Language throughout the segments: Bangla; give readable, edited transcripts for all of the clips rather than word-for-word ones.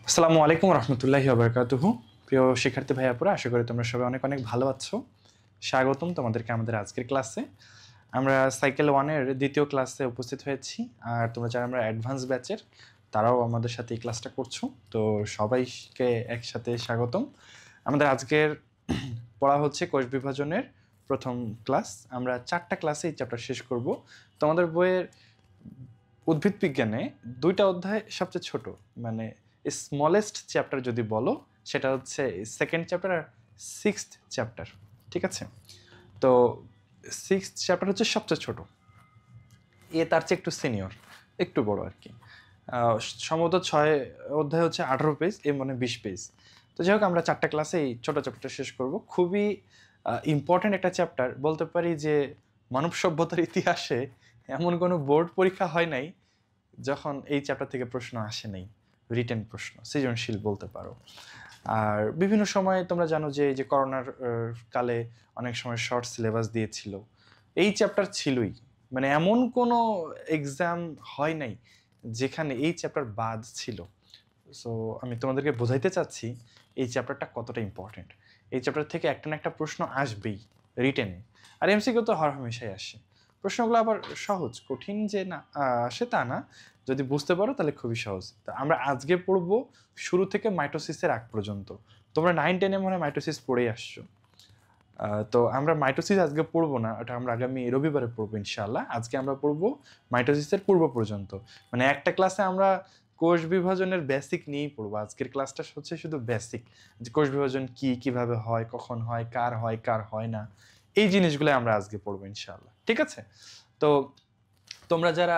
আসসালামু আলাইকুম রহমতুল্লাহি ওয়া প্রিয় শিক্ষার্থী ভাইয়াপুরা, আশা করি তোমরা সবাই অনেক অনেক ভালো আছো। স্বাগতম তোমাদেরকে আমাদের আজকের ক্লাসে। আমরা সাইকেল ওয়ানের দ্বিতীয় ক্লাসে উপস্থিত হয়েছি। আর তোমরা যারা আমরা অ্যাডভান্স ব্যাচের, তারাও আমাদের সাথে এই ক্লাসটা করছো, তো সবাইকে একসাথে স্বাগতম। আমাদের আজকের পড়া হচ্ছে কোষ বিভাজনের প্রথম ক্লাস। আমরা 4টা ক্লাসে এই চ্যাপ্টার শেষ করব। তোমাদের বইয়ের উদ্ভিদ বিজ্ঞানে 2টা অধ্যায় সবচেয়ে ছোট, মানে স্মলেস্ট চ্যাপ্টার যদি বলো, সেটা হচ্ছে সেকেন্ড চ্যাপ্টার আর 6th চ্যাপ্টার। ঠিক আছে, তো 6th চ্যাপ্টার হচ্ছে সবচেয়ে ছোট, তার চেয়ে একটু সিনিয়র, একটু বড় আর কি। সম্ভবত 6 অধ্যায় হচ্ছে 18 পেজ, মানে 20 পেজ। তো যাই হোক, আমরা 4টা ক্লাসে এই ছোটো চ্যাপ্টারটা শেষ করব। খুবই ইম্পর্ট্যান্ট একটা চ্যাপ্টার, বলতে পারি যে মানব সভ্যতার ইতিহাসে এমন কোনো বোর্ড পরীক্ষা হয় নাই যখন এই চ্যাপ্টার থেকে প্রশ্ন আসে নাই, রিটেন প্রশ্ন, সৃজনশীল বলতে পারো। আর বিভিন্ন সময় তোমরা জানো যে এই যে করোনার কালে অনেক সময় শর্ট সিলেবাস দিয়েছিল, এই চ্যাপ্টার ছিলই, মানে এমন কোনো এক্সাম হয় নাই যেখানে এই চ্যাপ্টার বাদ ছিল। সো আমি তোমাদেরকে বোঝাইতে চাচ্ছি এই চ্যাপ্টারটা কতটা ইম্পর্টেন্ট। এই চ্যাপ্টার থেকে একটা না একটা প্রশ্ন আসবেই রিটেনে, আর এমসিকিউ তো হরহামেশাই আসে। প্রশ্নগুলো আবার সহজ, কঠিন যে না আসে তা না, যদি বুঝতে পারো তাহলে খুবই সহজ। তা আমরা আজকে পড়বো শুরু থেকে মাইটোসিসের আগ পর্যন্ত। তোমরা 9-10-এ মনে হয় মাইটোসিস পড়েই আসছো। তো আমরা মাইটোসিস আজকে পড়বো না, ওটা আমরা আগামী রবিবারে পড়বো ইনশাআল্লাহ। আজকে আমরা পড়বো মাইটোসিসের পূর্ব পর্যন্ত, মানে একটা ক্লাসে আমরা কোষ বিভাজনের বেসিক নিয়েই পড়বো। আজকের ক্লাসটা হচ্ছে শুধু বেসিক, যে কোষ বিভাজন কি, কিভাবে হয়, কখন হয়, কার হয় না, এই জিনিসগুলো আমরা আজকে পড়বো ইনশাআল্লাহ। ঠিক আছে, তো তোমরা যারা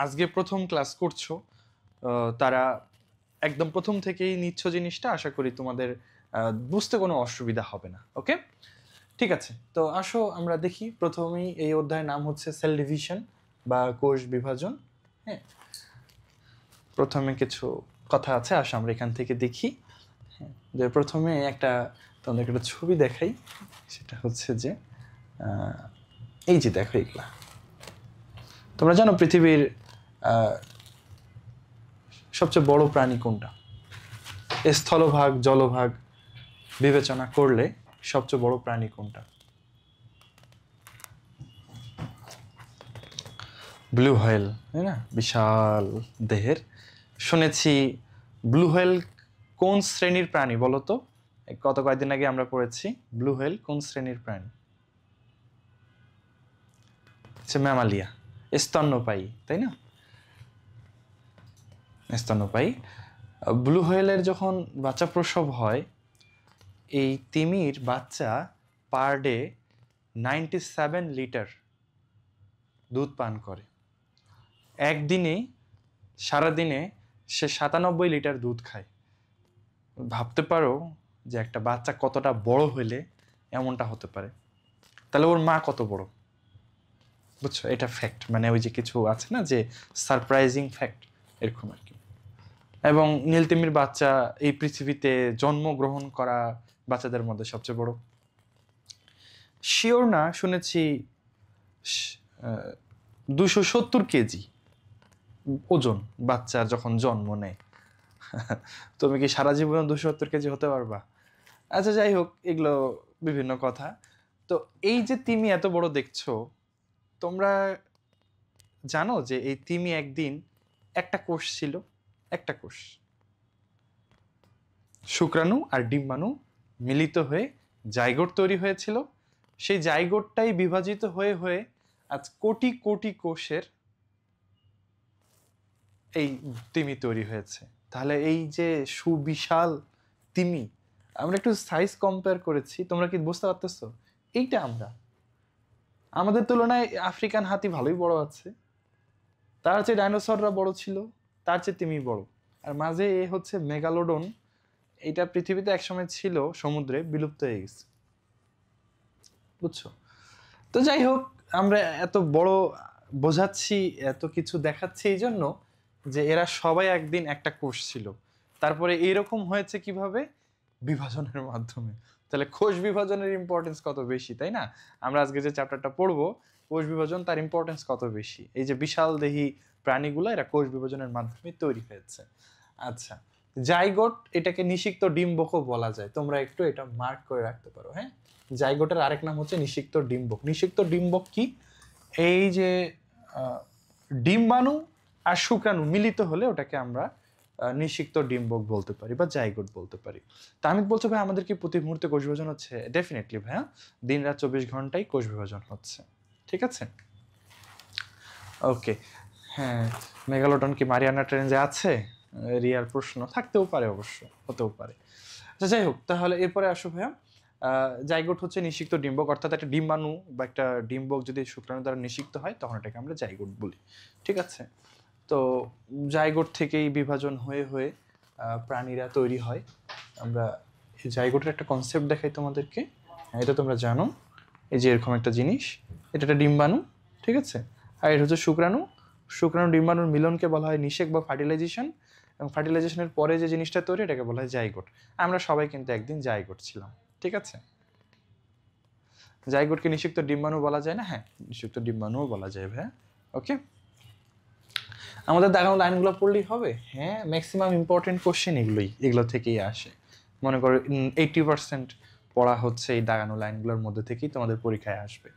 আজকে প্রথম ক্লাস করছো, তারা একদম প্রথম থেকেই নিচ্ছ জিনিসটা, আশা করি তোমাদের বুঝতে কোনো অসুবিধা হবে না। ওকে, ঠিক আছে, তো আসো আমরা দেখি। প্রথমেই এই অধ্যায়ের নাম হচ্ছে সেল ডিভিশন বা কোষ বিভাজন। হ্যাঁ, প্রথমে কিছু কথা আছে, আসো আমরা এখান থেকে দেখি। হ্যাঁ, যে প্রথমে তোমাদেরকে একটা ছবি দেখাই, সেটা হচ্ছে যে এই যে দেখো, এগুলা তোমরা জানো পৃথিবীর সবচেয়ে বড় প্রাণী কোনটা? স্থলভাগ জলভাগ বিবেচনা করলে সবচেয়ে বড় প্রাণী কোনটা? ব্লু হোয়েল, তাই না? বিশাল দেহের। শুনেছি ব্লু হোয়েল কোন শ্রেণীর প্রাণী বলো তো? গত কয়েকদিন আগে আমরা পড়েছি ব্লু হোয়েল কোন শ্রেণীর প্রাণী। হচ্ছে ম্যামালিয়া, স্তন্যপায়ী, তাই না? স্তন্যপায়ী। ব্লু হোয়েলের যখন বাচ্চা প্রসব হয়, এই তিমির বাচ্চা পার ডে 97 লিটার দুধ পান করে। একদিনে, সারাদিনে সে 97 লিটার দুধ খায়। ভাবতে পারো যে একটা বাচ্চা কতটা বড় হলে এমনটা হতে পারে, তাহলে ওর মা কত বড়, বুঝছো? এটা ফ্যাক্ট, মানে ওই যে কিছু আছে না যে সারপ্রাইজিং ফ্যাক্ট, এরকম আর কি। এবং নীলতিমির বাচ্চা এই পৃথিবীতে জন্মগ্রহণ করা বাচ্চাদের মধ্যে সবচেয়ে বড়। শিওর না, শুনেছি 270 কেজি ওজন বাচ্চার যখন জন্ম নেয়। তুমি কি সারা জীবনে 270 কেজি হতে পারবা? আচ্ছা, যাই হোক, এগুলো বিভিন্ন কথা। তো এই যে তিমি এত বড় দেখছো, তোমরা জানো যে এই তিমি একদিন একটা কোষ ছিল, একটা কোষ, শুক্রাণু আর ডিম্বাণু মিলিত হয়ে জাইগোট তৈরি হয়েছিল। সেই জাইগোটটাই বিভাজিত হয়ে হয়ে আজ কোটি কোটি কোষের এই তিমি তৈরি হয়েছে। তাহলে এই যে সুবিশাল তিমি, আমরা একটু সাইজ কম্পেয়ার করেছি, তোমরা কি বুঝতে পারতেছো? এইটা আমাদের তুলনায় আফ্রিকান হাতি ভালোই বড় আছে, তার চেয়ে ডাইনোসররা বড় ছিল, তার চেয়ে তিমি বড়। আর মাঝে এ হচ্ছে মেগালোডন, এটা পৃথিবীতে একসময় ছিল, সমুদ্রে বিলুপ্ত হয়ে গেছে, বুঝছো? তো যাই হোক, আমরা এত বড় বোঝাচ্ছি, এত কিছু দেখাচ্ছি এই জন্য যে এরা সবাই একদিন একটা কোষ ছিল, তারপরে এইরকম হয়েছে কিভাবে? বিভাজনের মাধ্যমে। তাহলে কোষ বিভাজনের ইম্পর্টেন্স কত বেশি, তাই না? আমরা আজকে যে চ্যাপ্টারটা পড়বো, কোষ বিভাজন, তার ইম্পর্টেন্স কত বেশি। এই যে বিশাল দেহি প্রাণীগুলো, এরা কোষ বিভাজনের মাধ্যমে তৈরি হয়েছে। আচ্ছা, জাইগোট এটাকে নিষিক্ত ডিম্বকও বলা যায়, তোমরা একটু এটা মার্ক করে রাখতে পারো। হ্যাঁ, জাইগোটের আরেক নাম হচ্ছে নিষিক্ত ডিম্বক। নিষিক্ত ডিম্বক কি? এই যে ডিম্বাণু আর শুক্রাণু মিলিত হলে ওটাকে আমরা নিষিক্ত ডিম্বক বলতে পারি বা জাইগোট বলতে পারি। তা আমি বলছো ভাই আমাদের কি প্রতি মুহূর্তে কোষ বিভাজন হচ্ছে? ডেফিনেটলি ভাইয়া, দিন রাত 24 ঘন্টায় কোষ বিভাজন হচ্ছে। ঠিক আছে, ওকে। হ্যাঁ, মেগালোডন কি মারিয়ানা ট্রেঞ্জে আছে? রিয়ার প্রশ্ন, থাকতেও পারে, অবশ্য হতেও পারে। আচ্ছা যাই হোক, তাহলে এরপরে আসো ভাইয়া, জাইগোট হচ্ছে নিষিক্ত ডিম্বক, অর্থাৎ একটা ডিম্বাণু বা একটা ডিম্বক যদি শুক্রাণু দ্বারা নিষিক্ত হয় তখন এটাকে আমরা জাইগোট বলি। ঠিক আছে, তো জাইগোট থেকেই বিভাজন হয়ে হয়ে প্রাণীরা তৈরি হয়। আমরা এই জাইগোটের একটা কনসেপ্ট দেখাই তোমাদেরকে, এটা তোমরা জানো। এই যে এরকম একটা জিনিস, এটা একটা ডিম্বাণু, ঠিক আছে, আর এটা হচ্ছে শুক্রাণু। শুক্রাণু ডিম্বাণুর মিলনকে বলা হয় নিষেক বা ফার্টিলাইজেশন, এবং ফার্টিলাইজেশনের পরে যে জিনিসটা তৈরি এটাকে বলা হয় জাইগোট। আমরা সবাই কিন্তু একদিন জাইগোট ছিলাম। ঠিক আছে, জাইগোটকে নিষিক্ত ডিম্বাণু বলা যায় না? হ্যাঁ, নিষিক্ত ডিম্বাণুও বলা যায় ভাইয়া। ওকে, আমাদের দেখানো লাইনগুলো পড়লেই হবে? হ্যাঁ, ম্যাক্সিমাম ইম্পর্টেন্ট কোশ্চেন এগুলো থেকেই আসে। মনে করো 80% পড়া হচ্ছে এই দাগানো লাইনগুলোর মধ্যে থেকেই তোমাদের পরীক্ষায় আসবে।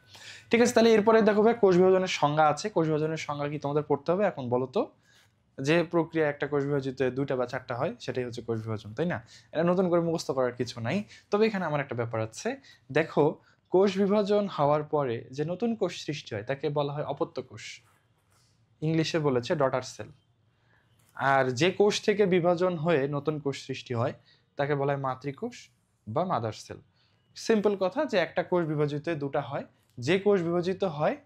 ঠিক আছে, তাহলে এরপরে দেখো ভাই কোষ বিভাজনের সংজ্ঞা আছে। কোষ বিভাজনের সংজ্ঞা কি তোমাদের পড়তে হবে? এখন বলো তো, যে প্রক্রিয়া একটা কোষ বিভাজিত 2টা বা 4টা হয় সেটাই হচ্ছে কোষ বিভাজন, তাই না? এটা নতুন করে মুখস্থ করার কিছু নাই। তবে এখানে আমার একটা ব্যাপার আছে, দেখো কোষ বিভাজন হওয়ার পরে যে নতুন কোষ সৃষ্টি হয় তাকে বলা হয় অপত্য কোষ, ইংলিশে বলেছে ডটার সেল। আর যে কোষ থেকে বিভাজন হয়ে নতুন কোষ সৃষ্টি হয় তাকে বলা হয় মাতৃকোষ বা মাদার সেল। সিম্পল কথা, যে একটা কোষ বিভাজিত 2টা হয়, যে কোষ বিভাজিত হয়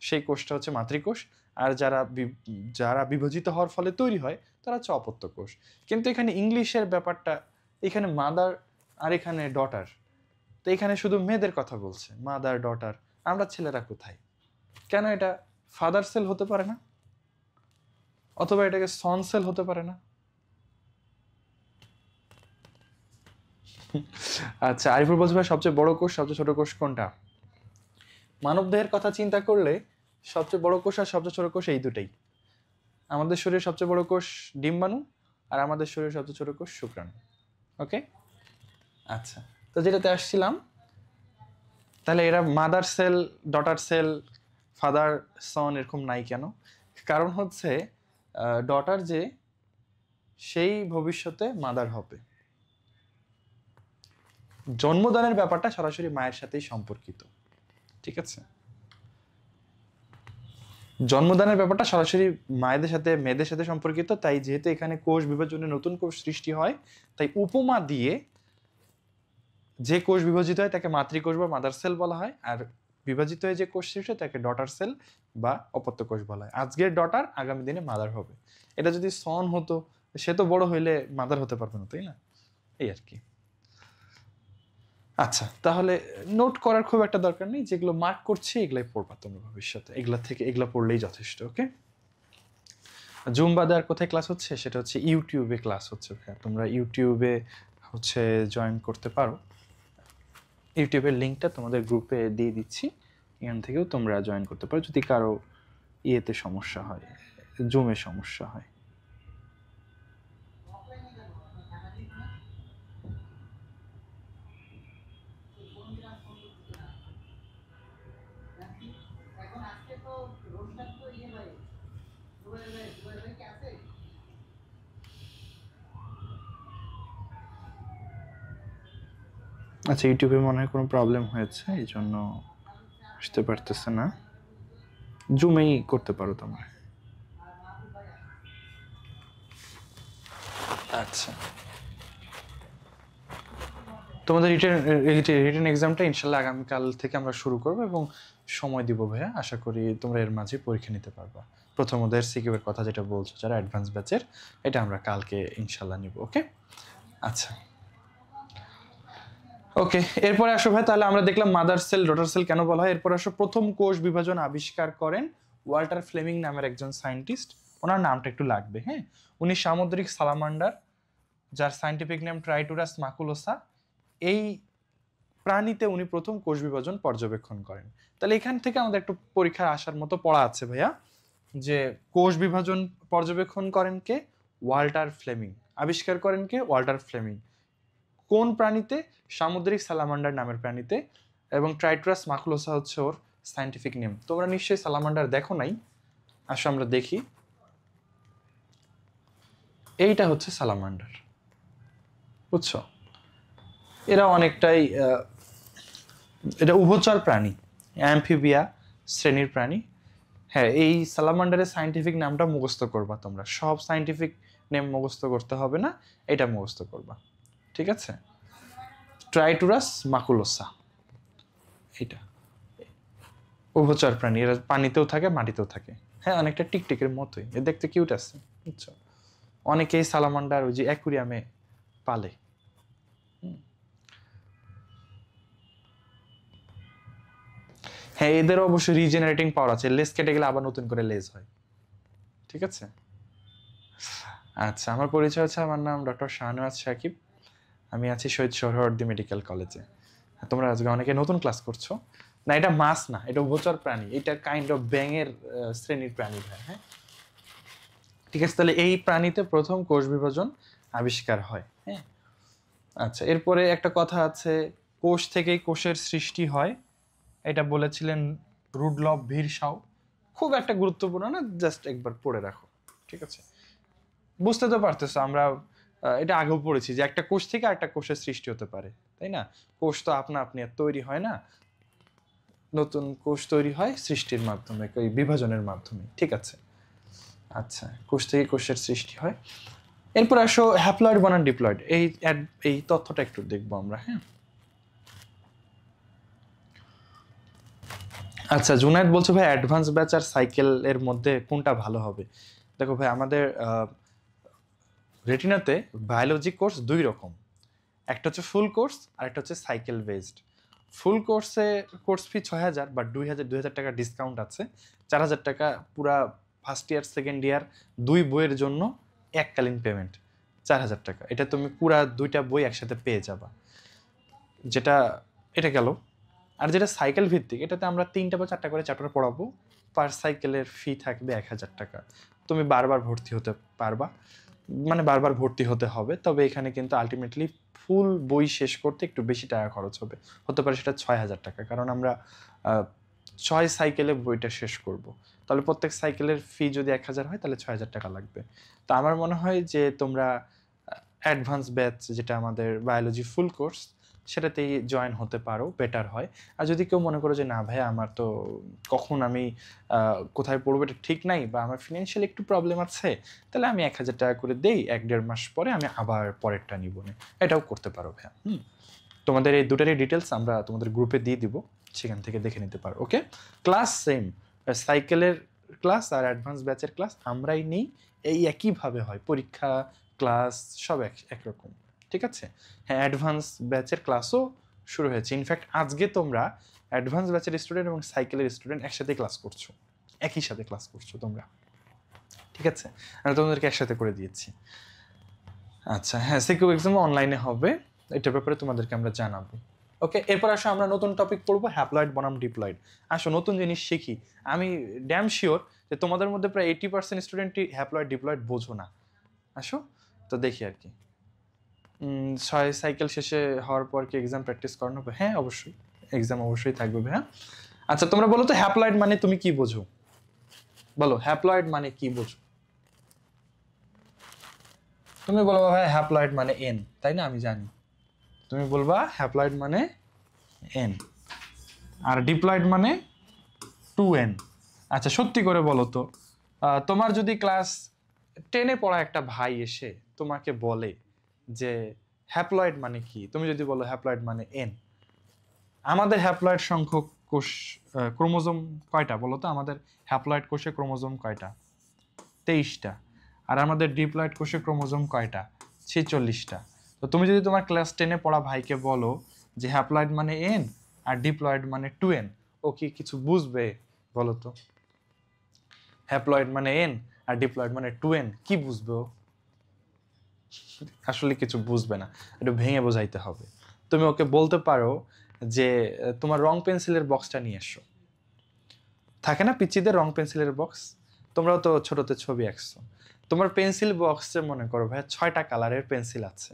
সেই কোষটা হচ্ছে মাতৃকোষ, আর যারা বিভাজিত হওয়ার ফলে তৈরি হয় তারা হচ্ছে অপত্য কোষ। কিন্তু এখানে ইংলিশের ব্যাপারটা, এখানে মাদার আর এখানে ডটার, তো এখানে শুধু মেয়েদের কথা বলছে, মাদার ডটার। আমরা ছেলেরা কোথায়? কেন এটা ফাদার সেল হতে পারে না? অথবা এটাকে সন সেল হতে পারে না? আচ্ছা, আরিফুল বলছে ভাই সবচেয়ে বড় কোষ সবচেয়ে ছোট কোষ কোনটা? মানব দেহের কথা চিন্তা করলে সবচেয়ে বড় কোষ আর সবচেয়ে ছোট কোষ এই দুটাই। আমাদের শরীরের সবচেয়ে বড় কোষ ডিম্বাণু, আর আমাদের শরীরের সবচেয়ে ছোট কোষ শুক্রাণু। ওকে, আচ্ছা, তো যেটাতে আসছিলাম, তাহলে এরা mother cell, daughter cell, father son এরকম নাই কেন? কারণ হচ্ছে ডটার যে সেই ভবিষ্যতে মাদার হবে। জন্মদানের ব্যাপারটা সরাসরি মায়ের সাথেই সম্পর্কিত। ঠিক আছে, জন্মদানের ব্যাপারটা সরাসরি মেয়েদের সাথে সম্পর্কিত। তাই যেহেতু এখানে কোষ বিভাজনে নতুন কোষ সৃষ্টি হয়, তাই উপমা দিয়ে যে কোষ বিভাজিত হয় তাকে মাতৃকোষ বা মাদার সেল বলা হয়, আর বিভাজিত হয়ে যে কোষ সৃষ্টি হয় তাকে ডটার সেল বা অপত্য কোষ বলা হয়। আজকের ডটার আগামী দিনে মাদার হবে। এটা যদি সন হতো, সে তো বড় হইলে মাদার হতে পারবে না, তাই না? এই আর কি। আচ্ছা, তাহলে নোট করার খুব একটা দরকার নেই, যেগুলো মার্ক করছি এগুলাই পড়বা তোমরা ভবিষ্যতে, এগুলা পড়লেই যথেষ্ট। ওকে, জুম বাদে আর কোথায় ক্লাস হচ্ছে? সেটা হচ্ছে ইউটিউবে ক্লাস হচ্ছে ভাইয়া। তোমরা ইউটিউবে হচ্ছে জয়েন করতে পারো, ইউটিউবের লিঙ্কটা তোমাদের গ্রুপে দিয়ে দিচ্ছি, এখান থেকেও তোমরা জয়েন করতে পারো যদি কারো ইয়েতে সমস্যা হয়, জুমে সমস্যা হয়। আচ্ছা, ইউটিউবে মনে হয় কোনো প্রবলেম হয়েছে, এই জন্য আসতে পারতেছে না। জুমেই করতে পারো তোমরা। আচ্ছা, তোমাদের রিটেন এক্সামটা ইনশাল্লাহ আগামীকাল থেকে আমরা শুরু করবো এবং সময় দিব ভাইয়া। আশা করি তোমরা এর মাঝে পরীক্ষা নিতে পারবা। প্রথম ওদের সিকিউ এর কথা যেটা বলছো, যারা অ্যাডভান্স ব্যাচের, এটা আমরা কালকে ইনশাল্লাহ নিব। ওকে, আচ্ছা, ওকে। এরপরে আসো ভাই, তাহলে আমরা দেখলাম মাদার সেল, ডটার সেল কেন বলা হয়। এরপর আসো, প্রথম কোষ বিভাজন আবিষ্কার করেন ওয়াল্টার ফ্লেমিং নামের একজন সায়েন্টিস্ট। ওনার নামটা একটু লাগবে, হ্যাঁ। উনি সামুদ্রিক সালামান্ডার, যার সায়েন্টিফিক নেম ট্রাইটুরাস মাকুলোসা, এই প্রাণীতে উনি প্রথম কোষ বিভাজন পর্যবেক্ষণ করেন। তাহলে এখান থেকে আমাদের একটু পরীক্ষায় আসার মতো পড়া আছে ভাইয়া, যে কোষ বিভাজন পর্যবেক্ষণ করেন কে? Walter Fleming. আবিষ্কার করেন কে? Walter Fleming. কোন প্রাণীতে? সামুদ্রিক সালামান্ডার নামের প্রাণীতে, এবং ট্রাইট্রাস মাকুলোসা হচ্ছে ওর সায়েন্টিফিক নেম। তোমরা নিশ্চয়ই সালামান্ডার দেখো নাই, আসো আমরা দেখি। এইটা হচ্ছে সালামান্ডার, বুঝছো? এরা অনেকটাই এটা উভচর প্রাণী, অ্যাম্ফিবিয়া শ্রেণীর প্রাণী। হ্যাঁ, এই সালামান্ডারের সায়েন্টিফিক নামটা মুখস্থ করবা তোমরা, সব সায়েন্টিফিক নেম মুখস্থ করতে হবে না, এটা মুখস্থ করবা, ঠিক আছে? ট্রাইটুরাস মাকুলোসা, এটা উভচর প্রাণী, এরা পানিতেও থাকে মাটিতেও থাকে। হ্যাঁ, অনেকটা টিকটিকের মতোই, এ দেখতে কিউট আছে, বুঝছো? অনেকেই সালামান্ডার ওই যে অ্যাকুরিয়ামে পালে। হ্যাঁ, এদের অবশ্যই রিজেনারেটিং পাওয়ার আছে, লেজ কেটে গেলে আবার নতুন করে লেজ হয়, ঠিক আছে? আচ্ছা, আমার পরিচয় হচ্ছে, আমার নাম ডক্টর শাহনওয়াজ সাকিব, আমি আছি শহীদ সোহরাওয়ার্দী মেডিকেল কলেজে। তোমরা আজকে অনেকে নতুন ক্লাস করছো না, এটা মাছ না, এটা উভচর প্রাণী, এটা কাইন্ড অফ ব্যাঙের শ্রেণীর প্রাণী ভাই। হ্যাঁ, ঠিক আছে, তাহলে এই প্রাণীতে প্রথম কোষ বিভাজন আবিষ্কার হয়। হ্যাঁ, আচ্ছা, এরপরে একটা কথা আছে, কোষ থেকেই কোষের সৃষ্টি হয়, এটা বলেছিলেন রুডলফ ভিরসাউ। খুব একটা গুরুত্বপূর্ণ না, জাস্ট একবার পড়ে রাখো, ঠিক আছে? বুঝতে তো পারতেছো, আমরা এটা আগেও পড়েছি যে একটা কোষ থেকে আরেকটা কোষের সৃষ্টি হতে পারে, তাই না? কোষ তো আপনা আপনি আর তৈরি হয় না, নতুন কোষ তৈরি হয় সৃষ্টির মাধ্যমে, ওই বিভাজনের মাধ্যমে, ঠিক আছে? আচ্ছা, কোষ থেকে কোষের সৃষ্টি হয়। এরপর আসো হ্যাপ্লয়েড বনাম ডিপ্লয়েড, এই তথ্যটা একটু দেখবো আমরা। হ্যাঁ, আচ্ছা, জুনায়েদ বলছো ভাই অ্যাডভান্স ব্যাচ আর সাইকেল এর মধ্যে কোনটা ভালো হবে? দেখো ভাই, আমাদের রেটিনাতে বায়োলজি কোর্স দুই রকম, একটা হচ্ছে ফুল কোর্স আর একটা হচ্ছে সাইকেল বেসড। ফুল কোর্সে কোর্স ফি 6,000, বাট 2,000 টাকা ডিসকাউন্ট আছে, 4,000 টাকা পুরা ফার্স্ট ইয়ার সেকেন্ড ইয়ার দুই বইয়ের জন্য এককালীন পেমেন্ট, 4,000 টাকা। এটা তুমি পুরা দুইটা বই একসাথে পেয়ে যাবা, যেটা এটা গেল। আর যেটা সাইকেল ভিত্তিক, এটাতে আমরা 3টা বা 4টা করে চ্যাপ্টার পড়াবো, পার সাইকেলের ফি থাকবে 1,000 টাকা। তুমি বারবার ভর্তি হতে পারবা, মানে বারবার ভর্তি হতে হবে, তবে এখানে কিন্তু আলটিমেটলি ফুল বই শেষ করতে একটু বেশি টাকা খরচ হবে, হতে পারে সেটা 6,000 টাকা, কারণ আমরা 6 সাইকেলে বইটা শেষ করব। তাহলে প্রত্যেক সাইকেলের ফি যদি 1,000 হয়, তাহলে 6,000 টাকা লাগবে। তো আমার মনে হয় যে তোমরা অ্যাডভান্স ব্যাচ, যেটা আমাদের বায়োলজি ফুল কোর্স, সেটাতেই জয়েন হতে পারো, বেটার হয়। আর যদি কেউ মনে করো যে না ভাই, আমার তো কখন আমি কোথায় পড়বো এটা ঠিক নাই, বা আমার ফিনান্সিয়াল একটু প্রবলেম আছে, তাহলে আমি 1,000 টাকা করে দেই, 1-1.5 মাস পরে আমি আবার পরেরটা নিব না, এটাও করতে পারো ভাইয়া। তোমাদের এই দুটারই ডিটেলস আমরা তোমাদের গ্রুপে দিয়ে দিব, সেখান থেকে দেখে নিতে পারো। ওকে, ক্লাস সেম, সাইকেলের ক্লাস আর অ্যাডভান্স ব্যাচের ক্লাস আমরাই নিই, এই একইভাবে হয়, পরীক্ষা ক্লাস সব একরকম, ঠিক আছে? হ্যাঁ, অ্যাডভান্স ব্যাচের ক্লাসও শুরু হয়েছে, ইনফ্যাক্ট আজকে তোমরা অ্যাডভান্স ব্যাচের স্টুডেন্ট এবং সাইকেলের স্টুডেন্ট একসাথে ক্লাস করছো, একই সাথে ক্লাস করছো তোমরা, ঠিক আছে? আমি তোমাদেরকে একসাথে করে দিয়েছি। আচ্ছা, হ্যাঁ, সিকিউ এক্সাম অনলাইনে হবে, এটার ব্যাপারে তোমাদেরকে আমরা জানাবো। ওকে, এরপর আসো আমরা নতুন টপিক পড়বো, হ্যাপ্লয়েড বনাম ডিপ্লয়েড। আসো নতুন জিনিস শিখি। আমি ড্যাম শিওর যে তোমাদের মধ্যে প্রায় 80% স্টুডেন্টই হ্যাপ্লয়েড ডিপ্লয়েড বোঝো না। আসো তো দেখি আর কি। 6 সাইকেল শেষে হওয়ার পর কি এক্সাম প্র্যাকটিস করানো হবে? হ্যাঁ, অবশ্যই এক্সাম অবশ্যই থাকবে। হ্যাঁ, আচ্ছা, তোমরা বলো তো হ্যাপ্লয়েড মানে তুমি কি বোঝো? বলো, হ্যাপ্লয়েড মানে কি বোঝো? তুমি বলবা ভাই হ্যাপ্লয়েড মানে এন, তাই না? আমি জানি তুমি বলবা হ্যাপ্লয়েড মানে এন, আর ডিপ্লয়েড মানে 2n। আচ্ছা, সত্যি করে বলো তো, তোমার যদি ক্লাস 10-এ পড়া একটা ভাই এসে তোমাকে বলে যে হ্যাপ্লয়েড মানে কি, তুমি যদি বলো হ্যাপ্লয়েড মানে এন, আমাদের হ্যাপ্লয়েড সংখ্যক কোষ ক্রোমোজোম কয়টা বলো তো? আমাদের হ্যাপ্লয়েড কোষে ক্রোমোজোম কয়টা? 23টা। আর আমাদের ডিপ্লয়েড কোষে ক্রোমোজোম কয়টা? 46টা। তো তুমি যদি তোমার ক্লাস 10-এ পড়া ভাইকে বলো যে হ্যাপ্লয়েড মানে এন আর ডিপ্লয়েড মানে 2n, ও কি কিছু বুঝবে বলো তো? হ্যাপ্লয়েড মানে এন আর ডিপ্লয়েড মানে 2n, কি বুঝবে ও? আসলে কিছু বুঝবে না, একটু ভেঙে বোঝাইতে হবে। তুমি ওকে বলতে পারো যে তোমার রং পেন্সিলের বক্সটা নিয়ে এসো, থাকে না পিচ্চিদের রং পেন্সিলের বক্স, তোমরাও তো ছোটতে ছবি আঁকছো, তোমার পেন্সিল বক্সে মনে করো ভাই 6টা কালারের পেন্সিল আছে,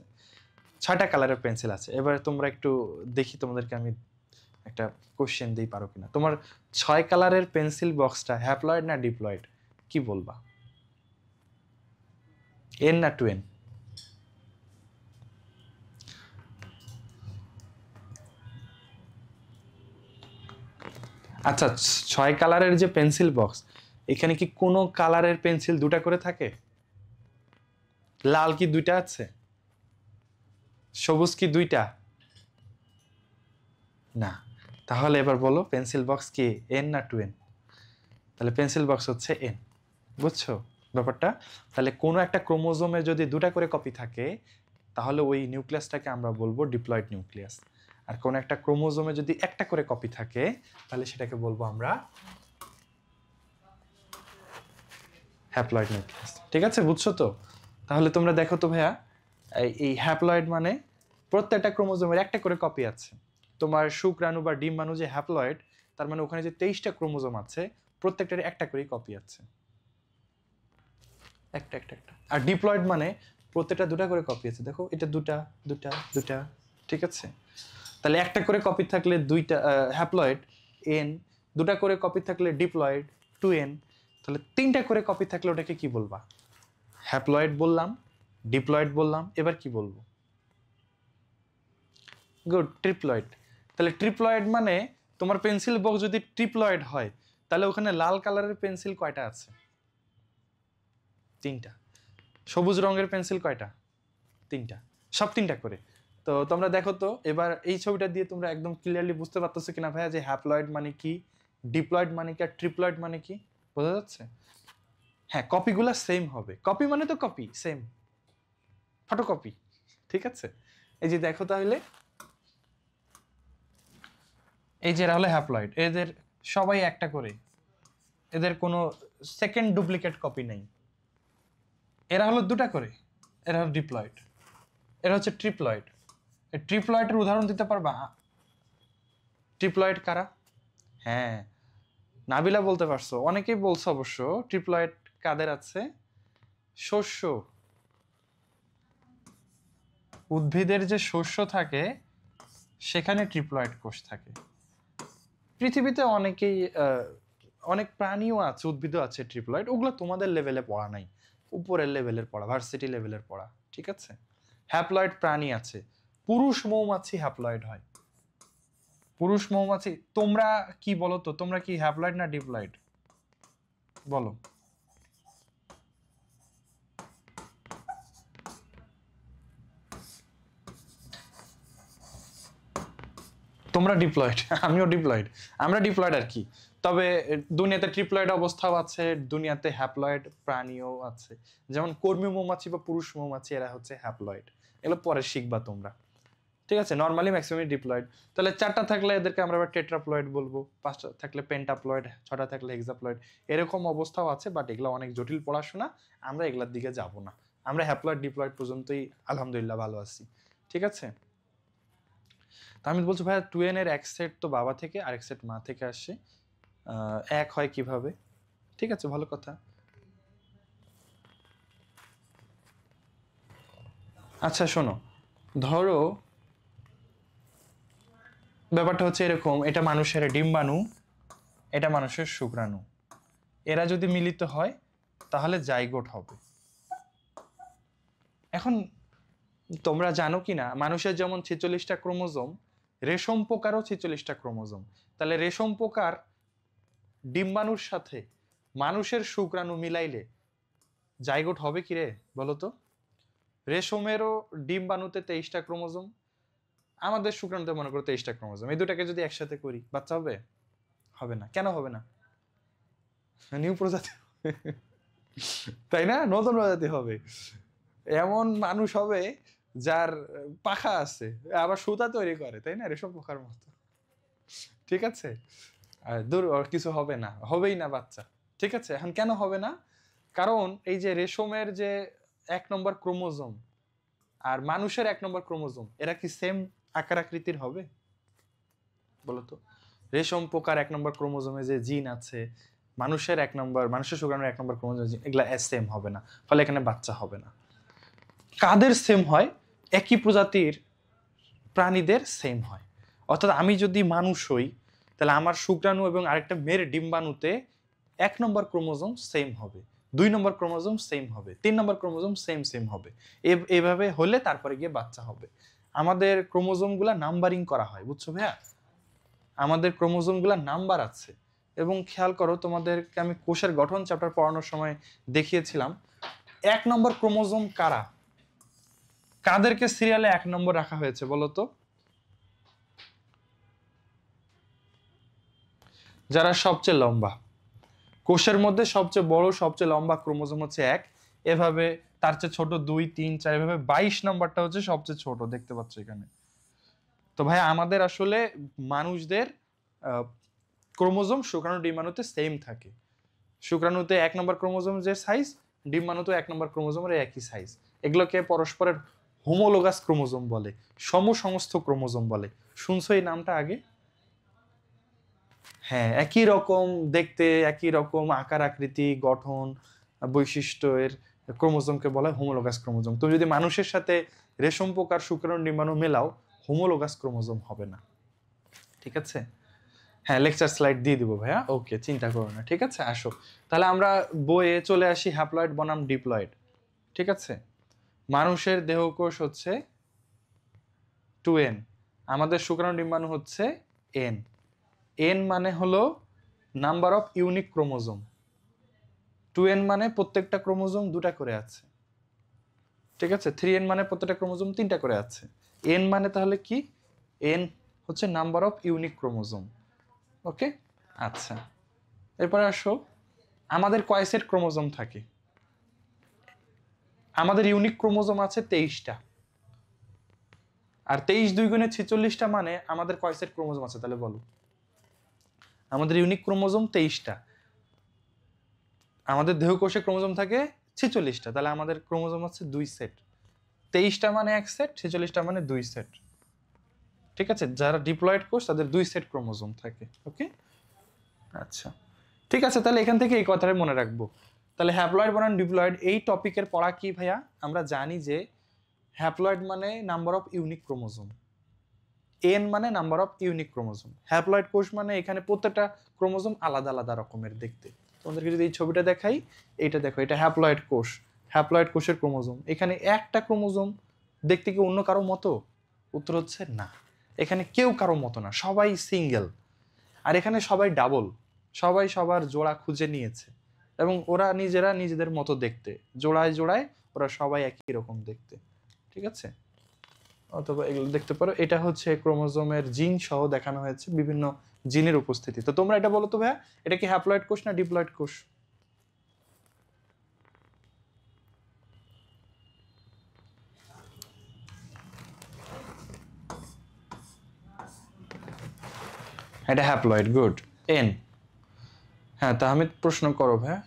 6টা কালারের পেন্সিল আছে। এবার তোমরা একটু দেখি তোমাদেরকে আমি একটা কোশ্চেন দিই, পারো কিনা। তোমার 6 কালারের পেন্সিল বক্সটা হ্যাপ্লয়েড না ডিপ্লয়েড, কি বলবা? এন না 2n? আচ্ছা, 6 কালারের যে পেন্সিল বক্স, এখানে কি কোনো কালারের পেন্সিল দুটা করে থাকে? লাল কি দুইটা আছে? সবুজ কি দুইটা? না। তাহলে এবার বলো পেন্সিল বক্স কি এন না 2n? তাহলে পেন্সিল বক্স হচ্ছে এন। বুঝছো ব্যাপারটা? তাহলে কোনো একটা ক্রোমোজোমে যদি দুটা করে কপি থাকে তাহলে ওই নিউক্লিয়াসটাকে আমরা বলবো ডিপ্লয়েড নিউক্লিয়াস। আর কোন একটা ক্রোমোজোমে যদি একটা করে কপি থাকে তাহলে সেটাকে বলবো আমরা হ্যাপ্লয়েড নিউক্লিয়াস। ঠিক আছে, বুঝছো তো? তাহলে তোমরা দেখো তো ভাইয়া, এই হ্যাপ্লয়েড মানে প্রত্যেকটা ক্রোমোজোমের একটা করে কপি আছে। তোমার শুক্রাণু বা ডিম্বাণু যে হ্যাপ্লয়েড, তার মানে ওখানে যে 23টা ক্রোমোজোম আছে প্রত্যেকটার একটা করে কপি আছে, একটা একটা একটা। আর ডিপ্লয়েড মানে প্রত্যেকটা দুটা করে কপি আছে। দেখো এটা দুটা দুটা দুটা, ঠিক আছে? তাহলে একটা করে কপি থাকলে দুইটা হ্যাপ্লয়েড এন, দুটা করে কপি থাকলে ডিপ্লয়েড 2n, তাহলে 3টা করে কপি থাকলে ওটাকে কি বলবা? হ্যাপ্লয়েড বললাম, ডিপ্লয়েড বললাম, এবার কি বলবো? Good, triploid. তাহলে ট্রিপ্লয়েড মানে তোমার পেন্সিল বক্স যদি ট্রিপ্লয়েড হয় তাহলে ওখানে লাল কালারের পেন্সিল কয়টা আছে? 3টা। সবুজ রঙের পেন্সিল কয়টা? 3টা। সব 3টা করে। তো তোমরা দেখো তো এবার এই ছবিটা দিয়ে তোমরা একদম ক্লিয়ারলি বুঝতে পারতেছো কিনা ভাইয়া যে হ্যাপ্লয়েড মানে কি, ডিপ্লয়েড মানে কি, আর ট্রিপ্লয়েড মানে কি? বোঝা যাচ্ছে? হ্যাঁ, কপিগুলো সেম হবে। কপি মানে তো কপি, সেম, ফটোকপি। ঠিক আছে, এই যে দেখো তাহলে, এই যে এরা হলো হ্যাপ্লয়েড, এদের সবাই একটা করে, এদের কোনো সেকেন্ড ডুপ্লিকেট কপি নেই। এরা হলো দুটা করে, এরা হলো ডিপ্লয়েড। এরা হচ্ছে ট্রিপ্লয়েড। এই ট্রিপ্লয়েডের উদাহরণ দিতে পারবা? ট্রিপ্লয়েড কারা? হ্যাঁ, নাবিলা বলতে পারছো, অনেকেই বলছো অবশ্য। ট্রিপ্লয়েড কাদের আছে? শস্য, উদ্ভিদের যে শস্য থাকে সেখানে ট্রিপ্লয়েড কোষ থাকে। পৃথিবীতে অনেকেই অনেক প্রাণীও আছে, উদ্ভিদও আছে ট্রিপ্লয়েড, ওগুলো তোমাদের লেভেলে পড়া নাই, উপরের লেভেলের পড়া, ভার্সিটি লেভেলের পড়া। ঠিক আছে, হ্যাপ্লয়েড প্রাণী আছে। পুরুষ মৌমাছি হ্যাপ্লয়েড হয়। পুরুষ মৌমাছি, তোমরা কি বলো তো, তোমরা কি হ্যাপ্লয়েড না ডিপ্লয়েড বলো? তোমরা ডিপ্লয়েড, আমিও ডিপ্লয়েড, আমরা ডিপ্লয়েড আর কি। তবে দুনিয়াতে ট্রিপ্লয়েড অবস্থাও আছে, দুনিয়াতে হ্যাপ্লয়েড প্রাণীও আছে। যেমন কর্মী মৌমাছি বা পুরুষ মৌমাছি, এরা হচ্ছে হ্যাপ্লয়েড। এগুলো পরে শিখবা তোমরা। ঠিক আছে, নর্মালি ম্যাক্সিমাম ডিপ্লয়েড। তাহলে 4টা থাকলে এদেরকে আমরা আবার টেট্রাপ্লয়েড বলবো, 5টা থাকলে পেন্টাপ্লয়েড, 6টা থাকলে হেক্সাপ্লয়েড। এরকম অবস্থাও আছে, বাট এগুলো অনেক জটিল পড়াশোনা, আমরা এগুলোর দিকে যাব না। আমরা হ্যাপ্লয়েড ডিপ্লয়েড পর্যন্তই আলহামদুলিল্লাহ ভালো আছি। ঠিক আছে, তা আমি বলছি ভাইয়া 2n এর এক সেট তো বাবা থেকে আর এক সেট মা থেকে আসে, এক হয় কিভাবে? ঠিক আছে, ভালো কথা। আচ্ছা শোনো, ধরো ব্যাপারটা হচ্ছে এরকম, এটা মানুষের ডিম্বাণু, এটা মানুষের শুক্রাণু, এরা যদি মিলিত হয় তাহলে জাইগোট হবে। এখন তোমরা জানো কি না, মানুষের যেমন 46টা ক্রোমোজোম, রেশম পোকারও 46টা ক্রোমোজোম। তাহলে রেশম পোকার ডিম্বাণুর সাথে মানুষের শুক্রাণু মিলাইলে জাইগোট হবে কি রে বলো তো? রেশমেরও ডিম্বাণুতে 23টা ক্রোমোজোম, আমাদের শুক্রাণুতে মনে করো 23টা ক্রোমোজোম, এই দুটাকে যদি একসাথে করি বাচ্চা হবে? হবে না। কেন হবে না? নিউ প্রজাতি, তাই না? নতুন প্রজাতি হবে। এমন মানুষ হবে যার পাখা আছে, আবার সুতা তৈরি করে, তাই না? রেশম পোকার মতো। ঠিক আছে, দূর, কিছু হবে না, হবেই না বাচ্চা। ঠিক আছে, এখন কেন হবে না? কারণ এই যে রেশমের যে 1 নম্বর ক্রোমোজোম আর মানুষের 1 নম্বর ক্রোমোজোম, এরা কি সেম আকার আকৃতির হবে বলতো? রেশম পোকার 1 নম্বর ক্রোমোজোমে যে জিন আছে, মানুষের শুক্রাণুর 1 নম্বর ক্রোমোজোম এগুলা সেম হবে না, ফলে এখানে বাচ্চা হবে না। কাদের সেম হয়? একই প্রজাতির প্রাণীদের সেম হয়। অর্থাৎ আমি যদি মানুষ হই, তাহলে আমার শুক্রাণু এবং আরেকটা মেয়ের ডিম্বাণুতে 1 নম্বর ক্রোমোজোম সেম হবে, 2 নম্বর ক্রোমোজোম সেম হবে, 3 নম্বর ক্রোমোজোম সেম হবে। এভাবে হলে তারপরে গিয়ে বাচ্চা হবে। আমাদের ক্রোমোজোমগুলা নাম্বারিং করা হয়, বুঝছো ভাইয়া? আমাদের ক্রোমোজোমগুলা নাম্বার আছে। এবং খেয়াল করো, তোমাদেরকে আমি কোষের গঠন চ্যাপ্টার পড়ানোর সময় দেখিয়েছিলাম 1 নম্বর ক্রোমোজোম কারা, কাদেরকে সিরিয়ালে 1 নম্বর রাখা হয়েছে বলো তো? যারা সবচেয়ে লম্বা। কোষের মধ্যে সবচেয়ে বড় সবচেয়ে লম্বা ক্রোমোজোম হচ্ছে 1, এভাবে তার চেয়ে ছোট 2, 3, 4, এভাবে 22 নম্বরটা হচ্ছে সবচেয়ে ছোট, দেখতে পাচ্ছ এখানে। তো ভাই আমাদের আসলে মানুষদের ক্রোমোজোম শুক্রাণু ডিম্বাণুতে সেম থাকে। শুক্রাণুতে 1 নম্বর ক্রোমোজোম যে সাইজ, ডিম্বাণুতে 1 নম্বর ক্রোমোজোমের একই সাইজ। এগুলোকে পরস্পরের হোমোলোগাস ক্রোমোজোম বলে, সমসংস্থ ক্রোমোজোম বলে। শুনছো এই নামটা আগে? হ্যাঁ, একই রকম দেখতে, একই রকম আকার আকৃতি গঠন বৈশিষ্ট্য এর ক্রোমোজোমকে বলা হয় হোমোলোগাস ক্রোমোজোম। তুমি যদি মানুষের সাথে রেশম পোকার শুক্রাণু ডিম্বাণু মেলাও, হোমোলোগাস ক্রোমোজোম হবে না। ঠিক আছে? হ্যাঁ, লেকচার স্লাইড দিয়ে দিব ভাইয়া। ওকে, চিন্তা করো না। ঠিক আছে, আসো তাহলে আমরা বইয়ে চলে আসি হ্যাপ্লয়েড বনাম ডিপ্লয়েড। ঠিক আছে, মানুষের দেহকোষ হচ্ছে 2n, আমাদের শুক্রাণু ডিম্বাণু হচ্ছে n। n মানে হলো number of unique chromosome. 2n মানে প্রত্যেকটা ক্রোমোজোম 2টা করে আছে। ঠিক আছে, 3n মানে প্রত্যেকটা ক্রোমোজোম 3টা করে আছে। n মানে তাহলে কি? n হচ্ছে নাম্বার অফ ইউনিক ক্রোমোজোম। ওকে, আচ্ছা এরপরে আসো, আমাদের কয় সেট ক্রোমোজোম থাকে? আমাদের ইউনিক ক্রোমোজোম আছে 23টা। আর 23 2 গুণে 46টা মানে আমাদের কয় সেট ক্রোমোজোম আছে তাহলে বলো? আমাদের ইউনিক ক্রোমোজোম 23টা। আমাদের দেহকোষে ক্রোমোজোম থাকে 46টা, তাহলে আমাদের ক্রোমোজোম আছে 2 সেট। 23টা মানে 1 সেট, 46টা মানে 2 সেট। ঠিক আছে, যারা ডিপ্লয়েড কোষ তাদের 2 সেট ক্রোমোজোম থাকে। ওকে, আচ্ছা ঠিক আছে, তাহলে এখান থেকে এই কথাটা মনে রাখবো। তাহলে হ্যাপ্লয়েড বনাম ডিপ্লয়েড এই টপিকের পড়া কি ভাইয়া? আমরা জানি যে হ্যাপ্লয়েড মানে number of unique chromosome, n মানে number of unique chromosome. Haploid কোষ মানে এখানে প্রত্যেকটা ক্রোমোজোম আলাদা আলাদা রকমের দেখতে। তোমাদেরকে যদি এই ছবিটা দেখাই, এইটা দেখো, এটা হ্যাপ্লয়েড কোষ, হ্যাপ্লয়েড কোষের ক্রোমোজোম। এখানে একটা ক্রোমোজোম দেখতে কি অন্য কারো মতো? উত্তর হচ্ছে না, এখানে কেউ কারো মতো না, সবাই সিঙ্গেল। আর এখানে সবাই ডাবল, সবাই সবার জোড়া খুঁজে নিয়েছে এবং ওরা নিজেরা নিজেদের মতো দেখতে, জোড়ায় জোড়ায় ওরা সবাই একই রকম দেখতে। ঠিক আছে, অথবা এগুলো দেখতে পারো, এটা হচ্ছে ক্রোমোজোমের জিন সহ দেখানো হয়েছে, বিভিন্ন জিনের উপস্থিতি। তো তোমরা এটা বলো তো ভাইয়া, এটা কি হ্যাপ্লয়েড কোষ না ডিপ্লয়েড কোষ? এটা হ্যাপ্লয়েড, গুড। এন, হ্যাঁ তাহমিদ প্রশ্ন করো ভাইয়া।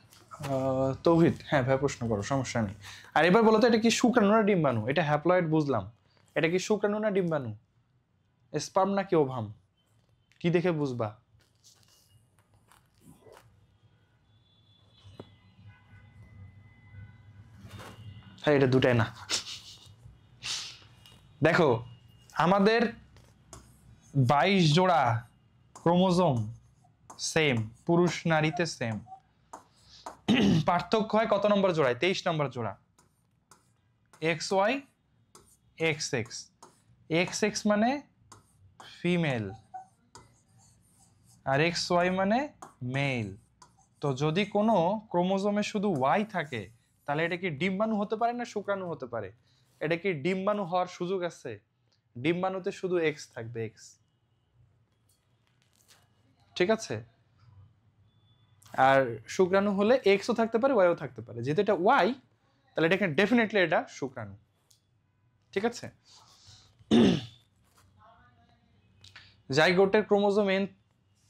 তৌহিদ, হ্যাঁ ভাইয়া প্রশ্ন করো, সমস্যা নেই। আর এবার বলো তো, এটা কি শুক্রাণু না ডিম্বাণু? এটা হ্যাপ্লয়েড বুঝলাম, এটা কি শুক্রাণু না ডিম্বাণু? স্পার্ম নাকি ওভাম? কি দেখে বুঝবা? হ্যাঁ, এটা দুটাই না। দেখো, আমাদের 22 জোড়া ক্রোমোজোম সেম, পুরুষ নারীতে সেম। পার্থক্য হয় কত নম্বর জোড়ায়? 23 নম্বর জোড়া। XY XX, XX মানে ফিমেল আর XY মানে মেল। তো যদি কোনো ক্রোমোজোমে শুধু Y থাকে, তাহলে এটা কি ডিম্বাণু হতে পারে না শুক্রাণু হতে পারে? এটা কি ডিম্বাণু হওয়ার সুযোগ আছে? ডিম্বাণুতে শুধু X থাকবে, X। ঠিক আছে, আর শুক্রাণু হলে Xও থাকতে পারে, Yও থাকতে পারে। যেহেতু এটা Y, তাহলে এটা ডেফিনেটলি এটা শুক্রাণু। ঠিক আছে, জাইগোটের ক্রোমোজোম N,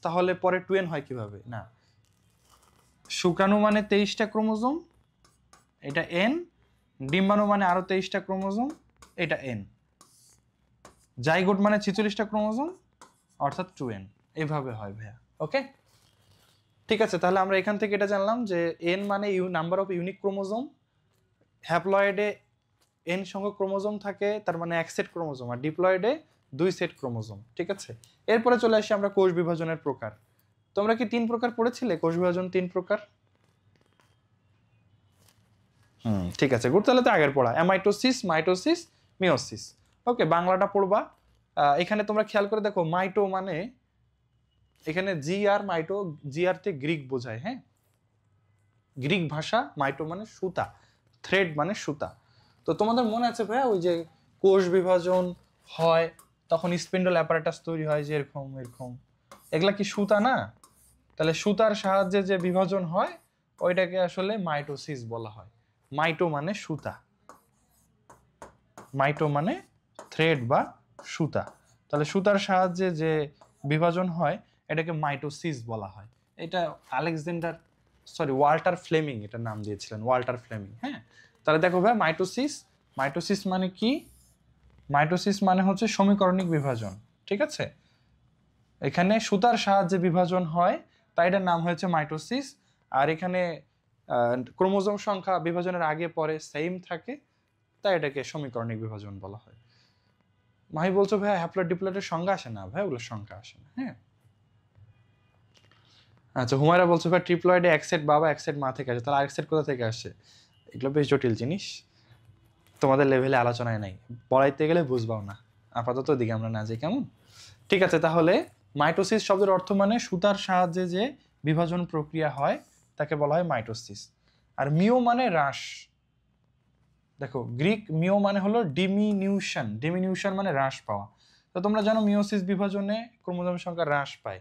তাহলে পরে 2n হয় কিভাবে? না, শুক্রাণু মানে 23টা ক্রোমোজোম, এটা N। ডিম্বাণু মানে আরো 23টা ক্রোমোজোম, এটা N। জাইগোট মানে 46টা ক্রোমোজোম, অর্থাৎ 2n। এইভাবে হয় ভাইয়া। ওকে, ঠিক আছে, তাহলে আমরা এখান থেকে এটা জানলাম যে এন মানে নাম্বার অফ ইউনিক ক্রোমোজোম, হ্যাপ্লয়েডে এন সংখ্যক ক্রোমোজোম থাকে, তার মানে এক সেট ক্রোমোজোম, আর ডিপ্লয়েডে 2 সেট ক্রোমোজোম। ঠিক আছে, এরপরে চলে আসি আমরা কোষ বিভাজনের প্রকার। তোমরা কি 3 প্রকার পড়েছিলে কোষ বিভাজন? 3 প্রকার। ঠিক আছে, গুড, তাহলে তো আগের পড়া, অ্যামাইটোসিস, মাইটোসিস, মিওসিস। ওকে, বাংলাটা পড়বা। এখানে তোমরা খেয়াল করে দেখো, মাইটো মানে এখানে জি আর মাইটো, জি আর তে গ্রিক বোঝায়, হ্যাঁ, গ্রিক ভাষা, মাইটো মানে সুতা, থ্রেড মানে সুতা। তো তোমাদের মনে আছে ভাইয়া ওই যে কোষ বিভাজন হয় তখন স্পিন্ডল অ্যাপারেটাস তৈরি হয় যে এরকম এরকম, এগুলা কি সুতা না? তাহলে সুতার সাহায্যে যে বিভাজন হয় ওইটাকে আসলে মাইটোসিস বলা হয়। মাইটো মানে সুতা, মাইটো মানে থ্রেড বা সুতা। তাহলে সুতার সাহায্যে যে বিভাজন হয় এটাকে মাইটোসিস বলা হয়। এটা আলেকজান্ডার ওয়াল্টার ফ্লেমিং এটার নাম দিয়েছিলেন, ওয়াল্টার ফ্লেমিং। হ্যাঁ, তাহলে দেখো ভাই, মাইটোসিস, মাইটোসিস মানে কি? মাইটোসিস মানে হচ্ছে সমীকরণিক বিভাজন। ঠিক আছে, এখানে সুতার সাহায্যে বিভাজন হয় তাই এটার নাম হয়েছে মাইটোসিস। আর এখানে ক্রোমোজোম সংখ্যা বিভাজনের আগে পরে সেম থাকে তাই এটাকে সমীকরণিক বিভাজন বলা হয়। মাহি বলছো ভাই হ্যাপ্লয়েড ডিপ্লয়েডের সংখ্যা আসে না? ভাই ওগুলোর সংখ্যা আসে না। হ্যাঁ, আচ্ছা, হুমায়রা বলছো ভাই ট্রিপ্লয়েডে এক সেট বাবা এক সেট মা থেকে আসে, তাহলে আরেক সেট কোথা থেকে আসে? এগুলো বেশ জটিল জিনিস, তোমাদের লেভেলে আলোচনায় নাই, পড়াইতে গেলে বুঝবাও না। আপাতত দিকে আমরা না যাই, কেমন? ঠিক আছে, তাহলে মাইটোসিস শব্দের অর্থ মানে সুতার সাহায্যে যে বিভাজন প্রক্রিয়া হয় তাকে বলা হয় মাইটোসিস। আর মিও মানে হ্রাস। দেখো, গ্রিক মিও মানে হলো ডিমিনিউশন, ডিমিনিউশন মানে হ্রাস পাওয়া। তো তোমরা জানো মিওসিস বিভাজনে ক্রোমোজোম সংখ্যা হ্রাস পায়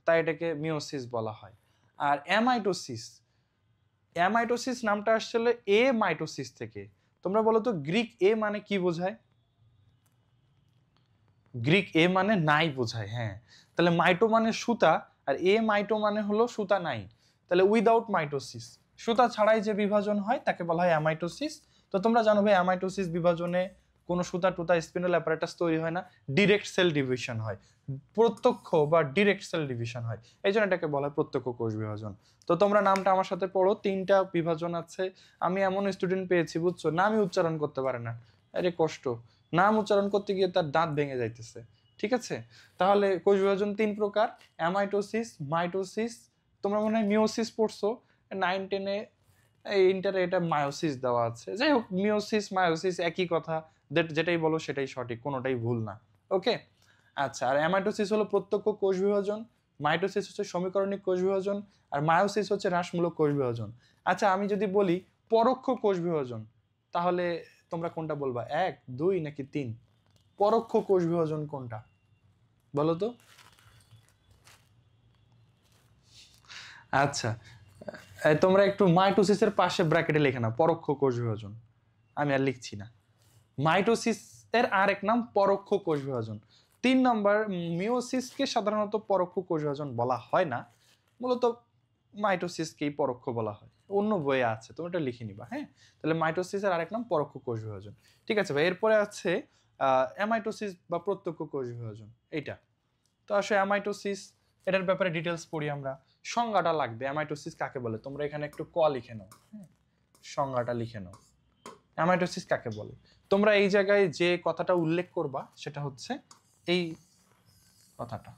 তাই এটাকে মিওসিস বলা হয়। আর অ্যামাইটোসিস, অ্যামাইটোসিস নামটা আসলে এ মাইটোসিস থেকে। তোমরা বলো তো গ্রিক এ মানে কি বোঝায়? গ্রিক এ মানে নাই বোঝায়। হ্যাঁ, তাহলে মাইটো মানে সুতা আর এ মাইটো মানে হলো সুতা নাই। তাহলে উইদাউট মাইটোসিস, সুতা ছাড়াই যে বিভাজন হয় তাকে বলা হয় অ্যামাইটোসিস। তো তোমরা জানো ভাই অ্যামাইটোসিস বিভাজনে কোনো সুতা টুতা স্পিন্ডল অ্যাপারেটাস তৈরি হয় না, ডিরেক্ট সেল ডিভিশন হয়, প্রত্যক্ষ বা ডিরেক্ট সেল ডিভিশন হয়, এই জন্য এটাকে বলা হয় প্রত্যক্ষ কোষ বিভাজন। তো তোমরা নামটা আমার সাথে পড়ো, 3টা বিভাজন আছে। আমি এমন স্টুডেন্ট পেয়েছি বুঝছো, নামই উচ্চারণ করতে পারে না, আরে কষ্ট, নাম উচ্চারণ করতে গিয়ে তার দাঁত ভেঙে যাইতেছে। ঠিক আছে, তাহলে কোষ বিভাজন 3 প্রকার, অ্যামাইটোসিস, মাইটোসিস, তোমরা মনে হয় মিওসিস পড়ছো 9-10-এ, এই ইন্টারে এটা মায়োসিস দেওয়া আছে। যাই হোক, মিওসিস মায়োসিস একই কথা, যেটাই বলো সেটাই সঠিক, কোনোটাই ভুল না। ওকে, আচ্ছা, আর অ্যামাইটোসিস হলো প্রত্যক্ষ কোষ বিভাজন, মাইটোসিস হচ্ছে সমীকরণিক কোষ বিভাজন, আর মায়োসিস হচ্ছে হ্রাসমূলক কোষ বিভাজন। আচ্ছা, আমি যদি বলি পরোক্ষ কোষ বিভাজন তাহলে তোমরা কোনটা বলবা, 1, 2 নাকি 3? পরোক্ষ কোষ বিভাজন কোনটা বলো তো? আচ্ছা, তোমরা একটু মাইটোসিসের পাশে ব্র্যাকেটে লিখে নাও পরোক্ষ কোষ বিভাজন, আমি আর লিখছি না। মাইটোসিস এর আরেক নাম পরোক্ষ কোষ বিভাজন। 3 নম্বর, মিওসিসকে সাধারণত পরোক্ষ কোষ বিভাজন বলা হয় না, মূলত মাইটোসিসকেই পরোক্ষ বলা হয়, অন্য বইয়ে আছে, তুমি এটা লিখে নিবা। হ্যাঁ, তাহলে মাইটোসিসের আরেক নাম পরোক্ষ কোষ বিভাজন। ঠিক আছে ভাই, এরপরে আছে অ্যামাইটোসিস বা প্রত্যক্ষ কোষ বিভাজন, এইটা। তো আসলে অ্যামাইটোসিস এটার ব্যাপারে ডিটেলস পড়ি আমরা। সংজ্ঞাটা লাগবে, অ্যামাইটোসিস কাকে বলে, তোমরা এখানে একটু লিখে নাও। হ্যাঁ, সংজ্ঞাটা লিখে নাও, অ্যামাইটোসিস কাকে বলে। তোমরা এই জায়গায় যে কথাটা উল্লেখ করবা সেটা হচ্ছে এই কথাটা,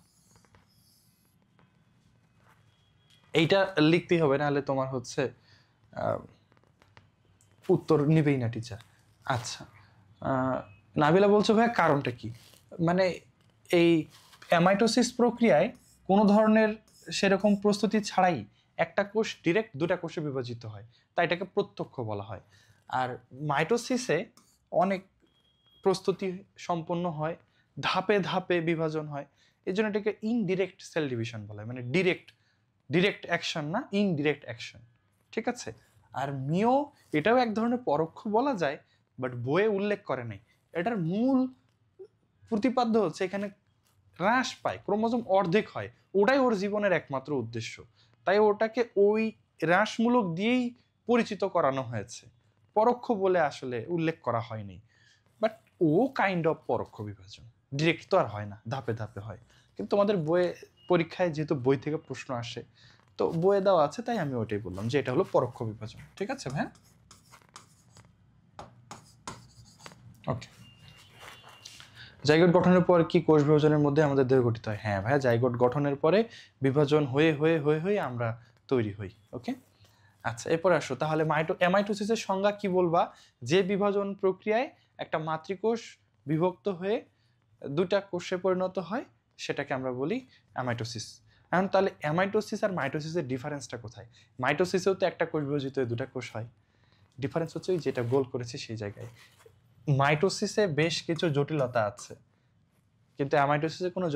এইটা লিখতেই হবে, নাহলে তোমার হচ্ছে উত্তর নিবেই না টিচার। আচ্ছা, নাবিলা বলছো ভাই কারণটা কি? মানে এই অ্যামাইটোসিস প্রক্রিয়ায় কোনো ধরনের সেরকম প্রস্তুতি ছাড়াই একটা কোষ ডিরেক্ট 2টা কোষে বিভাজিত হয়, তাই এটাকে প্রত্যক্ষ বলা হয়। আর মাইটোসিসে অনেক প্রস্তুতি সম্পন্ন হয়, ধাপে ধাপে বিভাজন হয়, এই জন্য এটাকে ইনডিরেক্ট সেল ডিভিশন বলা হয়, মানে ডিরেক্ট, ডিরেক্ট অ্যাকশন না, ইনডিরেক্ট অ্যাকশন। ঠিক আছে, আর মিও এটাও এক ধরনের পরোক্ষ বলা যায়, বাট বইয়ে উল্লেখ করে নাই। এটার মূল প্রতিপাদ্য হচ্ছে এখানে হ্রাস পায়, ক্রোমোজোম অর্ধেক হয়, ওটাই ওর জীবনের একমাত্র উদ্দেশ্য, তাই ওটাকে ওই হ্রাসমূলক দিয়েই পরিচিত করানো হয়েছে, পরোক্ষ বলে আসলে উল্লেখ করা হয়নি। বাট ও কাইন্ড অফ পরোক্ষ বিভাজন, ডিরেক্ট তো আর হয় না, ধাপে ধাপে হয়। কিন্তু তোমাদের বইয়ে পরীক্ষায় যেহেতু বই থেকে প্রশ্ন আসে তো বইয়ে দেওয়া আছে, তাই আমি ওইটাই বললাম যে এটা হলো পরোক্ষ বিভাজন। ঠিক আছে ভাইয়া? ওকে। জাইগোট গঠনের পর কি কোষ বিভাজনের মধ্যে আমাদের দেহ গঠিত হয়? হ্যাঁ ভাইয়া, জাইগোট গঠনের পরে বিভাজন হয়ে হয়ে হয়ে হয়ে আমরা তৈরি হই। ওকে, আচ্ছা এরপর আসো তাহলে অ্যামাইটোসিসের সংজ্ঞা কি বলবা? যে বিভাজন প্রক্রিয়ায় একটা মাতৃকোষ বিভক্ত হয়ে দুটা কোষে পরিণত হয় সেটাকে আমরা বলি অ্যামাইটোসিস। এখন তাহলে অ্যামাইটোসিস আর মাইটোসিসের ডিফারেন্সটা কোথায়? মাইটোসিসেও তো একটা কোষ বিভাজিত হয়ে দুটা কোষ হয়। ডিফারেন্স হচ্ছে ওই যেটা গোল করেছে সেই জায়গায়। মাইটোসিসে বেশ কিছু জটিলতা আছে, কিন্তু অ্যামাইটোসিসে কোনো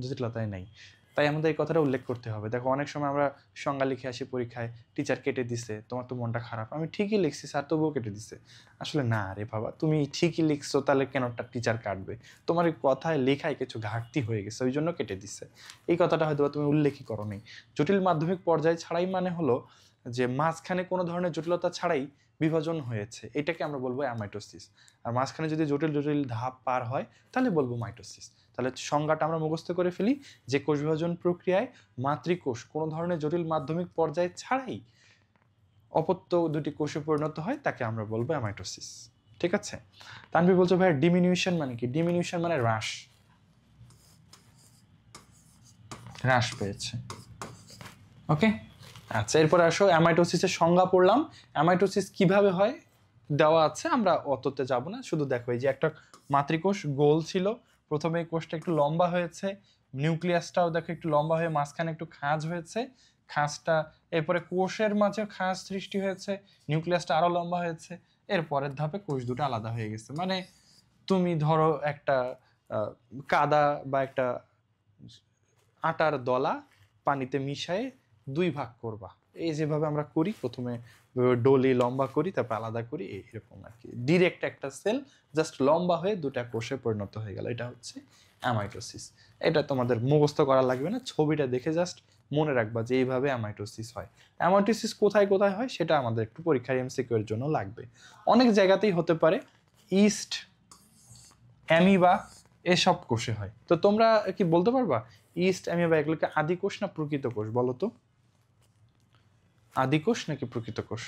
জটিলতাই নাই। তাই আমাদের এই কথাটা উল্লেখ করতে হবে। দেখো অনেক সময় আমরা সংজ্ঞা লিখে আসি পরীক্ষায়, টিচার কেটে দিছে, তোমার তো মনটা খারাপ, আমি ঠিকই লিখছি স্যার তবুও কেটে দিছে। আসলে না রে বাবা, তুমি ঠিকই লিখছো, তাহলে কেন টিচার কাটবে? তোমার এই কথায় লেখায় কিছু ঘাটতি হয়ে গেছে, ওই জন্য কেটে দিচ্ছে। এই কথাটা হয়তো তুমি উল্লেখই করো নি। জটিল মাধ্যমিক পর্যায়ে ছাড়াই মানে হলো যে মাঝখানে কোনো ধরনের জটিলতা ছাড়াই বিভাজন হয়েছে, এটাকে আমরা বলবো অ্যামাইটোসিস। আর মাঝখানে যদি জটিল জটিল ধাপ পার হয় তাহলে বলবো মাইটোসিস। তাহলে সংজ্ঞাটা আমরা মুখস্থ করে ফেলি, যে কোষ বিভাজন প্রক্রিয়ায় মাতৃকোষ কোনো ধরনের জটিল মাধ্যমিক পর্যায়ে ছাড়াই অপত্য দুটি কোষে পরিণত হয় তাকে আমরা বলবো অ্যামাইটোসিস। ঠিক আছে? তানভীর বলছো ভাই ডিমিনিউশন মানে কি? ডিমিনিউশন মানে হ্রাস, হ্রাস পেয়েছে। ওকে, আচ্ছা এরপর আসো অ্যামাইটোসিসের সংজ্ঞা পড়লাম। অ্যামাইটোসিস কিভাবে হয় দেওয়া আছে, আমরা অততে যাব না, শুধু দেখো এই যে একটা মাতৃকোষ গোল ছিল, প্রথমে এই কোষটা একটু লম্বা হয়েছে, নিউক্লিয়াসটাও দেখো একটু লম্বা হয়ে মাঝখানে একটু খাঁজ হয়েছে, খাঁজটা এরপরে কোষের মাঝে খাঁজ সৃষ্টি হয়েছে, নিউক্লিয়াসটা আরো লম্বা হয়েছে, এরপরের ধাপে কোষ দুটো আলাদা হয়ে গেছে। মানে তুমি ধরো একটা কাদা বা একটা আটার দলা পানিতে মিশায়ে দুই ভাগ করবা, এই যেভাবে আমরা করি, প্রথমে ডলি লম্বা করি তারপর আলাদা করি, এরকম আর কি। ডিরেক্ট একটা সেল জাস্ট লম্বা হয়ে দুটা কোষে পরিণত হয়ে গেল, এটা হচ্ছে অ্যামাইটোসিস। এটা তোমাদের মুখস্থ করা লাগবে না, ছবিটা দেখে জাস্ট মনে রাখবা যে এইভাবে অ্যামাইটোসিস হয়। অ্যামাইটোসিস কোথায় কোথায় হয় সেটা আমাদের একটু পরীক্ষার এমসিকিউ এর জন্য লাগবে। অনেক জায়গাতেই হতে পারে, ইস্ট, অ্যামিবা এসব কোষে হয়। তো তোমরা কি বলতে পারবা ইস্ট, অ্যামিবা এগুলোকে আদি কোষ না প্রকৃত কোষ? বলো তো, আদি কোষ নাকি প্রকৃত কোষ?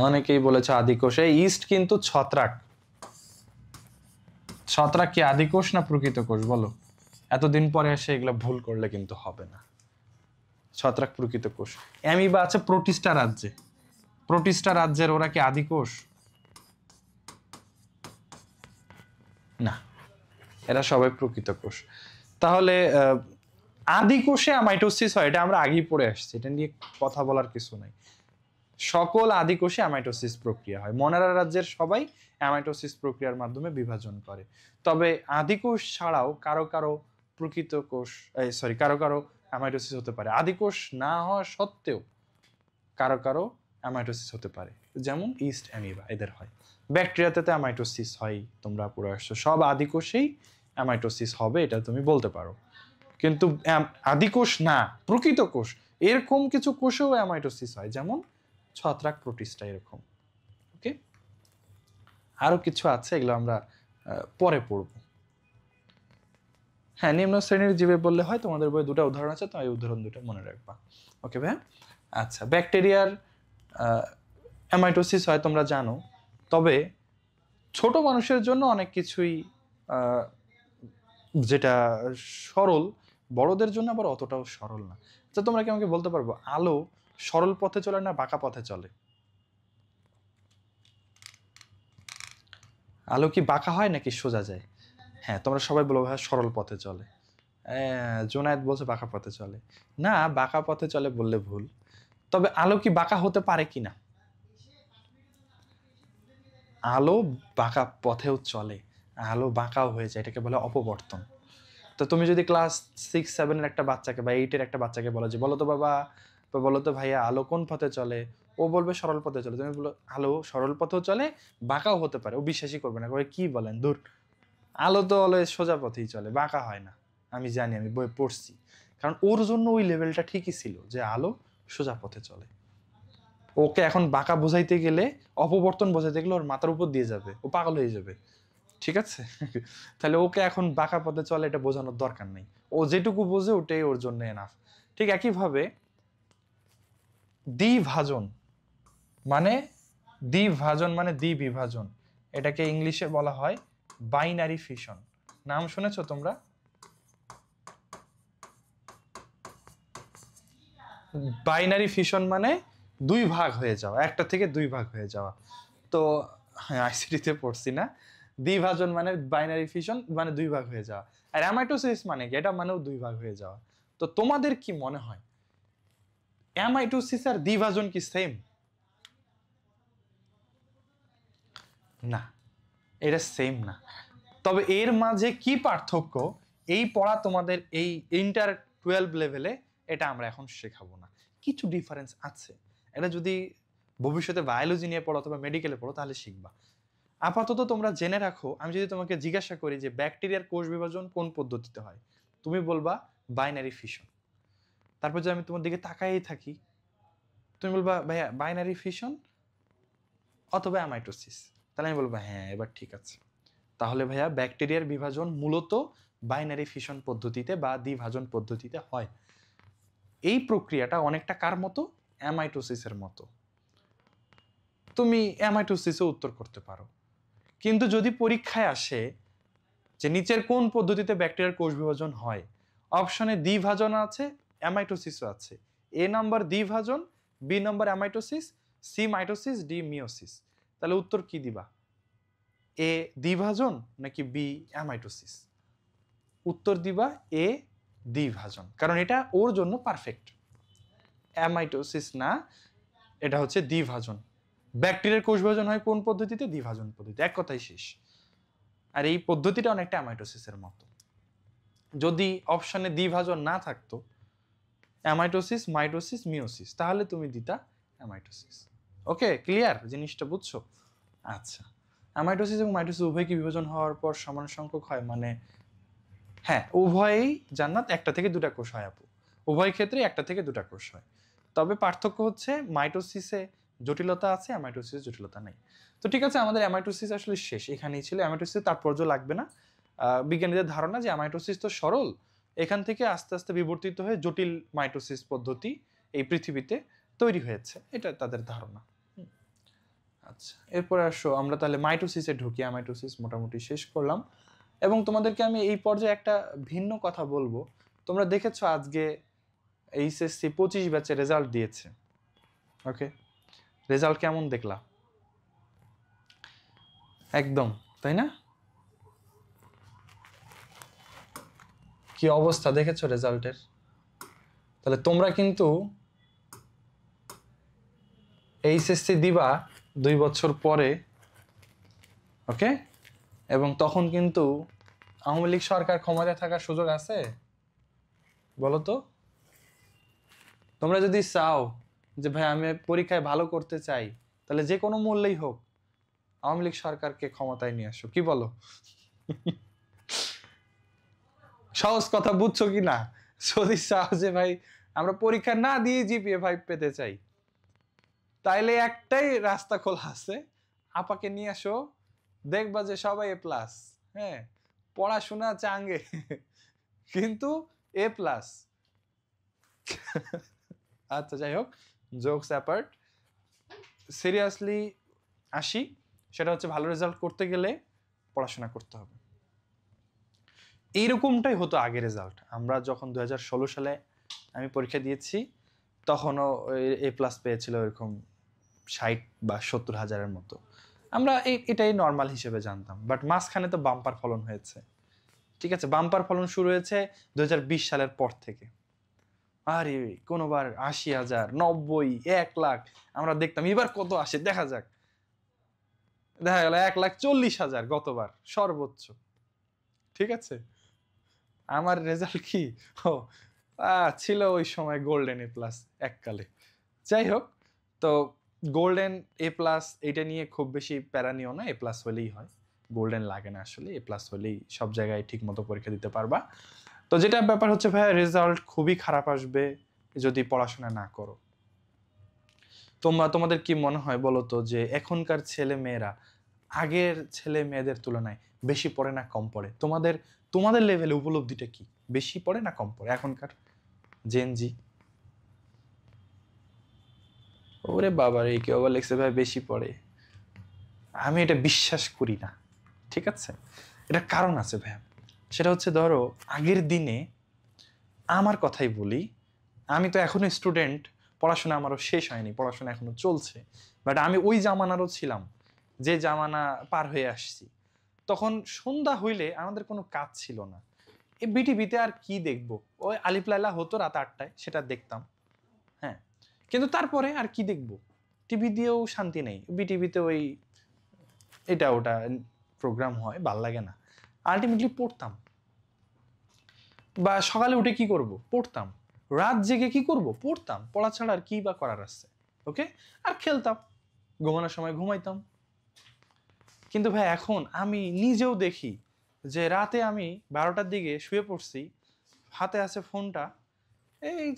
অনেকেই বলেছে আদি কোষ। এই ইস্ট কিন্তু ছত্রাক। ছত্রাক কি আদি কোষ না প্রকৃত কোষ বলো? এতদিন পরে এসে এগুলো ভুল করলে কিন্তু হবে না। ছত্রাক প্রকৃত কোষ। অ্যামিবা আছে প্রোটিস্টা রাজ্যে, প্রোটিস্টা রাজ্যের ওরা কি আদি কোষ? না, এরা সবাই প্রকৃত কোষ। তাহলে আদি কোষে অ্যামাইটোসিস হয়, এটা আমরা আগেই পড়ে আসছি, এটা নিয়ে কথা বলার কিছু নাই। সকল আদি কোষে অ্যামাইটোসিস প্রক্রিয়া হয়। মনারা রাজ্যের সবাই অ্যামাইটোসিস প্রক্রিয়ার মাধ্যমে বিভাজন করে। তবে আদি কোষ ছাড়াও কারো কারো প্রকৃত কোষ, কারো কারো অ্যামাইটোসিস হতে পারে। আদি কোষ না হওয়া সত্ত্বেও কারো কারো অ্যামাইটোসিস হতে পারে, যেমন ইস্ট, অ্যামিবা এদের হয়। ব্যাকটেরিয়াতে তো অ্যামাইটোসিস হয়, তোমরা পড়ে আসছো। সব আদি কোষেই অ্যামাইটোসিস হবে, এটা তুমি বলতে পারো। কিন্তু আদি কোষ না, প্রকৃত কোষ এরকম কিছু কোষেও অ্যামাইটোসিস হয়, যেমন ছত্রাক, প্রোটিস্টা এরকম। ওকে, আরো কিছু আছে, এগুলো আমরা পরে পড়ব। হ্যাঁ, নিম্ন শ্রেণীর জীবে বললে হয়, তোমাদের বইয়ে দুটো উদাহরণ আছে, তো এই উদাহরণ দুটো মনে রাখবা। ওকে ভাই, আচ্ছা ব্যাকটেরিয়ার অ্যামাইটোসিস হয় তোমরা জানো, তবে ছোট মানুষের জন্য অনেক কিছুই যেটা সরল, বড়দের জন্য আবার অতটাও সরল না। আচ্ছা তোমরা কি আমাকে বলতে পারবো আলো সরল পথে চলে না বাঁকা পথে চলে? আলো কি বাঁকা হয় নাকি সোজা যায়? হ্যাঁ, তোমরা সবাই বলো ভাই সরল পথে চলে। জোনায়েদ বলছে বাঁকা পথে চলে। না, বাঁকা পথে চলে বললে ভুল। তবে আলো কি বাঁকা হতে পারে কিনা? আলো বাঁকা পথেও চলে, আলো বাঁকাও হয়ে যায়, এটাকে বলে অপবর্তন। তো তুমি যদি ক্লাস 6-7 একটা বাচ্চাকে বা 8 একটা বাচ্চাকে বলো যে বলো তো বাবা, বলো তো ভাইয়া আলো কোন পথে চলে, ও বলবে সরল পথে চলে। তুমি বলো আলো সরল পথেও চলে, বাঁকাও হতে পারে, ও বিশ্বাসই করবে না, কবে কি বলেন দূর, আলো তো অলওয়েজ সোজা পথেই চলে, বাঁকা হয় না। আমি জানি, আমি বই পড়ছি, কারণ ওর জন্য ওই লেভেলটা ঠিকই ছিল যে আলো সোজা পথে চলে। ওকে এখন বাঁকা বোঝাইতে গেলে, অপবর্তন বোঝাইতে গেলে ওর মাথার উপর দিয়ে যাবে, ও পাগল হয়ে যাবে। ঠিক আছে? তাহলে ওকে এখন বাঁকা পথে চলে এটা বোঝানোর দরকার নেই, ও যেটুকু বোঝে ওটাই ওর জন্য এনাফ। ঠিক একইভাবে দ্বিভাজন মানে দ্বিবিভাজন, এটাকে ইংলিশে বলা হয় বাইনারি ফিশন। নাম শুনেছো তোমরা? বাইনারি ফিশন মানে দুই ভাগ হয়ে যাওয়া, একটা থেকে দুই ভাগ হয়ে যাওয়া। তো আইসিটিতে পড়ছি না, দ্বিভাজন মানে বাইনারি ফিশন মানে দুই ভাগ হয়ে যাওয়া, আর অ্যামাইটোসিস মানে কি, এটা মানেও দুই ভাগ হয়ে যাওয়া। তো তোমাদের কি মনে হয় অ্যামাইটোসিস আর দ্বিভাজন কি সেম? না, এটা সেম না। তবে এর মাঝে কি পার্থক্য, এই পড়া তোমাদের এই ইন্টার 12 লেভেলে এটা আমরা এখন শেখাবো না, কিছু ডিফারেন্স আছে। এটা যদি ভবিষ্যতে বায়োলজি নিয়ে পড়ো অথবা মেডিকেলে পড়ো তাহলে শিখবা। আপাতত তোমরা জেনে রাখো, আমি যদি তোমাকে জিজ্ঞাসা করি যে ব্যাকটেরিয়ার কোষ বিভাজন কোন পদ্ধতিতে হয়, তুমি বলবা বাইনারি ফিশন। তারপর যদি আমি তোমার দিকে তাকাই থাকি, তুমি বলবা ভাইয়া বাইনারি ফিশন অথবা অ্যামাইটোসিস, তাহলে আমি বলবো হ্যাঁ এবার ঠিক আছে। তাহলে ভাইয়া ব্যাকটেরিয়ার বিভাজন মূলত বাইনারি ফিশন পদ্ধতিতে বা দ্বিভাজন পদ্ধতিতে হয়। এই প্রক্রিয়াটা অনেকটা কার মতো? অ্যামাইটোসিসের মতো। তুমি অ্যামাইটোসিসও উত্তর করতে পারো, কিন্তু যদি পরীক্ষায় আসে যে নিচের কোন পদ্ধতিতে ব্যাকটেরিয়ার কোষ বিভাজন হয়, অপশনে দ্বিভাজন আছে, অ্যামাইটোসিসও আছে। এ নাম্বার দ্বিভাজন, B number amitosis, C mitosis, D meiosis. তাহলে উত্তর কি দিবা? এ দ্বিভাজন নাকি বি অ্যামাইটোসিস? উত্তর দিবা এ দ্বিভাজন, কারণ এটা ওর জন্য পারফেক্ট। অ্যামাইটোসিস না, এটা হচ্ছে দ্বিভাজন। ব্যাকটেরিয়ার কোষ বিভাজন হয় কোন পদ্ধতিতে? দ্বিভাজন পদ্ধতি, এক কথাই শেষ। আর এই পদ্ধতিটা অনেকটা অ্যামাইটোসিসের মতো। যদি অপশনে দ্বিভাজন না থাকতো, অ্যামাইটোসিস, মাইটোসিস, মিওসিস, তাহলে তুমি দিতা অ্যামাইটোসিস। ওকে, ক্লিয়ার? জিনিসটা বুঝছো? আচ্ছা, অ্যামাইটোসিস এবং মাইটোসিস উভয় কি বিভাজন হওয়ার পর সমান সংখ্যক হয়? মানে হ্যাঁ, উভয়ই জান্নাত একটা থেকে দুটা কোষ হয় আপু, উভয় ক্ষেত্রে একটা থেকে দুটা কোষ হয়। তবে পার্থক্য হচ্ছে মাইটোসিসে জটিলতা আছে, অ্যামাইটোসিসে জটিলতা নেই। তো ঠিক আছে, আমাদের অ্যামাইটোসিস আসলে শেষ, এখানেই ছিল। অ্যামাইটোসিস তাৎপর্য লাগবে না। বিজ্ঞানীদের ধারণা যে অ্যামাইটোসিস তো সরল, এখান থেকে আস্তে আস্তে বিবর্তিত হয়ে জটিল মাইটোসিস পদ্ধতি এই পৃথিবীতে তৈরি হয়েছে, এটা তাদের ধারণা। আচ্ছা, এরপরে আসো আমরা তাহলে মাইটোসিসে ঢুকি। অ্যামাইটোসিস মোটামুটি শেষ করলাম, এবং তোমাদেরকে আমি এই পর্যায়ে একটা ভিন্ন কথা বলবো। তোমরা দেখেছো আজকে এইচএসসি 25 ব্যাচে রেজাল্ট দিয়েছে। ওকে, রেজাল্ট কেমন দেখলা? একদম, তাই না? কি অবস্থা দেখেছো রেজাল্টের? তাহলে তোমরা কিন্তু এইচএসসি দিবা 2 বছর পরে, ওকে? এবং তখন কিন্তু আওয়ামী লীগ সরকার ক্ষমতায় থাকার সুযোগ আছে? বলো তো। তোমরা যদি চাও যে ভাই আমি পরীক্ষায় ভালো করতে চাই, তাহলে যে কোনো মূল্যেই হোক আওয়ামী লীগ সরকারকে ক্ষমতায় নিয়ে আসো, কি বলো? সহজ কথা বুঝছো কি না? যদি চাও যে ভাই আমরা পরীক্ষা না দিয়ে জিপিএ 5 পেতে চাই, তাইলে একটাই রাস্তা খোলা আছে, আপাকে নিয়ে আসো, দেখবা যে সবাই এ প্লাস। হ্যাঁ, পড়াশোনা চাঙ্গে কিন্তু এ প্লাস। আচ্ছা, যাই হোক, জোকস অ্যাপার্ট, সিরিয়াসলি আসি। সেটা হচ্ছে ভালো রেজাল্ট করতে গেলে পড়াশোনা করতে হবে। এইরকমটাই হতো আগে রেজাল্ট। আমরা যখন 2016 সালে আমি পরীক্ষা দিয়েছি, তখনও এ প্লাস পেয়েছিল এরকম 60 বা 70 হাজারের মতো। আমরা এটাই নর্মাল হিসেবে জানতাম, বাট মাঝখানে তো বাম্পার ফলন হয়েছে। ঠিক আছে, বাম্পার ফলন শুরু হয়েছে 2020 সালের পর থেকে। আরে কোনোবার 80,000, 90, 1 লাখ, আমরা দেখতাম এবার কত আসে দেখা যাক। দেখা গেল 1,40,000 গতবার সর্বোচ্চ। ঠিক আছে, আমার রেজাল্ট কি ও ছিল ওই সময় গোল্ডেন এ প্লাস এককালে। যাই হোক, তো গোল্ডেন এ প্লাস এটা নিয়ে খুব বেশি প্যারা নিও না, এ প্লাস হলেই হয়, গোল্ডেন লাগে না আসলে, এ প্লাস হলেই সব জায়গায় ঠিক মতো পরীক্ষা দিতে পারবা। তো যেটা ব্যাপার হচ্ছে ভাইয়া, রেজাল্ট খুবই খারাপ আসবে যদি পড়াশোনা না করো। তোমাদের কি মনে হয় বলো তো যে এখনকার ছেলে মেয়েরা আগের ছেলে মেয়েদের তুলনায় বেশি পড়ে না কম পড়ে? তোমাদের লেভেলে উপলব্ধিটা কি? বেশি পড়ে না কম পড়ে এখনকার জেনজি? ওরে বাবা রে, কেউ আবার লেখছে ভাই বেশি পড়ে। আমি এটা বিশ্বাস করি না, ঠিক আছে? এটা কারণ আছে ভাইয়া। সেটা হচ্ছে ধরো আগের দিনে, আমার কথাই বলি, আমি তো এখনো স্টুডেন্ট, পড়াশোনা আমারও শেষ হয়নি, পড়াশোনা এখনো চলছে, বাট আমি ওই জামানারও ছিলাম যে জামানা পার হয়ে আসছি। তখন সন্ধ্যা হইলে আমাদের কোনো কাজ ছিল না, এই বিটিভিতে আর কি দেখবো, ওই আলিফ লায়লা হতো রাত 8টায়, সেটা দেখতাম। হ্যাঁ, কিন্তু তারপরে আর কি দেখবো, টিভি দিয়েও শান্তি নেই, বিটিভিতে ওই এটা ওটা প্রোগ্রাম হয়, ভাল লাগে না। আলটিমেটলি পড়তাম, বা সকালে উঠে কি করব, পড়তাম। রাত জেগে কি করব, পড়তাম। পড়া ছাড়া আর কি বা করার আছে? ওকে, আর খেলতাম, ঘুমানোর সময় ঘুমাইতাম। কিন্তু ভাই এখন আমি নিজেও দেখি যে রাতে আমি 12টার দিকে শুয়ে পড়ছি, হাতে আছে ফোনটা, এই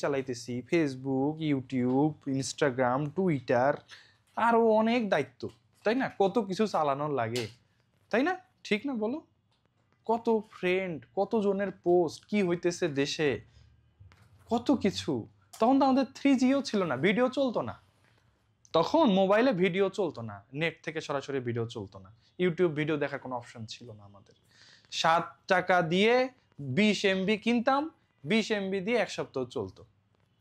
চালাইতেছি ফেসবুক, ইউটিউব, ইনস্টাগ্রাম, টুইটার, আরও অনেক দায়িত্ব, তাই না? কত কিছু চালানোর লাগে, তাই না? ঠিক না বলো? কত ফ্রেন্ড, কত জনের পোস্ট, কি হইতেছে দেশে, কত কিছু। তখন তো আমাদের 3Gও ছিল না, ভিডিও চলতো না, তখন মোবাইলে ভিডিও চলতো না, নেট থেকে সরাসরি ভিডিও চলতো না, ইউটিউব ভিডিও দেখার কোনো অপশন ছিল না আমাদের। 7 টাকা দিয়ে 20 MB কিনতাম, 20 MB দিয়ে 1 সপ্তাহ চলতো।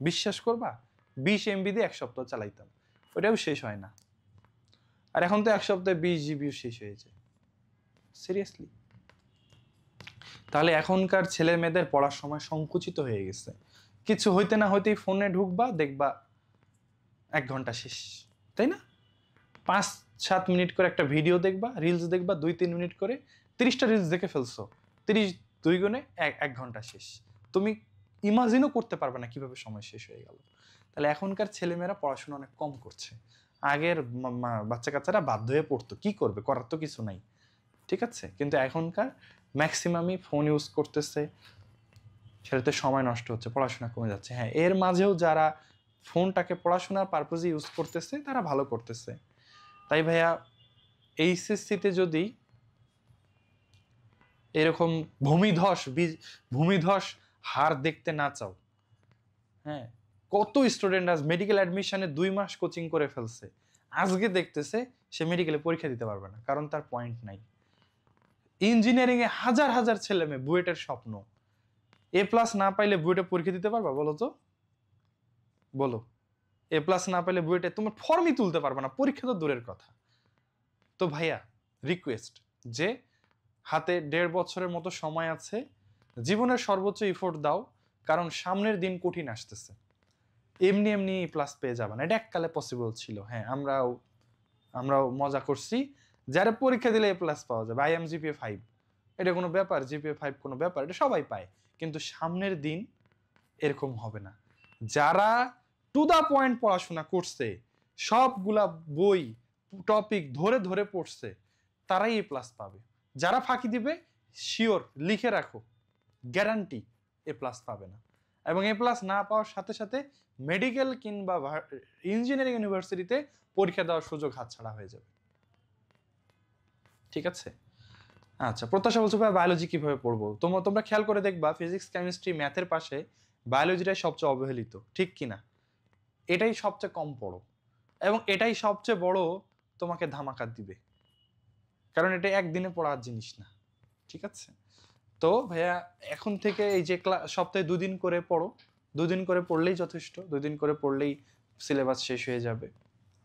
বিশ্বাস করবা, 20 MB দিয়ে 1 সপ্তাহ চালাইতাম, ওটাও শেষ হয় না। আর এখন তো 1 সপ্তাহে 20 GB শেষ হয়ে যায়। সিরিয়াসলি? তাহলে এখনকার ছেলে মেয়েদের পড়ার সময় সংকুচিত হয়ে গেছে। কিছু হইতে না হইতেই ফোনে ঢুকবা, দেখবা 1 ঘন্টা শেষ, তাই না? 5-7 মিনিট করে একটা ভিডিও দেখবা, রিলস দেখবা 2-3 মিনিট করে, 30টা রিলস দেখে ফেলছো, 30 2 গুণে 1 ঘন্টা শেষ। তুমি ইমাজিনও করতে পারবে না কিভাবে সময় শেষ হয়ে গেল। তাহলে এখনকার ছেলেমেয়েরা পড়াশোনা অনেক কম করছে। আগের বাচ্চা কাচ্চারা বাধ্য হয়ে পড়তো, কি করবে, করার তো কিছু নাই, ঠিক আছে? কিন্তু এখনকার ম্যাক্সিমামই ফোন ইউজ করতেছে, সেটাতে সময় নষ্ট হচ্ছে, পড়াশোনা কমে যাচ্ছে। হ্যাঁ, এর মাঝেও যারা ফোনটাকে পড়াশোনার পারপোজে ইউজ করতেছে তারা ভালো করতেছে। তাই ভাইয়া, এইচএসসিতে যদি এরকম ভূমিধস হার দেখতে না চাও, হ্যাঁ, কত স্টুডেন্ট আজ মেডিকেল অ্যাডমিশনে 2 মাস কোচিং করে ফেলছে, আজকে দেখতেছে সে মেডিকেলে পরীক্ষা দিতে পারবে না, কারণ তার পয়েন্ট নাই। ইঞ্জিনিয়ারিং এ হাজার হাজার ছেলে মেয়ে, বুয়েটের স্বপ্ন, A+ না পাইলে বুয়েটে পরীক্ষা দিতে পারবা? বলো তো, বলো। A+ না পাইলে বুয়েটে তোমার ফর্মই তুলতে পারবে না, পরীক্ষা তো দূরের কথা। তো ভাইয়া, রিকোয়েস্ট, যে হাতে 1.5 বছরের মতো সময় আছে, জীবনের সর্বোচ্চ ইফোর্ট দাও, কারণ সামনের দিন কঠিন আসতেছে। এমনি এমনি প্লাস পেয়ে যাবে না, এটা এককালে পসিবল ছিল। হ্যাঁ, আমরাও মজা করছি, যারা পরীক্ষা দিলে A+ পাওয়া যাবে, IM GPA 5, এটা কোনো ব্যাপার, GPA 5 কোনো ব্যাপার, এটা সবাই পায়। কিন্তু সামনের দিন এরকম হবে না। যারা টু দা পয়েন্ট পড়াশোনা করছে, সবগুলা বই টপিক ধরে ধরে পড়ছে, তারাই A+ পাবে। যারা ফাঁকি দিবে, শিওর লিখে রাখো, গ্যারান্টি A+ পাবে না। এবং A+ না পাওয়ার সাথে সাথে মেডিকেল কিংবা ইঞ্জিনিয়ারিং ইউনিভার্সিটিতে পরীক্ষা দেওয়ার সুযোগ হাতছাড়া হয়ে যাবে, ঠিক আছে? আচ্ছা, প্রত্যাশা বলছো ভাই বায়োলজি কিভাবে পড়বো? তোমরা খেয়াল করে দেখবা, ফিজিক্স, কেমিস্ট্রি, ম্যাথের পাশে বায়োলজিটাই সবচেয়ে অবহেলিত, ঠিক কিনা? এটাই সবচেয়ে কম পড়ো, এবং এটাই সবচেয়ে বড় তোমাকে ধামাকা দিবে, কারণ এটা একদিনে পড়ার জিনিস না, ঠিক আছে? তো ভাইয়া, এখন থেকে এই যে সপ্তাহে 2 দিন করে পড়ো, 2 দিন করে পড়লেই যথেষ্ট, 2 দিন করে পড়লেই সিলেবাস শেষ হয়ে যাবে,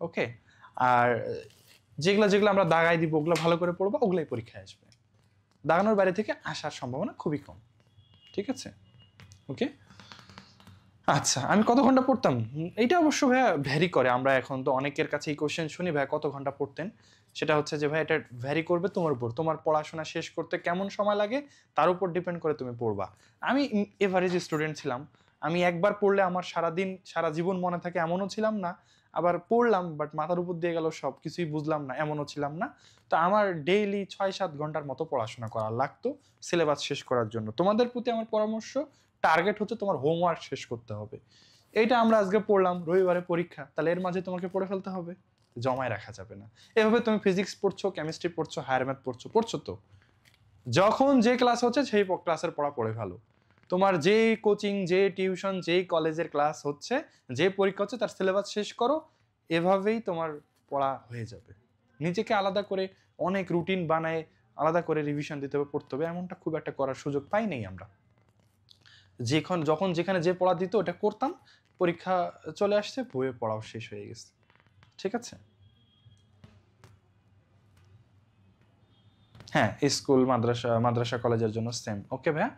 ওকে? আর যেগুলো যেগুলো আমরা দাগাই দিব, ওগুলো ভালো করে পড়বো, ওগুলাই পরীক্ষায় আসবে। দাগানোর বাইরে থেকে আসার সম্ভাবনা খুবই কম, ঠিক আছে? ওকে, আচ্ছা, আমি কত ঘন্টা পড়তাম, এইটা অবশ্য ভাইয়া ভ্যারি করে। আমরা এখন তো অনেকের কাছে এই কোশ্চেন শুনি, ভাই কত ঘন্টা পড়তেন। সেটা হচ্ছে যে ভাই, এটা ভ্যারি করবে তোমার উপর, তোমার পড়াশোনা শেষ করতে কেমন সময় লাগে তার উপর ডিপেন্ড করে তুমি পড়বা। আমি এভারেজ স্টুডেন্ট ছিলাম, আমি একবার পড়লে আমার সারাদিন সারা জীবন মনে থাকে এমনও ছিলাম না, আবার পড়লাম বাট মাথার উপর দিয়ে গেল, সব কিছুই বুঝলাম না এমনও ছিলাম না। তো আমার ডেইলি 6-7 ঘন্টার মতো পড়াশোনা করা লাগতো সিলেবাস শেষ করার জন্য। তোমাদের প্রতি আমার পরামর্শ, টার্গেট হচ্ছে তোমার হোমওয়ার্ক শেষ করতে হবে। এইটা আমরা আজকে পড়লাম, রবিবারে পরীক্ষা, তাহলে এর মাঝে তোমাকে পড়ে ফেলতে হবে, জমায় রাখা যাবে না। এভাবে তুমি ফিজিক্স পড়ছো, কেমিস্ট্রি পড়ছো, হায়ার ম্যাথ পড়ছো তো যখন যে ক্লাস হচ্ছে সেই ক্লাসের পড়া পড়ে ভালো। তোমার যে কোচিং, যে টিউশন, যেই কলেজের ক্লাস হচ্ছে, যে পরীক্ষা হচ্ছে তার সিলেবাস শেষ করো, এভাবেই তোমার পড়া হয়ে যাবে। নিজেকে আলাদা করে অনেক রুটিন বানায় আলাদা করে রিভিশন দিতে হবে, পড়তে হবে, এমনটা খুব একটা করার সুযোগ পাই নাই আমরা। যখন যেখানে যে পড়া দিত ওটা করতাম, পরীক্ষা চলে আসছে, বইয়ে পড়াও শেষ হয়ে গেছে। ঠিক আছে? হ্যাঁ, স্কুল, মাদ্রাসা কলেজের জন্য সেম। ওকে ভাইয়া?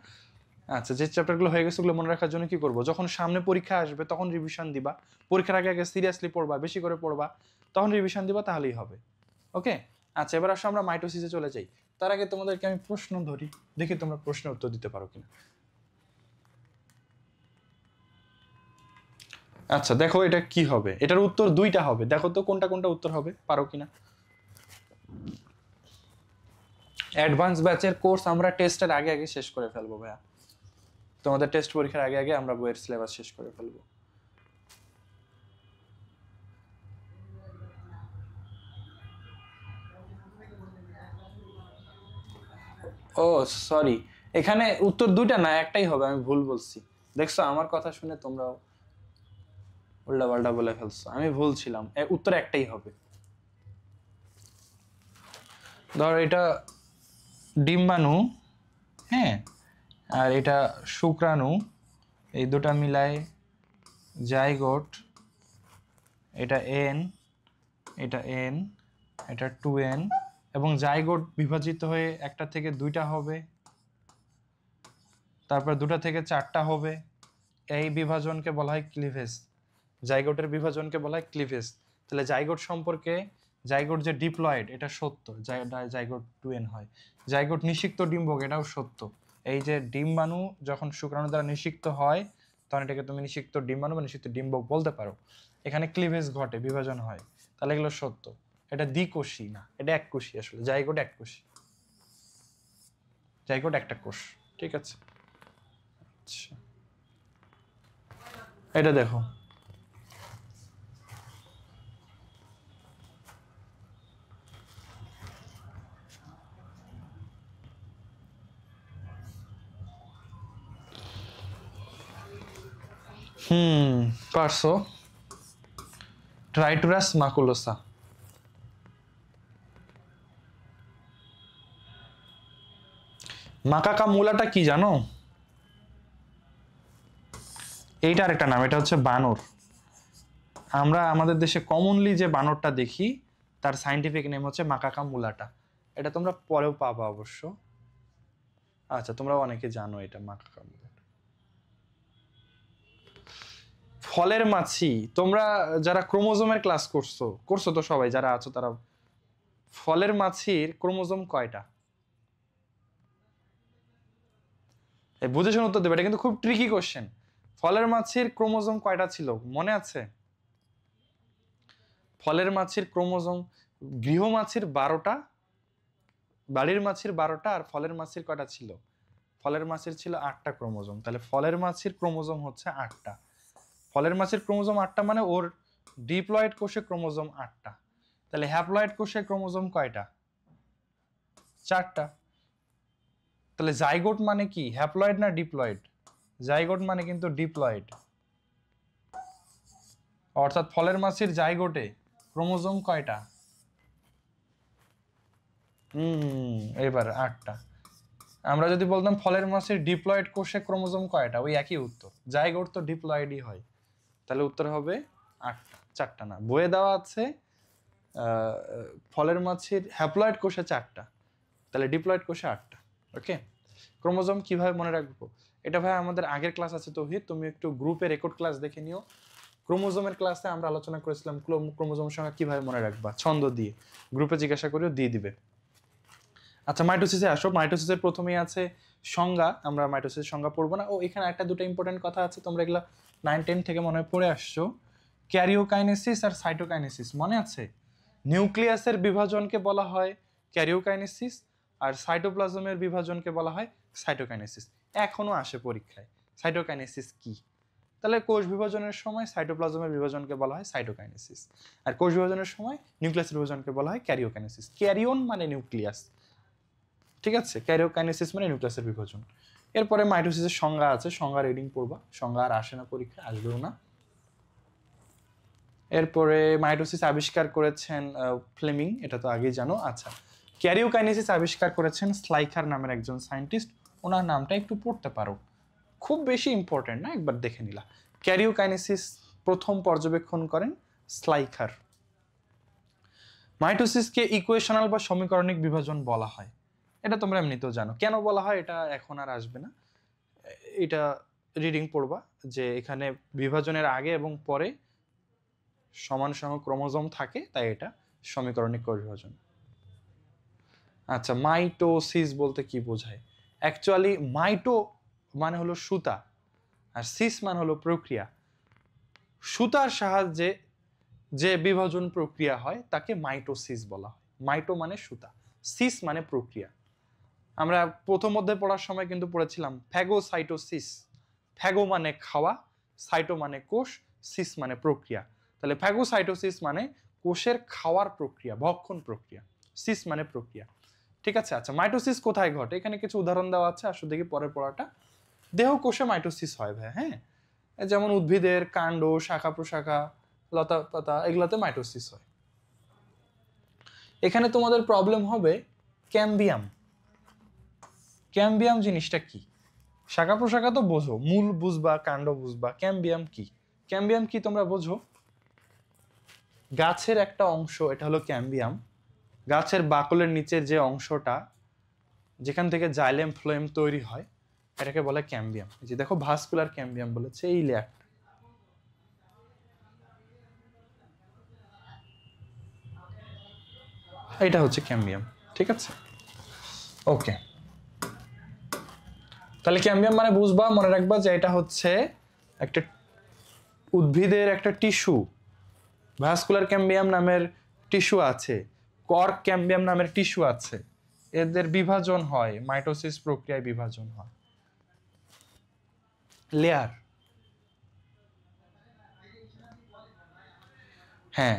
আচ্ছা, যে চ্যাপ্টারগুলো হয়ে গেছে ওগুলো মনে রাখার জন্য কি করবো? যখন সামনে পরীক্ষা আসবে তখন রিভিশন দিবা, পরীক্ষার আগে আগে সিরিয়াসলি পড়বা, বেশি করে পড়বা, তখন রিভিশন দিবা, তাহলেই হবে। ওকে? আচ্ছা, এবার আসো আমরা মাইটোসিসে চলে যাই। তার আগে তোমাদেরকে আমি প্রশ্ন ধরি, দেখি তোমরা প্রশ্নের উত্তর দিতে পারো কিনা। আচ্ছা দেখো এটা কি হবে, এটার উত্তর দুইটা হবে, দেখো তো কোনটা কোনটা উত্তর হবে, পারো কিনা। অ্যাডভান্স ব্যাচের কোর্স আমরা টেস্টের আগে আগে শেষ করে ফেলবো ভাইয়া, তোমাদের টেস্ট পরীক্ষার আগে আগে আমরা বইয়ের সিলেবাস শেষ করে ফেলবো। ও সরি, এখানে উত্তর দুইটা না, একটাই হবে, আমি ভুল বলছি। দেখছো আমার কথা শুনে তোমরাও উল্টা পাল্টা বলে ফেলছো, আমি ভুল ছিলাম, উত্তর একটাই হবে। ধর এটা ডিম্বাণু, হ্যাঁ, আর এটা শুক্রাণু, এই দুটা মিলায় জাইগোট, এটা এন, এটা এন, এটা 2n, এবং জাইগোট বিভাজিত হয়ে একটা থেকে দুইটা হবে, তারপর দুটা থেকে চারটা হবে। এই বিভাজনকে বলা হয় ক্লিভেজ, জাইগোটের বিভাজনকে বলা হয় ক্লিভেজ। তাহলে জাইগোট সম্পর্কে, জাইগোট যে ডিপ্লয়েড এটা সত্য, জাইগোট 2n হয়। জাইগোট নিষিক্ত ডিম্বক, এটাও সত্য। এই যে ডিম্বাণু যখন শুক্রাণু দ্বারা নিষিক্ত হয় তখন এটাকে তুমি নিষিক্ত ডিম্বাণু বা নিষিক্ত ডিম্বক বলতে পারো। এখানে ক্লিভেজ ঘটে, বিভাজন হয়, তাহলে এগুলো সত্য। এটা দ্বিকোষী না, এটা এককোষী। আসলে জাইগোট এককোষী, জাইগোট একটা কোষ। ঠিক আছে? আচ্ছা, এটা দেখো, পারছো। ট্রাইটুরাস মাকুলোসা, মাকাকা মূলাটা কি জানো? এইটার একটা নাম, এটা হচ্ছে বানর। আমরা আমাদের দেশে কমনলি যে বানরটা দেখি তার সাইন্টিফিক নেম হচ্ছে মাকাকা মুলাটা। এটা তোমরা পরেও পাবা অবশ্য। আচ্ছা, তোমরা অনেকে জানো এটা মাকাকা মুলাটা। ফলের মাছি, তোমরা যারা ক্রোমোজোমের ক্লাস করছো তো সবাই যারা আছো তারা, ফলের মাছির ক্রোমোজোম কয়টা? বুঝে শুনে উত্তর দেবে, এটা কিন্তু খুব ট্রিকি কোশ্চেন। ফলের মাছির ক্রোমোজোম কয়টা ছিল মনে আছে? ফলের মাছির ক্রোমোজোম, গৃহ মাছির 12টা, বাড়ির মাছির 12টা, আর ফলের মাছির কয়টা ছিল? ফলের মাছির ছিল 8টা ক্রোমোজোম। তাহলে ফলের মাছির ক্রোমোজোম হচ্ছে 8টা। ফলের মাছির ক্রোমোজোম 8টা মানে ওর ডিপ্লয়েড কোষে ক্রোমোজোম 8টা। তাহলে হ্যাপ্লয়েড কোষে ক্রোমোজোম কয়টা? 4টা। তাহলে জাইগোট মানে কি, হ্যাপ্লয়েড না ডিপ্লয়েড? জাইগোট মানে কিন্তু ডিপ্লয়েড। অর্থাৎ ফলের মাছির জাইগোটে ক্রোমোজোম কয়টা? এবার 8টা। আমরা যদি বলতাম ফলের মাছির ডিপ্লয়েড কোষে ক্রোমোজোম কয়টা, ওই একই উত্তর, জাইগোট তো ডিপ্লয়েডই হয়। তাহলে উত্তর হবে 8টা, 4টা না। বইয়ে দেওয়া আছে ফলের মাছির হ্যাপ্লয়েড কোষে 4টা, তাহলে ডিপ্লয়েড কোষে 8টা। ওকে? ক্রোমোজোম কিভাবে মনে রাখবো, এটা ভাই আমাদের আগের ক্লাস আছে তৌহিদ, তুমি একটু গ্রুপে রেকর্ড ক্লাস দেখে নিও। ক্রোমোজোমের ক্লাসে আমরা আলোচনা করেছিলাম ক্রোমোজোম সংখ্যা কিভাবে মনে রাখবা, ছন্দ দিয়ে। গ্রুপে জিজ্ঞাসা করেও দিয়ে দিবে। আচ্ছা, মাইটোসিসে আসো। মাইটোসিসের প্রথমেই আছে সংজ্ঞা, আমরা মাইটোসিসের সংজ্ঞা পড়বো না। ও এখানে একটা দুটো ইম্পর্টেন্ট কথা আছে, তোমরা এগুলো 9-10 থেকে মনে হয় পড়ে আসছো। ক্যারিওকাইনেসিস আর সাইটোকাইনেসিস মনে আছে? নিউক্লিয়াসের বিভাজনকে বলা হয় ক্যারিওকাইনেসিস, আর সাইটোপ্লাজমের বিভাজনকে বলা হয় সাইটোকাইনেসিস। এখনো আসে পরীক্ষায়, সাইটোকাইনেসিস কি? তাহলে কোষ বিভাজনের সময় সাইটোপ্লাজমের বিভাজনকে বলা হয় সাইটোকাইনেসিস, আর কোষ বিভাজনের সময় নিউক্লিয়াসের বিভাজনকে বলা হয় ক্যারিওকাইনেসিস। ক্যারিওন মানে নিউক্লিয়াস, ঠিক আছে, ক্যারিওকাইনেসিস মানে নিউক্লিয়াসের বিভাজন। এরপরে মাইটোসিসের সংজ্ঞা আছে, সংজ্ঞা রিডিং পড়বা, সংজ্ঞা আর আসে না পরীক্ষা, আসবেও না। এরপরে মাইটোসিস আবিষ্কার করেছেন ফ্লেমিং, এটা তো আগেই জানো। আচ্ছা, ক্যারিওকাইনেসিস আবিষ্কার করেছেন স্লাইখার নামের একজন সায়েন্টিস্ট, ওনার নামটা একটু পড়তে পারো, খুব বেশি ইম্পর্টেন্ট না, একবার দেখে নিলা। ক্যারিওকাইনেসিস প্রথম পর্যবেক্ষণ করেন স্লাইখার। মাইটোসিসকে ইকুয়েশনাল বা সমীকরণিক বিভাজন বলা হয়, এটা তোমরা এমনিতেও জানো। কেন বলা হয় এটা এখন আর আসবে না, এটা রিডিং পড়বা যে এখানে বিভাজনের আগে এবং পরে সমান সংখ্যক ক্রোমোজোম থাকে, তাই এটা সমীকরণিক কোষ বিভাজন। আচ্ছা, মাইটোসিস বলতে কি বোঝায়? অ্যাকচুয়ালি মাইটো মানে হলো সুতা, আর সিস মানে হলো প্রক্রিয়া। সুতার সাহায্যে যে বিভাজন প্রক্রিয়া হয় তাকে মাইটোসিস বলা হয়। মাইটো মানে সুতা, সিস মানে প্রক্রিয়া। আমরা প্রথম অধ্যায়ে পড়ার সময় কিন্তু পড়েছিলাম ফ্যাগোসাইটোসিস। ফ্যাগো মানে খাওয়া, সাইটো মানে কোষ, সিস মানে প্রক্রিয়া। তাহলে ফ্যাগোসাইটোসিস মানে কোষের খাওয়ার প্রক্রিয়া, ভক্ষণ প্রক্রিয়া, সিস মানে প্রক্রিয়া, ঠিক আছে। আচ্ছা, মাইটোসিস কোথায় ঘটে? এখানে কিছু উদাহরণ দেওয়া আছে, আসলে দেখি পরের পড়াটা। দেহ কোষে মাইটোসিস হয় ভাই, হ্যাঁ, যেমন উদ্ভিদের কাণ্ড, শাখা প্রশাখা, লতা পাতা, এগুলাতে মাইটোসিস হয়। এখানে তোমাদের প্রবলেম হবে ক্যাম্বিয়াম। ক্যাম্বিয়াম জিনিসটা কি? শাখা প্রশাখা তো বোঝো, মূল বুঝবা, কাণ্ড বুঝবা, ক্যাম্বিয়াম কি? ক্যাম্বিয়াম কি তোমরা বোঝো? গাছের একটা অংশ, এটা হলো ক্যাম্বিয়াম। গাছের বাকলের নিচের যে অংশটা, যেখান থেকে জাইলেম ফ্লোয়েম তৈরি হয়, এটাকে বলে ক্যাম্বিয়াম। যে দেখো ভাস্কুলার ক্যাম্বিয়াম বলেছে এই লেয়ারটা। এটা হচ্ছে ক্যাম্বিয়াম, ঠিক আছে, ওকে। তাহলে ক্যাম্বিয়াম মানে বুঝবা, মনে রাখবা যে এটা হচ্ছে একটা উদ্ভিদের একটা টিস্যু। ভাস্কুলার ক্যাম্বিয়াম নামের টিস্যু আছে, কর্ক ক্যাম্বিয়াম নামের টিস্যু আছে, এদের বিভাজন হয়, মাইটোসিস প্রক্রিয়ায় বিভাজন হয়। লেয়ার, হ্যাঁ,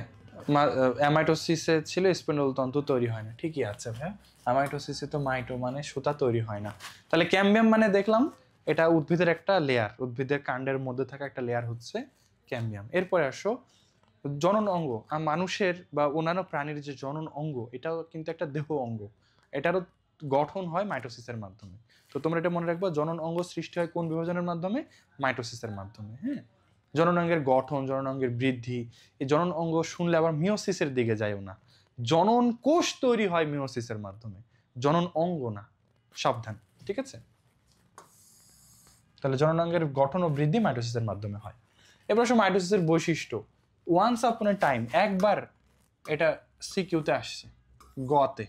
অ্যামাইটোসিসে ছিল স্পিন্ডল তন্তু তৈরি হয় না, ঠিকই আছে ভাই। অ্যামাইটোসিসে তো মাইটো মানে সুতা তৈরি হয় না। তাহলে ক্যাম্বিয়াম মানে দেখলাম এটা উদ্ভিদের একটা লেয়ার, উদ্ভিদের কাণ্ডের মধ্যে থাকা একটা লেয়ার হচ্ছে ক্যাম্বিয়াম। এরপরে আসো জনন অঙ্গ। মানুষের বা অন্যান্য প্রাণীর যে জনন অঙ্গ, এটাও কিন্তু একটা দেহ অঙ্গ, এটারও গঠন হয় মাইটোসিসের মাধ্যমে। তো তোমরা এটা মনে রাখবা, জনন অঙ্গ সৃষ্টি হয় কোন বিভাজনের মাধ্যমে? মাইটোসিসের মাধ্যমে, হ্যাঁ। জননাঙ্গের গঠন, জননাঙ্গের বৃদ্ধি, এই জনন অঙ্গ শুনলে আবার মিওসিসের দিকে যায়ও না। জনন কোষ তৈরি হয় মিওসিসের মাধ্যমে, জনন অঙ্গ না, সাবধান, ঠিক আছে। তাহলে জননাঙ্গের গঠন ও বৃদ্ধি মাইটোসিসের মাধ্যমে হয়। এবার আসলে মাইটোসিসের বৈশিষ্ট্য। ওয়ান্স আপন এ টাইম, একবার এটা সিকিউতে আসছে, গতে।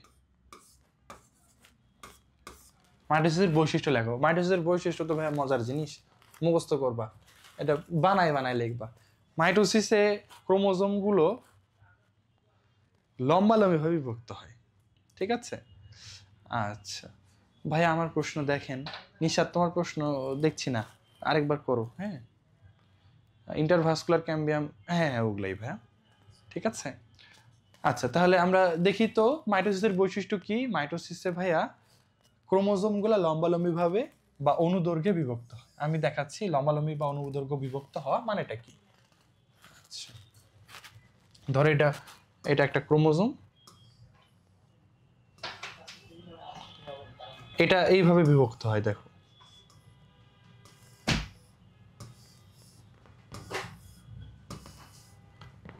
মাইটোসিসের বৈশিষ্ট্য লেখো। মাইটোসিসের বৈশিষ্ট্য তো ভাই মজার জিনিস, মুখস্থ করবা, এটা বানায় বানায় লিখবা। মাইটোসিসে ক্রোমোজোমগুলো লম্বালম্বিভাবে বিভক্ত হয়, ঠিক আছে। আচ্ছা ভাই, আমার প্রশ্ন দেখেন। নিশাত, তোমার প্রশ্ন দেখছি না, আরেকবার করো, হ্যাঁ। ইন্টারভাস্কুলার ক্যাম্বিয়াম, হ্যাঁ হ্যাঁ ওগুলাই ভাইয়া, ঠিক আছে। আচ্ছা, তাহলে আমরা দেখি তো মাইটোসিসের বৈশিষ্ট্য কি। মাইটোসিসে ভাইয়া ক্রোমোজোমগুলো লম্বালম্বিভাবে বা অনুদৈর্ঘ্যে বিভক্ত হয়। আমি দেখাচ্ছি লম্বালম্বি বা অনুদৈর্ঘ্য বিভক্ত হওয়া মানেটা কি। আচ্ছা, ধরো এটা এটা একটা ক্রোমোজোম, এটা এইভাবে বিভক্ত হয়, দেখো।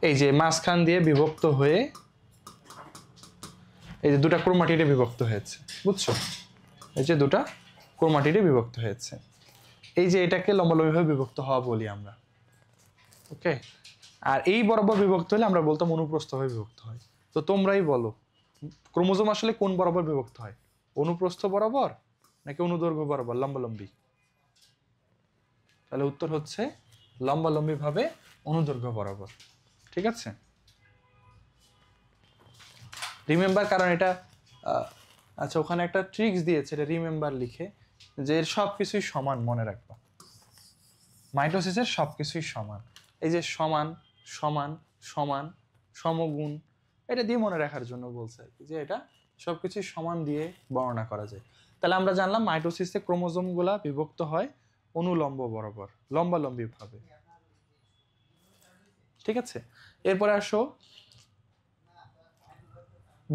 এই যে মাঝখান দিয়ে বিভক্ত হয়ে এই যে দুটা ক্রোমাটিডে বিভক্ত হয়েছে, বুঝছো? এই যে দুটা ক্রোমাটিডে বিভক্ত হয়েছে, এই যে এটাকে লম্বালম্বিভাবে বিভক্ত হওয়া বলি আমরা, ওকে। আর এই বরাবর বিভক্ত হলে আমরা বলতাম অনুপ্রস্থভাবে বিভক্ত হয়। তো তোমরাই বলো, ক্রোমোজোম আসলে কোন বরাবর বিভক্ত হয়? অনুপ্রস্থ বরাবর নাকি অনুদৈর্ঘ্য বরাবর, লম্বালম্বি? তাহলে উত্তর হচ্ছে লম্বালম্বি ভাবে অনুদৈর্ঘ্য বরাবর, ঠিক আছে। রিমেম্বার, কারণ এটা আচ্ছা ওখানে একটা ট্রিক্স দিয়েছে, এটা রিমেম্বার লিখে, যে এর সব কিছুই সমান, মনে রাখবা। মাইটোসিসের সবকিছুই সমান। এই যে সমান সমান সমান সমগুণ, এটা দিয়ে মনে রাখার জন্য বলছে আর কি, যে এটা সবকিছু সমান দিয়ে বর্ণনা করা যায়। তাহলে আমরা জানলাম মাইটোসিসে ক্রোমোজোমগুলা বিভক্ত হয় অনুলম্ব বরাবর, লম্বালম্বি ভাবে। ঠিক আছে, এরপরে আসো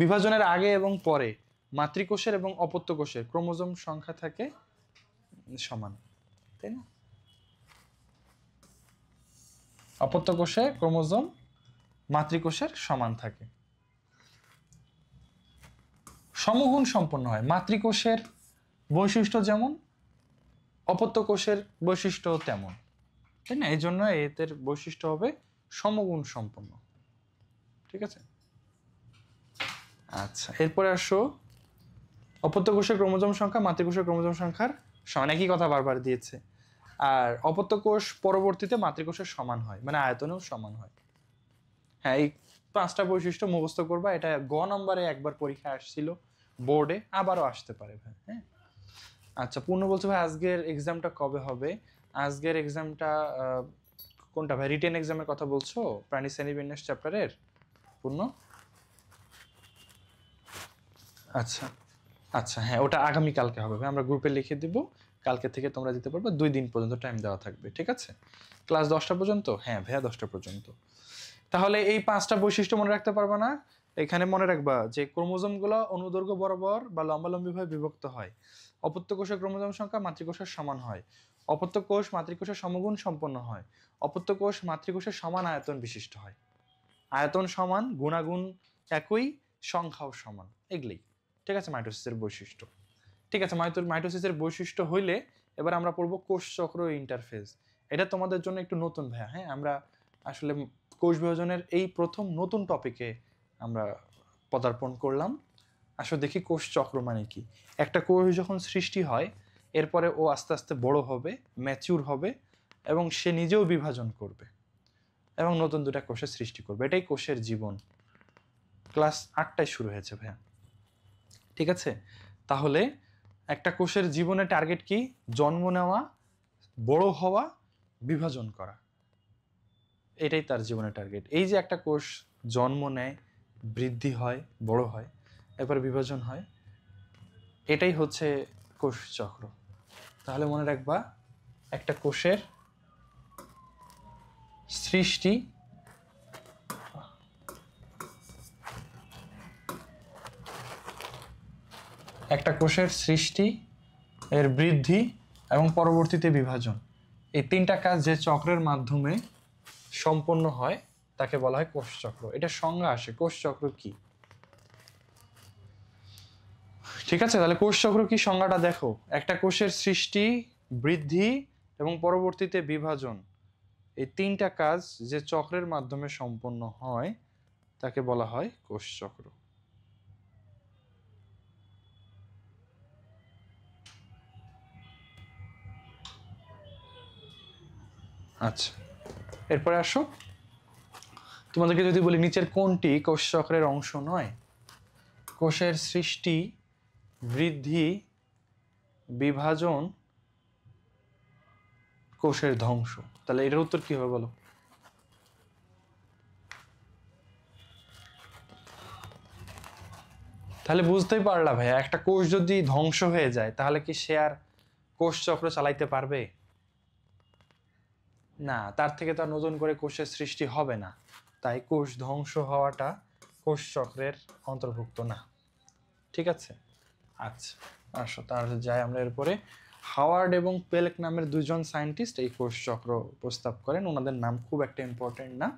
বিভাজনের আগে এবং পরে মাতৃকোষের এবং অপত্য কোষের ক্রোমোজোম সংখ্যা থাকে সমান, তাই না? অপত্য কোষে ক্রোমোজোম মাতৃকোষের সমান থাকে, সমগুণ সম্পন্ন হয়। মাতৃকোষের বৈশিষ্ট্য যেমন অপত্য কোষের বৈশিষ্ট্য তেমন, তাই না? এই জন্য এদের বৈশিষ্ট্য হবে সমগুণ সম্পন্ন। ঠিক আছে, আচ্ছা এরপরে আসো অপত্য কোষের ক্রোমোজোম সংখ্যা মাতৃকোষের ক্রোমোজোম সংখ্যার সমান, একই কথা বারবার দিয়েছে। আর অপত্য কোষ পরবর্তীতে মাতৃকোষের সমান হয়, মানে আয়তনেও সমান হয়। হ্যাঁ, এই 5টা বৈশিষ্ট্য মুখস্থ করবা, এটা গ নম্বরে একবার পরীক্ষা আসছিল বোর্ডে, আবারও আসতে পারে ভাই। হ্যাঁ, আচ্ছা পূর্ণ বলছো ভাই আজকের এক্সামটা কবে হবে? আজকের এক্সামটা কোনটা ভাই? রিটেন এক্সামের কথা বলছো, প্রাণী শ্রেণীবিন্যাস চ্যাপ্টারের পূর্ণ? আচ্ছা আচ্ছা, হ্যাঁ ওটা আগামীকালকে হবে ভাই, আমরা গ্রুপে লিখে দিব, কালকে থেকে তোমরা দিতে পারবে, 2 দিন পর্যন্ত টাইম দেওয়া থাকবে। ঠিক আছে, ক্লাস 10টা পর্যন্ত? হ্যাঁ ভাইয়া 10টা পর্যন্ত। তাহলে এই 5টা বৈশিষ্ট্য মনে রাখতে পারবা না? এখানে মনে রাখবা যে ক্রোমোজোমগুলো অনুদৈর্ঘ্য বরাবর বা লম্বালম্বিভাবে বিভক্ত হয়, অপত্য কোষের ক্রোমোজোম সংখ্যা মাতৃকোষের সমান হয়, অপত্য কোষ মাতৃকোষের সমগুণ সম্পন্ন হয়, অপত্য কোষ মাতৃকোষের সমান আয়তন বিশিষ্ট হয়। আয়তন সমান, গুণাগুণ একই, সংখ্যাও সমান, এগুলোই। ঠিক আছে, মাইটোসিসের বৈশিষ্ট্য। ঠিক আছে, মাইটোসিসের বৈশিষ্ট্য হইলে এবার আমরা পড়বো কোষ চক্র ইন্টারফেজ। এটা তোমাদের জন্য একটু নতুন ভাইয়া। হ্যাঁ, আমরা আসলে কোষ বিভাজনের এই প্রথম নতুন টপিকে আমরা পদার্পণ করলাম। আসলে দেখি কোষ চক্র মানে কি। একটা কোষ যখন সৃষ্টি হয়, এরপরে ও আস্তে আস্তে বড় হবে, ম্যাচিউর হবে, এবং সে নিজেও বিভাজন করবে এবং নতুন 2টা কোষের সৃষ্টি করবে। এটাই কোষের জীবন। ক্লাস 8টায় শুরু হয়েছে ভাইয়া। ঠিক আছে, তাহলে একটা কোষের জীবনের টার্গেট কি? জন্ম নেওয়া, বড় হওয়া, বিভাজন করা, এটাই তার জীবনের টার্গেট। এই যে একটা কোষ জন্ম নেয়, বৃদ্ধি হয়, বড় হয়, এরপর বিভাজন হয়, এটাই হচ্ছে কোষ চক্র। তাহলে মনে রাখবা, একটা কোষের সৃষ্টি, এর বৃদ্ধি এবং পরবর্তীতে বিভাজন, এই 3টা কাজ যে চক্রের মাধ্যমে সম্পন্ন হয় তাকে বলা হয় কোষ চক্র। এটা সংজ্ঞা আসে, কোষ চক্র কি। ঠিক আছে, তাহলে কোষ চক্র কি সংজ্ঞাটা দেখো। একটা কোষের সৃষ্টি, বৃদ্ধি এবং পরবর্তীতে বিভাজন, এই 3টা কাজ যে চক্রের মাধ্যমে সম্পন্ন হয় তাকে বলা হয় কোষ চক্র। আচ্ছা, এরপরে আসো, তোমাদেরকে যদি বলি নিচের কোনটি কোষ চক্রের অংশ নয়? কোষের সৃষ্টি, বৃদ্ধি, বিভাজন, কোষের ধ্বংস। তাহলে এটার উত্তর কি হবে বলো? তাহলে বুঝতেই পারলা ভাইয়া, একটা কোষ যদি ধ্বংস হয়ে যায় তাহলে কি সে আর কোষ চক্র চালাইতে পারবে না? তার থেকে তো আর নতুন করে কোষের সৃষ্টি হবে না। তাই কোষ ধ্বংস হওয়াটা কোষ চক্রের অন্তর্ভুক্ত না। ঠিক আছে, আচ্ছা আসো তাহলে যাই আমরা এরপরে। হাওয়ার্ড এবং পেলেক নামের 2জন সায়েন্টিস্ট এই কোষ চক্র প্রস্তাব করেন। ওনাদের নাম খুব একটা ইম্পর্টেন্ট না।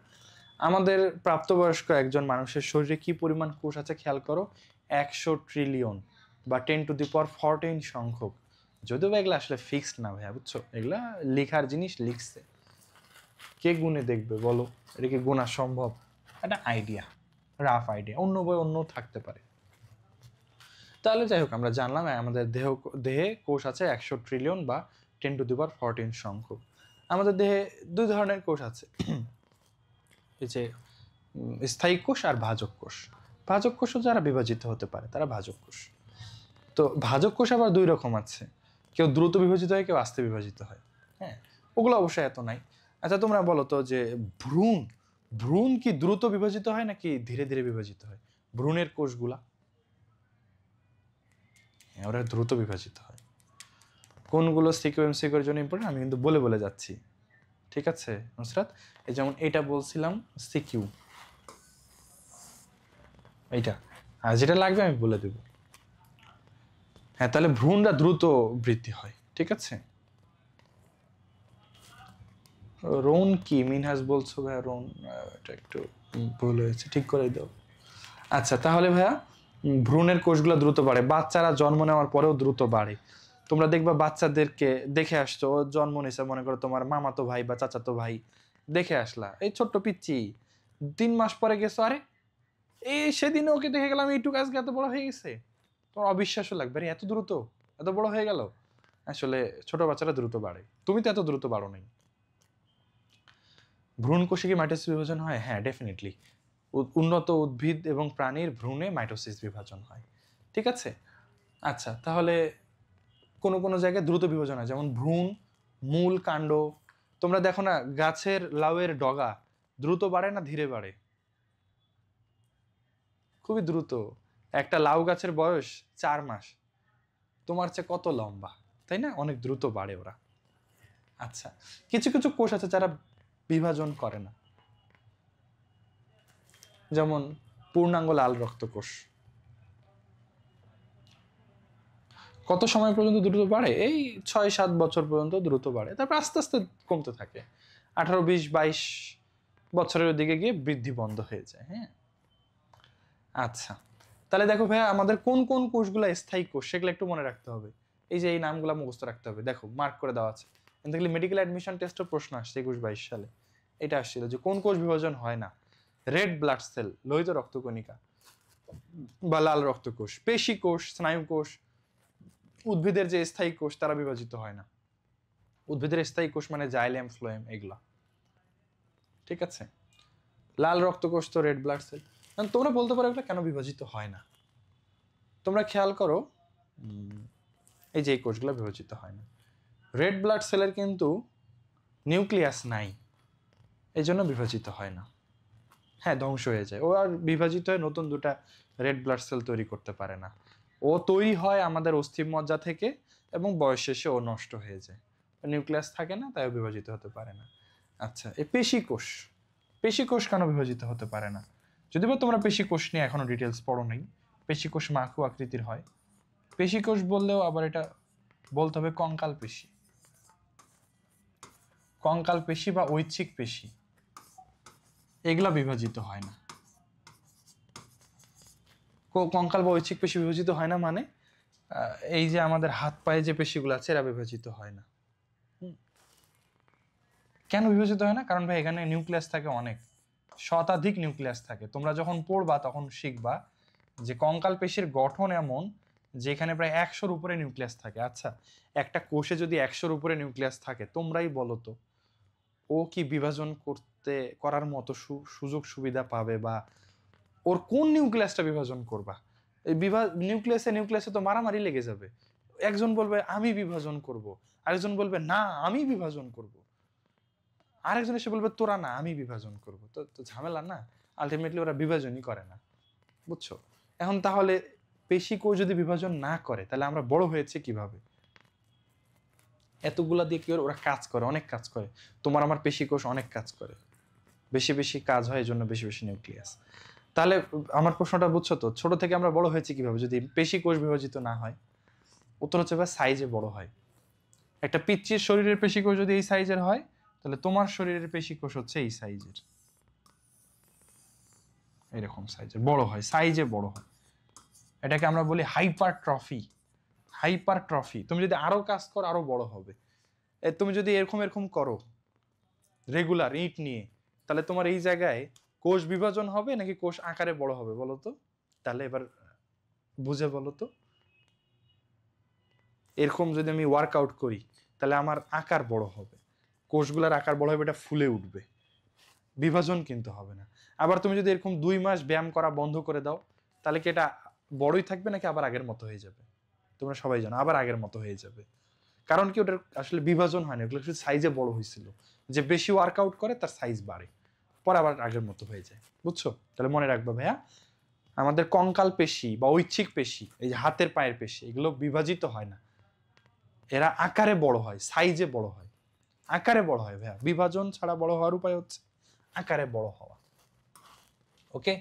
আমাদের প্রাপ্তবয়স্ক একজন মানুষের শরীরে কি পরিমাণ কোষ আছে খেয়াল করো, 100 ট্রিলিয়ন বা 10⁻14 সংখ্যক। যদিও বা এগুলো আসলে ফিক্সড না ভাইয়া, বুঝছো, এগুলা লেখার জিনিস লিখছে, কে গুনে দেখবে বলো? এটা কি গোনা সম্ভব? একটা আইডিয়া, রাফ আইডিয়া, অন্য বই অন্য থাকতে পারে। তাহলে যাই হোক, আমরা জানলাম আমাদের দেহে কোষ আছে 100 ট্রিলিয়ন বা 10⁻14 সংখ্যক। আমাদের দেহে 2 ধরনের কোষ আছে, এই যে স্থায়ী কোষ আর ভাজক কোষ। ভাজক কোষও যারা বিভাজিত হতে পারে তারা ভাজক কোষ। তো ভাজক কোষ আবার 2 রকম আছে, কেউ দ্রুত বিভাজিত হয়, কেউ আস্তে বিভাজিত হয়। হ্যাঁ, ওগুলো অবশ্যই এত নাই। আচ্ছা তোমরা বলো তো যে ভ্রূণ ভ্রূণ কি দ্রুত বিভাজিত হয় নাকি ধীরে ধীরে বিভাজিত হয়? ভ্রূণের কোষগুলা ওরা দ্রুত বিভাজিত হয়। কোনগুলো সিকিউ এমসিকিউর জন্য ইম্পর্টেন্ট আমি কিন্তু বলে বলে যাচ্ছি, ঠিক আছে নুসরাত? এই যেমন এটা বলছিলাম সিকিউ, এইটা, আর যেটা লাগবে আমি বলে দেব। হ্যাঁ, তাহলে ভ্রূণটা দ্রুত বৃদ্ধি হয়, ঠিক আছে। রোন কি মিনহাজ বলছো ভাইয়া? রোন এটা একটু ভুল হয়েছে, ঠিক করে দাও। আচ্ছা তাহলে ভাইয়া ভ্রূণের কোষগুলো দ্রুত বাড়ে, বাচ্চারা জন্ম নেওয়ার পরেও দ্রুত বাড়ে। তোমরা দেখবা বাচ্চাদেরকে দেখে আসছো, ও জন্ম নিয়েছে, মনে করো তোমার মামাতো ভাই বা চাচাতো ভাই, দেখে আসলা এই ছোট্ট পিচ্চি, 3 মাস পরে গেছো, আরে এই সেদিন ওকে দেখে গেলাম এইটুকু আজকে এত বড় হয়ে গেছে। তোমার অবিশ্বাসও লাগবে, আরে এত দ্রুত এত বড় হয়ে গেল। আসলে ছোট বাচ্চারা দ্রুত বাড়ে, তুমি তো এত দ্রুত বাড়ো নাই। ভ্রূণ কোষে কি মাইটোসিস বিভাজন হয়? হ্যাঁ ডেফিনেটলি, উন্নত উদ্ভিদ এবং প্রাণীর ভ্রূণে মাইটোসিস বিভাজন হয়, ঠিক আছে। আচ্ছা তাহলে কোনো কোনো জায়গায় দ্রুত বিভাজন হয়, যেমন ভ্রূণ, মূল, কাণ্ড। তোমরা দেখো না গাছের লাউয়ের ডগা দ্রুত বাড়ে না ধীরে বাড়ে? খুবই দ্রুত। একটা লাউ গাছের বয়স 4 মাস, তোমার চেয়ে কত লম্বা, তাই না? অনেক দ্রুত বাড়ে ওরা। আচ্ছা, কিছু কিছু কোষ আছে যারা বিভাজন করে না, যেমন পূর্ণাঙ্গ লাল রক্তকোষ। কত সময় পর্যন্ত দ্রুত বাড়ে? এই 6-7 বছর পর্যন্ত দ্রুত বাড়ে, তারপর আস্তে আস্তে কমতে থাকে। 18, 20, 22 বছরের দিকে গিয়ে বৃদ্ধি বন্ধ হয়ে যায়। হ্যাঁ, আচ্ছা তাহলে দেখো ভাইয়া আমাদের কোন কোন কোষগুলো স্থায়ী কোষ সেগুলো একটু মনে রাখতে হবে। এই যে এই নামগুলো মুখস্থ রাখতে হবে, দেখো মার্ক করে দেওয়া আছে। দেখলে মেডিকেল অ্যাডমিশন টেস্টের প্রশ্ন আসছে 21-22 সালে, এটা আসছিল যে কোন কোষ বিভাজন হয় না। রেড ব্লাড সেল, লোহিত রক্তকণিকা বা লাল রক্তকোষ, পেশি কোষ, স্নায়ু কোষ। উদ্ভিদের যে স্থায়ী কোষ তারা বিভাজিত হয় না। উদ্ভিদের স্থায়ী কোষ মানে জাইলেম, ফ্লোয়েম, এগুলা, ঠিক আছে। লাল রক্তকোষ তো রেড ব্লাড সেল। তোমরা বলতে পারো এগুলো কেন বিভাজিত হয় না? তোমরা খেয়াল করো, এই যে এই কোষগুলো বিভাজিত হয় না। রেড ব্লাড সেলের কিন্তু নিউক্লিয়াস নাই, এই জন্য বিভাজিত হয় না। হ্যাঁ, ধ্বংস হয়ে যায় ও, আর বিভাজিত হয়ে নতুন দুটা রেড ব্লাড সেল তৈরি করতে পারে না। ও তৈরি হয় আমাদের অস্থিমজ্জা থেকে এবং বয়স শেষে ও নষ্ট হয়ে যায়। নিউক্লিয়াস থাকে না, তাই বিভাজিত হতে পারে না। আচ্ছা, এই পেশি কোষ, পেশি কোষ কেন বিভাজিত হতে পারে না? যদি বা তোমরা পেশি কোষ নিয়ে এখনো ডিটেলস পড়ো নাই, পেশি কোষ মাখু আকৃতির হয়। পেশি কোষ বললেও আবার এটা বলতে হবে কঙ্কাল পেশি, কঙ্কাল পেশি বা ঐচ্ছিক পেশি, এগুলা বিভাজিত হয় না। কঙ্কাল বা ঐচ্ছিক পেশি বিভাজিত হয় না মানে এই যে আমাদের হাত পায়ে যে পেশিগুলো আছে এরা বিভাজিত হয় না। কেন বিভাজিত হয় না? কারণ ভাই এখানে নিউক্লিয়াস থাকে অনেক, শতাধিক নিউক্লিয়াস থাকে। তোমরা যখন পড়বা তখন শিখবা যে কঙ্কাল পেশির গঠন এমন যেখানে প্রায় 100-র উপরে নিউক্লিয়াস থাকে। আচ্ছা, একটা কোষে যদি 100-র উপরে নিউক্লিয়াস থাকে, তোমরাই বলো তো ও কি বিভাজন করার মতো সুযোগ সুবিধা পাবে, বা ওর কোন নিউক্লিয়াসটা বিভাজন করবা? এই নিউক্লিয়াসে তো মারামারি লেগে যাবে। একজন বলবে আমি বিভাজন করব, আরেকজন বলবে না আমি বিভাজন করব, আরেকজন এসে বলবে তোরা না আমি বিভাজন করব। তো ঝামেলা না, আলটিমেটলি ওরা বিভাজনই করে না, বুঝছো? এখন তাহলে পেশি কোষ যদি বিভাজন না করে তাহলে আমরা বড় হয়েছে কিভাবে? এতগুলা দিয়ে কি ওরা কাজ করে, অনেক কাজ করে। তোমার আমার পেশি কোষ অনেক কাজ করে, বেশি বেশি কাজ হয়, এই জন্য বেশি বেশি নিউক্লিয়াস। তাহলে আমার প্রশ্নটা বুঝছো তো, ছোট থেকে আমরা বড় হয়েছি কিভাবে যদি পেশি কোষ বিভাজিত না হয়? উত্তর হচ্ছে ভাই সাইজে বড় হয়। একটা পিচ্চির শরীরের পেশি কোষ যদি এই সাইজের হয়, তাহলে তোমার শরীরের পেশি কোষ হচ্ছে এই সাইজের, এরকম সাইজের বড় হয়, সাইজে বড় হয়। এটাকে আমরা বলি হাইপারট্রফি। হাইপারট্রফি, তুমি যদি আরো কাজ করো আরো বড় হবে। তুমি যদি এরকম এরকম করো রেগুলার ইট নিয়ে, তাহলে তোমার এই জায়গায় কোষ বিভাজন হবে নাকি কোষ আকারে বড় হবে বলো তো? তাহলে এবার বুঝে বলো তো, এরকম যদি আমি ওয়ার্কআউট করি তাহলে আমার আকার বড় হবে, কোষগুলোর আকার বড় হবে, এটা ফুলে উঠবে, বিভাজন কিন্তু হবে না। আবার তুমি যদি এরকম 2 মাস ব্যায়াম করা বন্ধ করে দাও, তাহলে কি এটা বড়ই থাকবে নাকি আবার আগের মতো হয়ে যাবে? তোমরা সবাই জানো আবার আগের মতো হয়ে যাবে। কারণ কি ওটার আসলে বিভাজন হয় না, ওগুলো শুধু সাইজে বড় হয়েছিল। যে বেশি ওয়ার্কআউট করে তার সাইজ বাড়ে, পরে আবার আগের মতো হয়ে যায়। বুঝছো? তাহলে মনে রাখবা ভাইয়া, আমাদের কঙ্কাল পেশি বা ঐচ্ছিক পেশি, এই যে হাতের পায়ের পেশি, এগুলো বিভাজিত হয় না, এরা আকারে বড় হয়, সাইজে বড় হয়, আকারে বড় হয় ভাইয়া। বিভাজন ছাড়া বড় হওয়ার উপায় হচ্ছে আকারে বড় হওয়া। ওকে,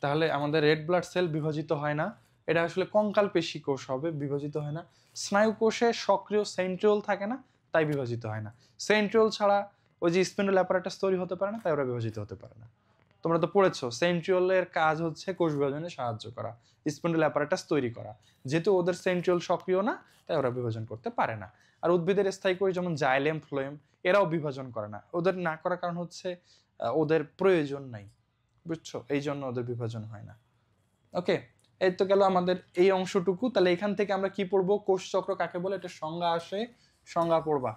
তাহলে আমাদের রেড ব্লাড সেল বিভাজিত হয় না, এটা আসলে কঙ্কাল পেশি কোষ হবে, বিভাজিত হয় না। স্নায়ু কোষে সক্রিয় সেন্ট্রিওল থাকে না, তাই বিভাজিত হয় না। সেন্ট্রিওল ছাড়া ওই যে স্পিন্ডল অ্যাপারেটাস তৈরি হতে পারে না, তাই ওরা বিভাজিত হতে পারে না। তোমরা তো পড়েছো সেন্ট্রিওলের কাজ হচ্ছে কোষ বিভাজনে সাহায্য করা, স্পিন্ডল অ্যাপারেটাস তৈরি করা। যেহেতু ওদের সেন্ট্রিওল সক্রিয় না, তাই ওরা বিভাজন করতে পারে না। আর উদ্ভিদের স্থায়ী কোষ যেমন জাইলেম, ফ্লোয়েম, এরাও বিভাজন করে না। ওদের না করার কারণ হচ্ছে ওদের প্রয়োজন নাই। বুঝছো? এই জন্য ওদের বিভাজন হয় না। ওকে, এই তো গেল আমাদের এই অংশটুকু। তাহলে এখান থেকে আমরা কি পড়বো? কোষ চক্র কাকে বলে, এটা সংজ্ঞা আসে, সংজ্ঞা পড়বা।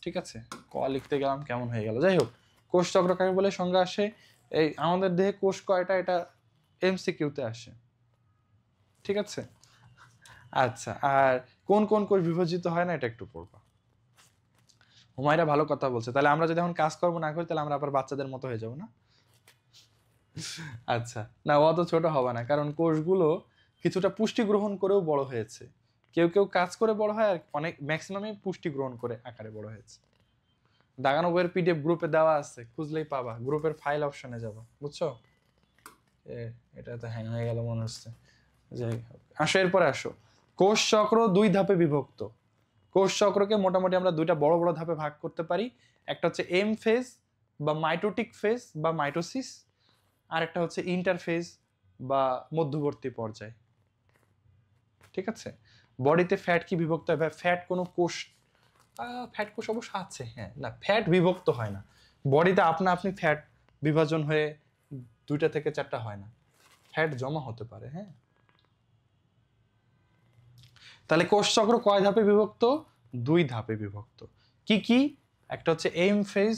ঠিক আছে, ক লিখতে গেলাম কেমন হয়ে গেল। যাই হোক, কোষ চক্র কাকে বলে সংজ্ঞা আসে। এই আমাদের দেহে কোষ কয়টা, এটা এমসিকিউতে আসে। ঠিক আছে, আচ্ছা, আর কোন কোন কোষ বিভাজিত হয় না, এটা একটু পড়বা। হুমায়রা ভালো কথা বলছে। তাহলে আমরা যদি এখন কাজকর্ম না করি, তাহলে আমরা আবার বাচ্চাদের মতো হয়ে যাবো না? আচ্ছা, না অত ছোট হবে না, কারণ কোষগুলো কিছুটা পুষ্টি গ্রহণ করেও বড় হয়েছে। কেউ কেউ কাজ করে বড় হয়, আর অনেক ম্যাক্সিমামই পুষ্টি গ্রহণ করে আকারে বড় হয়েছে। দাগানো বইয়ের পিডিএফ গ্রুপে দেওয়া আছে, খুঁজলেই পাবা, গ্রুপের ফাইল অপশনে যাবো। বুঝছো? এটা তো হ্যাং হয়ে গেল মনে হচ্ছে। যাই হোক, আসো এরপরে আসো। কোষ চক্র 2 ধাপে বিভক্ত। কোষ চক্রকে মোটামুটি আমরা 2টা বড় বড় ধাপে ভাগ করতে পারি। একটা হচ্ছে এম ফেজ বা মাইটোটিক ফেজ বা মাইটোসিস, আর একটা হচ্ছে ইন্টারফেজ বা মধ্যবর্তী পর্যায়। ঠিক আছে, বডিতে ফ্যাট কি বিভক্ত হয়? ফ্যাট কোনো কোষ, ফ্যাট কোষ অবশ্য আছে, হ্যাঁ, না ফ্যাট বিভক্ত হয় না বডিতে, আপনা আপনি ফ্যাট বিভাজন হয়ে 2টা থেকে 4টা হয় না, ফ্যাট জমা হতে পারে। হ্যাঁ, তাহলে কোষ চক্র কয় ধাপে বিভক্ত? 2 ধাপে বিভক্ত। কি কি? একটা হচ্ছে এম ফেজ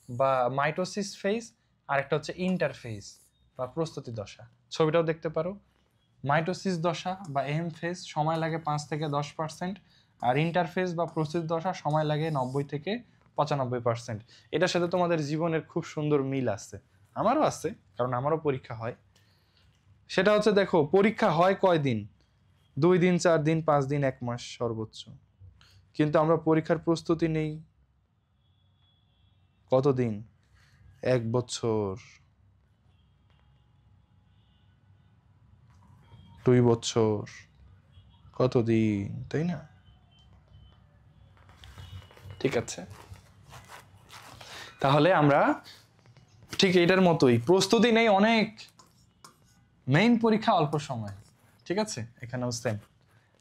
বা মাইটোসিস ফেজ, আর একটা হচ্ছে ইন্টারফেজ বা প্রস্তুতি দশা। ছবিটাও দেখতে পারো। মাইটোসিস দশা বা এম ফেজ সময় লাগে 5 থেকে 10%, আর ইন্টারফেজ বা প্রস্তুতি দশা সময় লাগে 90 থেকে 95%। এটার সাথে তোমাদের জীবনের খুব সুন্দর মিল আছে, আমারও আছে, কারণ আমারও পরীক্ষা হয়। সেটা হচ্ছে, দেখো পরীক্ষা হয় কয়দিন? 2 দিন, 4 দিন, 5 দিন, 1 মাস সর্বোচ্চ। কিন্তু আমরা পরীক্ষার প্রস্তুতি নেই কতদিন? 1 বছর, 2 বছর, কতদিন, তাই না? ঠিক আছে, তাহলে আমরা ঠিক এটার মতোই প্রস্তুতি নেই অনেক, মেইন পরীক্ষা অল্প সময়। ঠিক আছে, এখানেও সেম।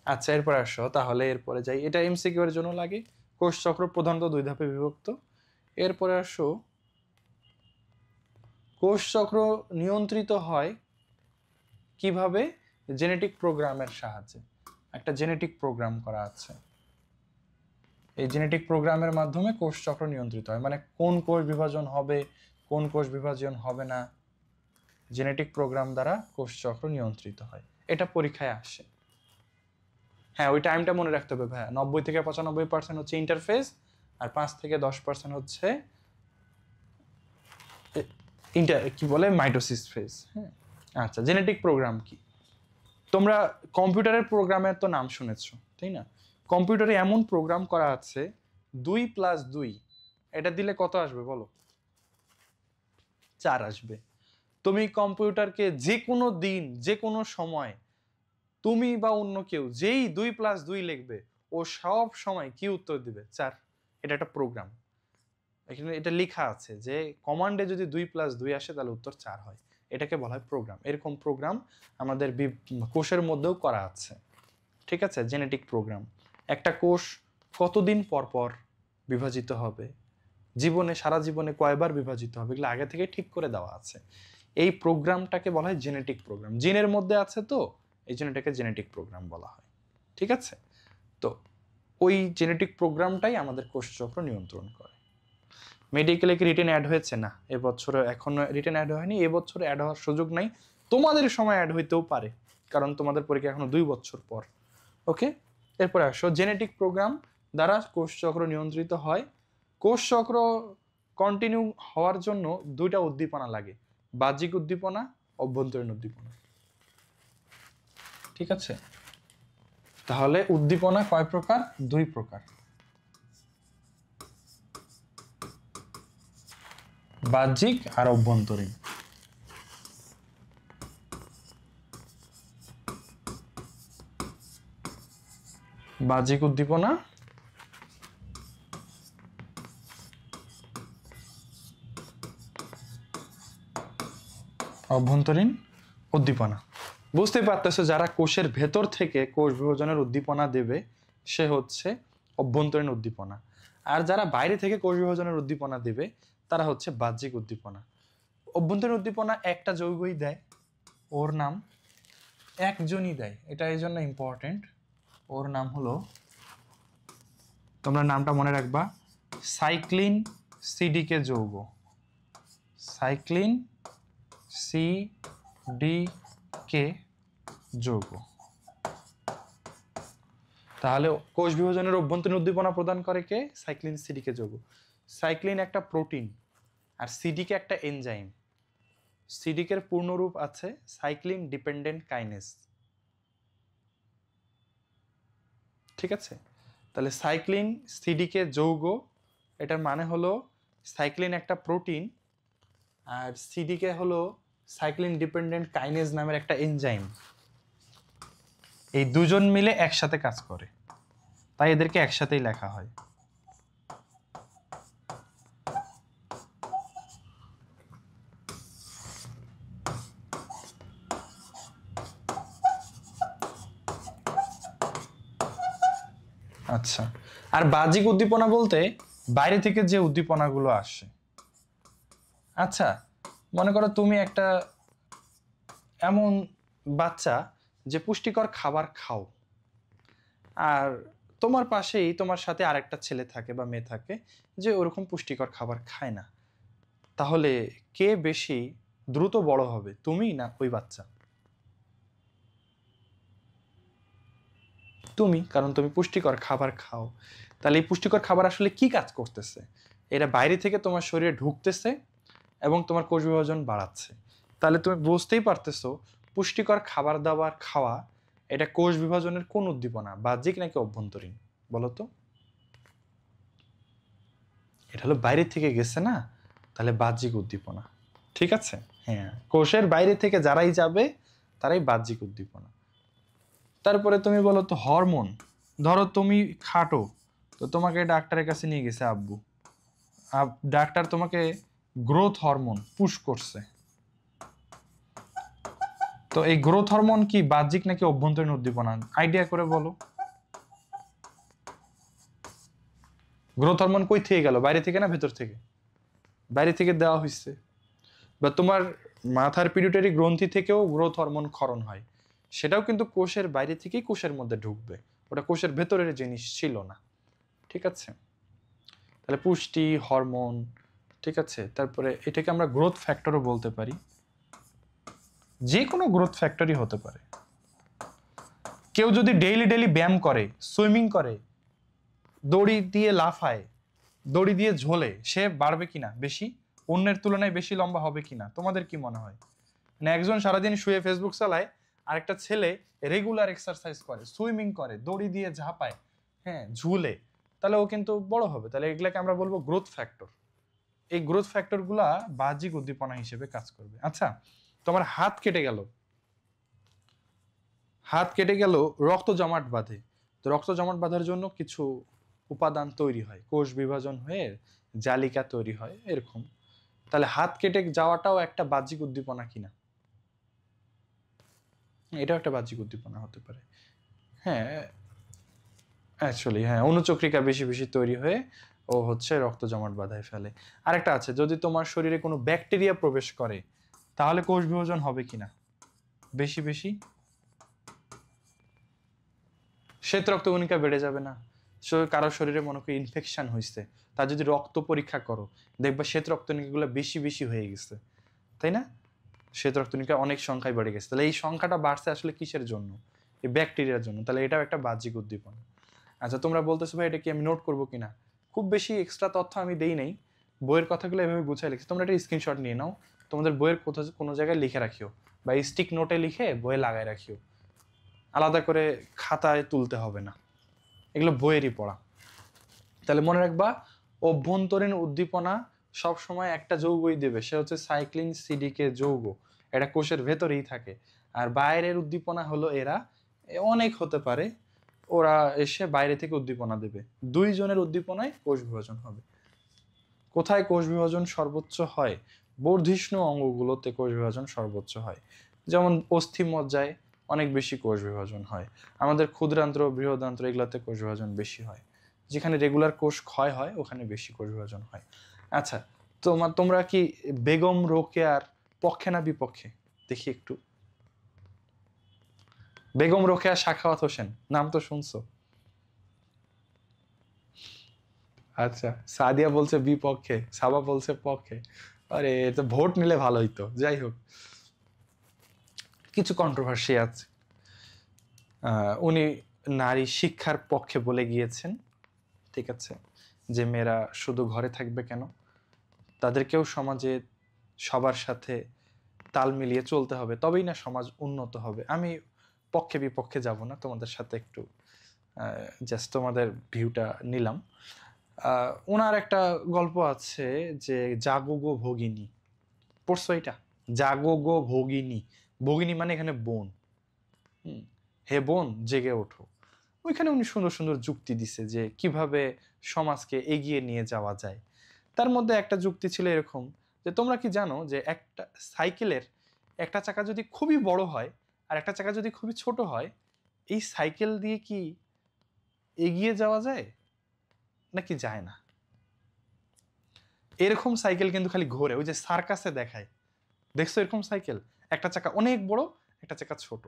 আচ্ছা, এরপরে আসো, তাহলে এরপরে যাই। এটা এমসিকিউ এর জন্য লাগে। কোষ চক্র প্রধানত 2 ধাপে বিভক্ত। এরপরে আসো, কোষ চক্র নিয়ন্ত্রিত হয় কিভাবে? জেনেটিক প্রোগ্রামের সাহায্যে। একটা জেনেটিক প্রোগ্রাম করা আছে, এই জেনেটিক প্রোগ্রামের মাধ্যমে কোষ চক্র নিয়ন্ত্রিত হয়। মানে কোন কোষ বিভাজন হবে, কোন কোষ বিভাজন হবে না, জেনেটিক প্রোগ্রাম দ্বারা কোষ চক্র নিয়ন্ত্রিত হয়। এটা পরীক্ষায় আসে। হ্যাঁ, ওই টাইমটা মনে রাখতে হবে ভাইয়া। 90 থেকে 95% হচ্ছে ইন্টারফেজ, আর 5 থেকে 10% হচ্ছে কি বলে, মাইটোসিস ফেজ। হ্যাঁ, আচ্ছা, জেনেটিক প্রোগ্রাম কি? তোমরা কম্পিউটারের প্রোগ্রামের তো নাম শুনেছো, তাই না? কম্পিউটারে এমন প্রোগ্রাম করা আছে 2+2, এটা দিলে কত আসবে বলো? 4 আসবে। তুমি কম্পিউটারকে যে কোনো দিন, যে কোনো সময়, তুমি বা অন্য কেউ যেই 2+2 লিখবে, ও সব সময় কি উত্তর দিবে? 4। এটা একটা প্রোগ্রাম। এখানে এটা লেখা আছে যে কমান্ডে যদি 2+2 আসে, তাহলে উত্তর 4 হয়। এটাকে বলা হয় প্রোগ্রাম। এরকম প্রোগ্রাম আমাদের কোষের মধ্যেও করা আছে। ঠিক আছে, জেনেটিক প্রোগ্রাম। একটা কোষ কতদিন পর পর বিভাজিত হবে, জীবনে, সারা জীবনে কয়বার বিভাজিত হবে, এগুলো আগে থেকে ঠিক করে দেওয়া আছে। এই প্রোগ্রামটাকে বলা হয় জেনেটিক প্রোগ্রাম। জিনের মধ্যে আছে, তো এই জন্য এটাকে জেনেটিক প্রোগ্রাম বলা হয়। ঠিক আছে, তো ওই জেনেটিক প্রোগ্রামটাই আমাদের কোষচক্র নিয়ন্ত্রণ করে। মেডিকেলে কি রিটেন অ্যাড হয়েছে? না, এবছরে এখনো রিটেন অ্যাড হয়নি, এবছরে অ্যাড হওয়ার সুযোগ নাই। তোমাদের সময় অ্যাড হইতেও পারে, কারণ তোমাদের পরীক্ষা এখনো 2 বছর পর। ওকে, এরপরে আসো, জেনেটিক প্রোগ্রাম দ্বারা কোষ চক্র নিয়ন্ত্রিত হয়। কোষ চক্র কন্টিনিউ হওয়ার জন্য দুইটা উদ্দীপনা লাগে, বাহ্যিক উদ্দীপনা, অভ্যন্তরীণ উদ্দীপনা। ঠিক আছে, তাহলে উদ্দীপনা কয় প্রকার? দুই প্রকার, বাহ্যিক আর অভ্যন্তরীণ। বাহ্যিক উদ্দীপনা, অভ্যন্তরীণ উদ্দীপনা। বুঝতে পারতেছো, যারা কোষের ভেতর থেকে কোষ বিভাজনের উদ্দীপনা দেবে সে হচ্ছে অভ্যন্তরীণ উদ্দীপনা, আর যারা বাইরে থেকে কোষ বিভাজনের উদ্দীপনা দেবে তারা হচ্ছে বাহ্যিক উদ্দীপনা। অভ্যন্তরীণ উদ্দীপনা একটা যৌগই দেয়, ওর নাম একজনই দেয়, এটা এই জন্য ইম্পর্টেন্ট। ওর নাম হলো, তোমরা নামটা মনে রাখবা, সাইক্লিন সিডিকে যৌগ। সাইক্লিন সিডিকে যৌগ। তাহলে কোষ বিভাজনের অভ্যন্তরীণ উদ্দীপনা প্রদান করে কে? সাইক্লিন সিডিকে যৌগ। সাইক্লিন একটা প্রোটিন আর সিডিকে একটা এনজাইম। সিডিকের পূর্ণরূপ আছে সাইক্লিন ডিপেন্ডেন্ট কাইনেজ। ঠিক আছে, তাহলে সাইক্লিন সিডিকে যৌগ, এটার মানে হলো সাইক্লিন একটা প্রোটিন আর সিডিকে হলো সাইক্লিন ডিপেন্ডেন্ট কাইনেজ নামের একটা এনজাইম। এই দুজন মিলে একসাথে কাজ করে, তাই এদেরকে একসাথেই লেখা হয়। আচ্ছা, আর বাহ্যিক উদ্দীপনা বলতে বাইরে থেকে যে উদ্দীপনাগুলো আসে। আচ্ছা, মনে করো তুমি একটা এমন বাচ্চা যে পুষ্টিকর খাবার খাও, আর তোমার পাশেই তোমার সাথে আরেকটা ছেলে থাকে বা মেয়ে থাকে যে ওরকম পুষ্টিকর খাবার খায় না, তাহলে কে বেশি দ্রুত বড় হবে, তুমি না ওই বাচ্চা? তুমি, কারণ তুমি পুষ্টিকর খাবার খাও। তাহলে এই পুষ্টিকর খাবার আসলে কি কাজ করতেছে? এরা বাইরে থেকে তোমার শরীরে ঢুকতেছে এবং তোমার কোষ বিভাজন বাড়াচ্ছে। তাহলে তুমি বুঝতেই পারতেছো পুষ্টিকর খাবার দাবার খাওয়া এটা কোষ বিভাজনের কোন উদ্দীপনা, বাহ্যিক নাকি অভ্যন্তরীণ? বলো তো। এটা হলো বাইরে থেকে গেছে না, তাহলে বাহ্যিক উদ্দীপনা। ঠিক আছে, হ্যাঁ, কোষের বাইরে থেকে যারাই যাবে তারাই বাহ্যিক উদ্দীপনা। তারপরে তুমি বলো তো হরমোন, ধরো তুমি খাটো, তো তোমাকে ডাক্তারের কাছে নিয়ে গেছে আব্বু, ডাক্তার তোমাকে গ্রোথ হরমোন পুশ করছে, তো এই গ্রোথ হরমোন কি বাহ্যিক নাকি অভ্যন্তরীণ উদ্দীপনা? আইডিয়া করে বলো। গ্রোথ হরমোন কই থেকে গেল, বাইরে থেকে না ভেতর থেকে? বাইরে থেকে দেওয়া হয়েছে। বা তোমার মাথার পিটুইটারি গ্রন্থি থেকেও গ্রোথ হরমোন ক্ষরণ হয়, সেটাও কিন্তু কোষের বাইরে থেকেই কোষের মধ্যে ঢুকবে, ওটা কোষের ভেতরের জিনিস ছিল না। ঠিক আছে, তাহলে পুষ্টি হরমোন। ঠিক আছে, তারপরে এটাকে আমরা গ্রোথ ফ্যাক্টরও বলতে পারি, যে কোনো গ্রোথ ফ্যাক্টরই হতে পারে। কেউ যদি ডেইলি ডেইলি ব্যায়াম করে, সুইমিং করে, দড়ি দিয়ে লাফায়, দড়ি দিয়ে ঝোলে, সে বাড়বে কিনা বেশি, অন্যের তুলনায় বেশি লম্বা হবে কিনা? তোমাদের কি মনে হয়? মানে একজন সারাদিন শুয়ে ফেসবুক চালায়, আরেকটা ছেলে রেগুলার এক্সারসাইজ করে, সুইমিং করে, দড়ি দিয়ে ঝাঁপায়, হ্যাঁ ঝুলে, তাহলে ও কিন্তু বড় হবে। তাহলে এগুলাকে আমরা বলবো গ্রোথ ফ্যাক্টর। এই গ্রোথ ফ্যাক্টরগুলা বাহ্যিক উদ্দীপনা হিসেবে কাজ করবে। আচ্ছা, তোমার হাত কেটে গেল, হাত কেটে গেল, রক্ত জমাট বাঁধে, তো রক্ত জমাট বাঁধার জন্য কিছু উপাদান তৈরি হয়, কোষ বিভাজন হয়ে জালিকা তৈরি হয় এরকম। তাহলে হাত কেটে যাওয়াটাও একটা বাহ্যিক উদ্দীপনা কিনা? এটাও একটা বাহ্যিক উদ্দীপনা হতে পারে। হ্যাঁ, অ্যাকচুয়ালি হ্যাঁ, অনুচক্রিকা বেশি বেশি তৈরি হয়ে ও হচ্ছে রক্ত জমাট বাঁধায় ফেলে। আরেকটা আছে, যদি তোমার শরীরে কোনো ব্যাকটেরিয়া প্রবেশ করে তাহলে কোষ বিভাজন হবে কিনা বেশি বেশি? শ্বেত রক্তকণিকা বেড়ে যাবে না? কারো শরীরে মনে করি ইনফেকশন হয়েছে, তার যদি রক্ত পরীক্ষা করো দেখবা শ্বেত রক্তকণিকাগুলো বেশি বেশি হয়ে গেছে, তাই না? শ্বেত রক্তকণিকা অনেক সংখ্যায় বেড়ে গেছে। তাহলে এই সংখ্যাটা বাড়ছে আসলে কিসের জন্য? এই ব্যাকটেরিয়ার জন্য। তাহলে এটাও একটা বাহ্যিক উদ্দীপনা। আচ্ছা, তোমরা বলতেছো ভাই এটা কি আমি নোট করবো কিনা? খুব বেশি এক্সট্রা তথ্য আমি দেই নাই, বইয়ের কথাগুলো এভাবে গুছাই লিখছি। তোমরা একটা স্ক্রিনশট নিয়ে নাও, তোমাদের বইয়ের কোথাও কোনো জায়গায় লিখে রাখিও, বা স্টিক নোটে লিখে বইয়ে লাগাই রাখিও, আলাদা করে খাতায় তুলতে হবে না, এগুলো বইয়েরই পড়া। তাহলে মনে রাখবা, অভ্যন্তরীণ উদ্দীপনা সব সময় একটা যৌগই দেবে, সে হচ্ছে সাইক্লিন সিডিকে যৌগ, এটা কোষের ভেতরেই থাকে। আর বাইরের উদ্দীপনা হলো এরা, অনেক হতে পারে, ওরা এসে বাইরে থেকে উদ্দীপনা দেবে। দুইজনের উদ্দীপনায় কোষ বিভাজন হবে। কোথায় কোষ বিভাজন সর্বোচ্চ হয়? বর্ধিষ্ণু অঙ্গগুলোতে কোষ বিভাজন সর্বোচ্চ হয়। যেমন অস্থিমজ্জায় অনেক বেশি কোষ বিভাজন হয়, আমাদের ক্ষুদ্রান্ত্র বৃহদান্ত্র এগুলোতে কোষ বিভাজন বেশি হয়, যেখানে রেগুলার কোষ ক্ষয় হয় ওখানে বেশি কোষ বিভাজন হয়। আচ্ছা, তোমরা কি বেগম রোকেয়ার পক্ষে না বিপক্ষে? দেখি একটু। বেগম রোকেয়া সাখাওয়াত হোসেন, নাম তো শুনছো? আচ্ছা, সাদিয়া বলছে বিপক্ষে, সাবা বলছে পক্ষে। আরে তো ভোট নিলে ভালো হইতো। যাই হোক, কিছু কন্ট্রোভার্সি আছে। উনি নারী শিক্ষার পক্ষে বলে গিয়েছেন, ঠিক আছে, যে মেয়েরা শুধু ঘরে থাকবে কেন, তাদেরকেও সমাজে সবার সাথে তাল মিলিয়ে চলতে হবে, তবেই না সমাজ উন্নত হবে। আমি পক্ষে বিপক্ষে যাব না, তোমাদের সাথে একটু জাস্ট তোমাদের ভিউটা নিলাম। ওনার একটা গল্প আছে যে জাগো ভগিনী, পড়ছো এটা? জাগো ভগিনী, ভগিনী মানে এখানে বোন। হে বোন জেগে ওঠো। ওইখানে উনি সুন্দর সুন্দর যুক্তি দিছে যে কিভাবে সমাজকে এগিয়ে নিয়ে যাওয়া যায়। তার মধ্যে একটা যুক্তি ছিল এরকম, যে তোমরা কি জানো যে একটা সাইকেলের একটা চাকা যদি খুবই বড় হয় আর একটা চাকা যদি খুবই ছোট হয়, এই সাইকেল দিয়ে কি এগিয়ে যাওয়া যায় নাকি যায় না? এরকম সাইকেল কিন্তু খালি ঘোরে, ওই যে সার্কাসে দেখায়, দেখছো এরকম সাইকেল? একটা চাকা অনেক বড়, একটা চাকা ছোট,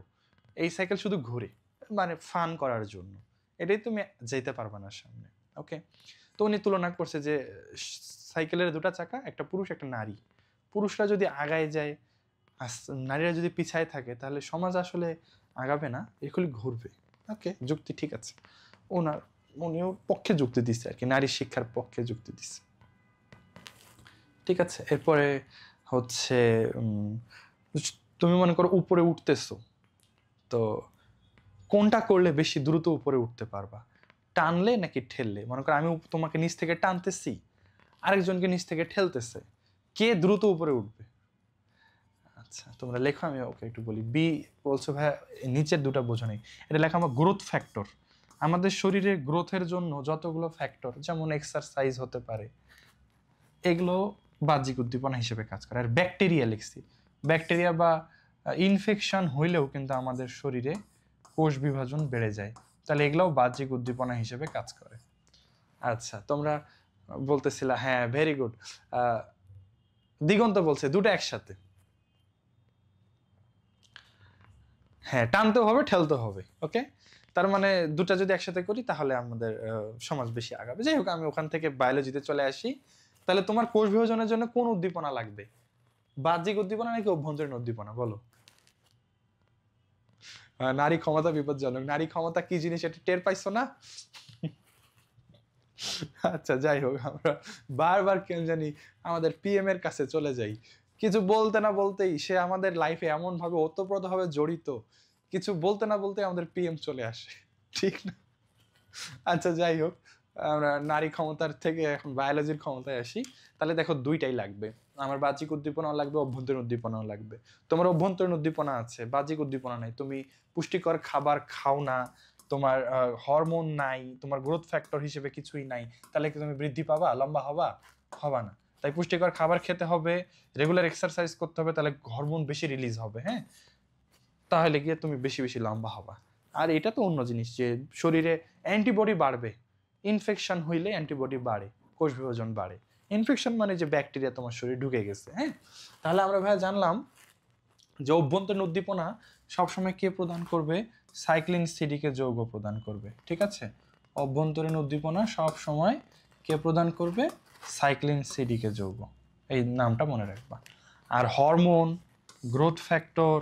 এই সাইকেল শুধু ঘুরে, মানে ফান করার জন্য, এটাই তুমি যেতে পারবে না সামনে। ওকে, তো উনি তুলনা করছে যে সাইকেলের দুটা চাকা, একটা পুরুষ একটা নারী, পুরুষরা যদি আগায় যায় আর নারীরা যদি পিছায় থাকে, তাহলে সমাজ আসলে আগাবে না, এগুলি ঘুরবে। ওকে, যুক্তি ঠিক আছে। উনিও পক্ষে যুক্তি দিচ্ছে আর কি, নারী শিক্ষার পক্ষে যুক্তি দিচ্ছে, ঠিক আছে। এরপরে হচ্ছে তুমি মনে করো উপরে উঠতেছো, তো কোনটা করলে বেশি দ্রুত উপরে উঠতে পারবা? টানলে নাকি ঠেললে? মনে করো আমি তোমাকে নিচ থেকে টানতেছি, আরেকজনকে নিচ থেকে ঠেলতেছে, কে দ্রুত উপরে উঠবে? আচ্ছা, তোমরা লেখো, আমি ওকে একটু বলি। বি বলছো ভাইয়া নিচের দুটা বোঝো নেই, এটা লেখা আমার গ্রোথ ফ্যাক্টর। আমাদের শরীরের গ্রোথের জন্য যতগুলো ফ্যাক্টর, যেমন এক্সারসাইজ হতে পারে, এগুলো বাহ্যিক উদ্দীপনা হিসেবে কাজ করে। আর ব্যাকটেরিয়া লিখছি, ব্যাকটেরিয়া বা ইনফেকশন হইলেও কিন্তু আমাদের শরীরে কোষ বিভাজন বেড়ে যায়, তাহলে এগুলোও বাহ্যিক উদ্দীপনা হিসেবে কাজ করে। আচ্ছা, তোমরা বলতেছিলা, হ্যাঁ ভেরি গুড। দিগন্ত বলছে দুটো একসাথে, হ্যাঁ টানতেও হবে ঠেলতে হবে। ওকে, তার মানে দুটা যদি একসাথে করি তাহলে আমাদের সমাজ বেশি আগাবে। যাই হোক, আমি ওখান থেকে বায়োলজিতে চলে আসি। তাহলে তোমার কোষ বিভাজনের জন্য কোন উদ্দীপনা লাগবে? বাহ্যিক উদ্দীপনা নাকি অভ্যন্তরীণ উদ্দীপনা, বলো? নারী ক্ষমতা বিপজ্জনক। নারী ক্ষমতা কি জিনিস এটা টের পাইছো না? আচ্ছা, যাই হোক, আমরা বারবার কেন জানি আমাদের পিএম এর কাছে চলে যাই, কিছু বলতে না বলতেই সে আমাদের লাইফে এমন ভাবে ওতপ্রোতভাবে জড়িত, কিছু বলতে না বলতে আমাদের পিএম চলে আসে, ঠিক না? আচ্ছা, যাই হোক, আমরা নারী ক্ষমতার থেকে এখন বায়োলজির ক্ষমতায় আসি। তাহলে দেখো, দুইটাই লাগবে, আমার বাহ্যিক উদ্দীপনাও লাগবে, অভ্যন্তরীণ উদ্দীপনাও লাগবে। তোমার অভ্যন্তরীণ উদ্দীপনা আছে, বাহ্যিক উদ্দীপনা নাই, তুমি পুষ্টিকর খাবার খাও না, তোমার হরমোন নাই, তোমার গ্রোথ ফ্যাক্টর হিসেবে কিছুই নাই, তাহলে কি তুমি বৃদ্ধি পাবা, লম্বা হবা? হবা না। তাই পুষ্টিকর খাবার খেতে হবে, রেগুলার এক্সারসাইজ করতে হবে, তাহলে হরমোন বেশি রিলিজ হবে, হ্যাঁ, তাহলে গিয়ে তুমি বেশি বেশি লম্বা হবা। আর এটা তো অন্য জিনিস যে শরীরে অ্যান্টিবডি বাড়বে, ইনফেকশন হইলে অ্যান্টিবডি বাড়ে, কোষ বিভাজন বাড়ে। ইনফেকশন মানে যে ব্যাকটেরিয়া তোমার শরীরে ঢুকে গেছে, হ্যাঁ। তাহলে আমরা ভাই জানলাম যে অভ্যন্তরীণ উদ্দীপনা সবসময় কে প্রদান করবে? সাইক্লিন সিডিকে যৌগ প্রদান করবে, ঠিক আছে। অভ্যন্তরীণ উদ্দীপনা সব সময় কে প্রদান করবে? সাইক্লিন সিডিকে যৌগ, এই নামটা মনে রাখবা। আর হরমোন, গ্রোথ ফ্যাক্টর,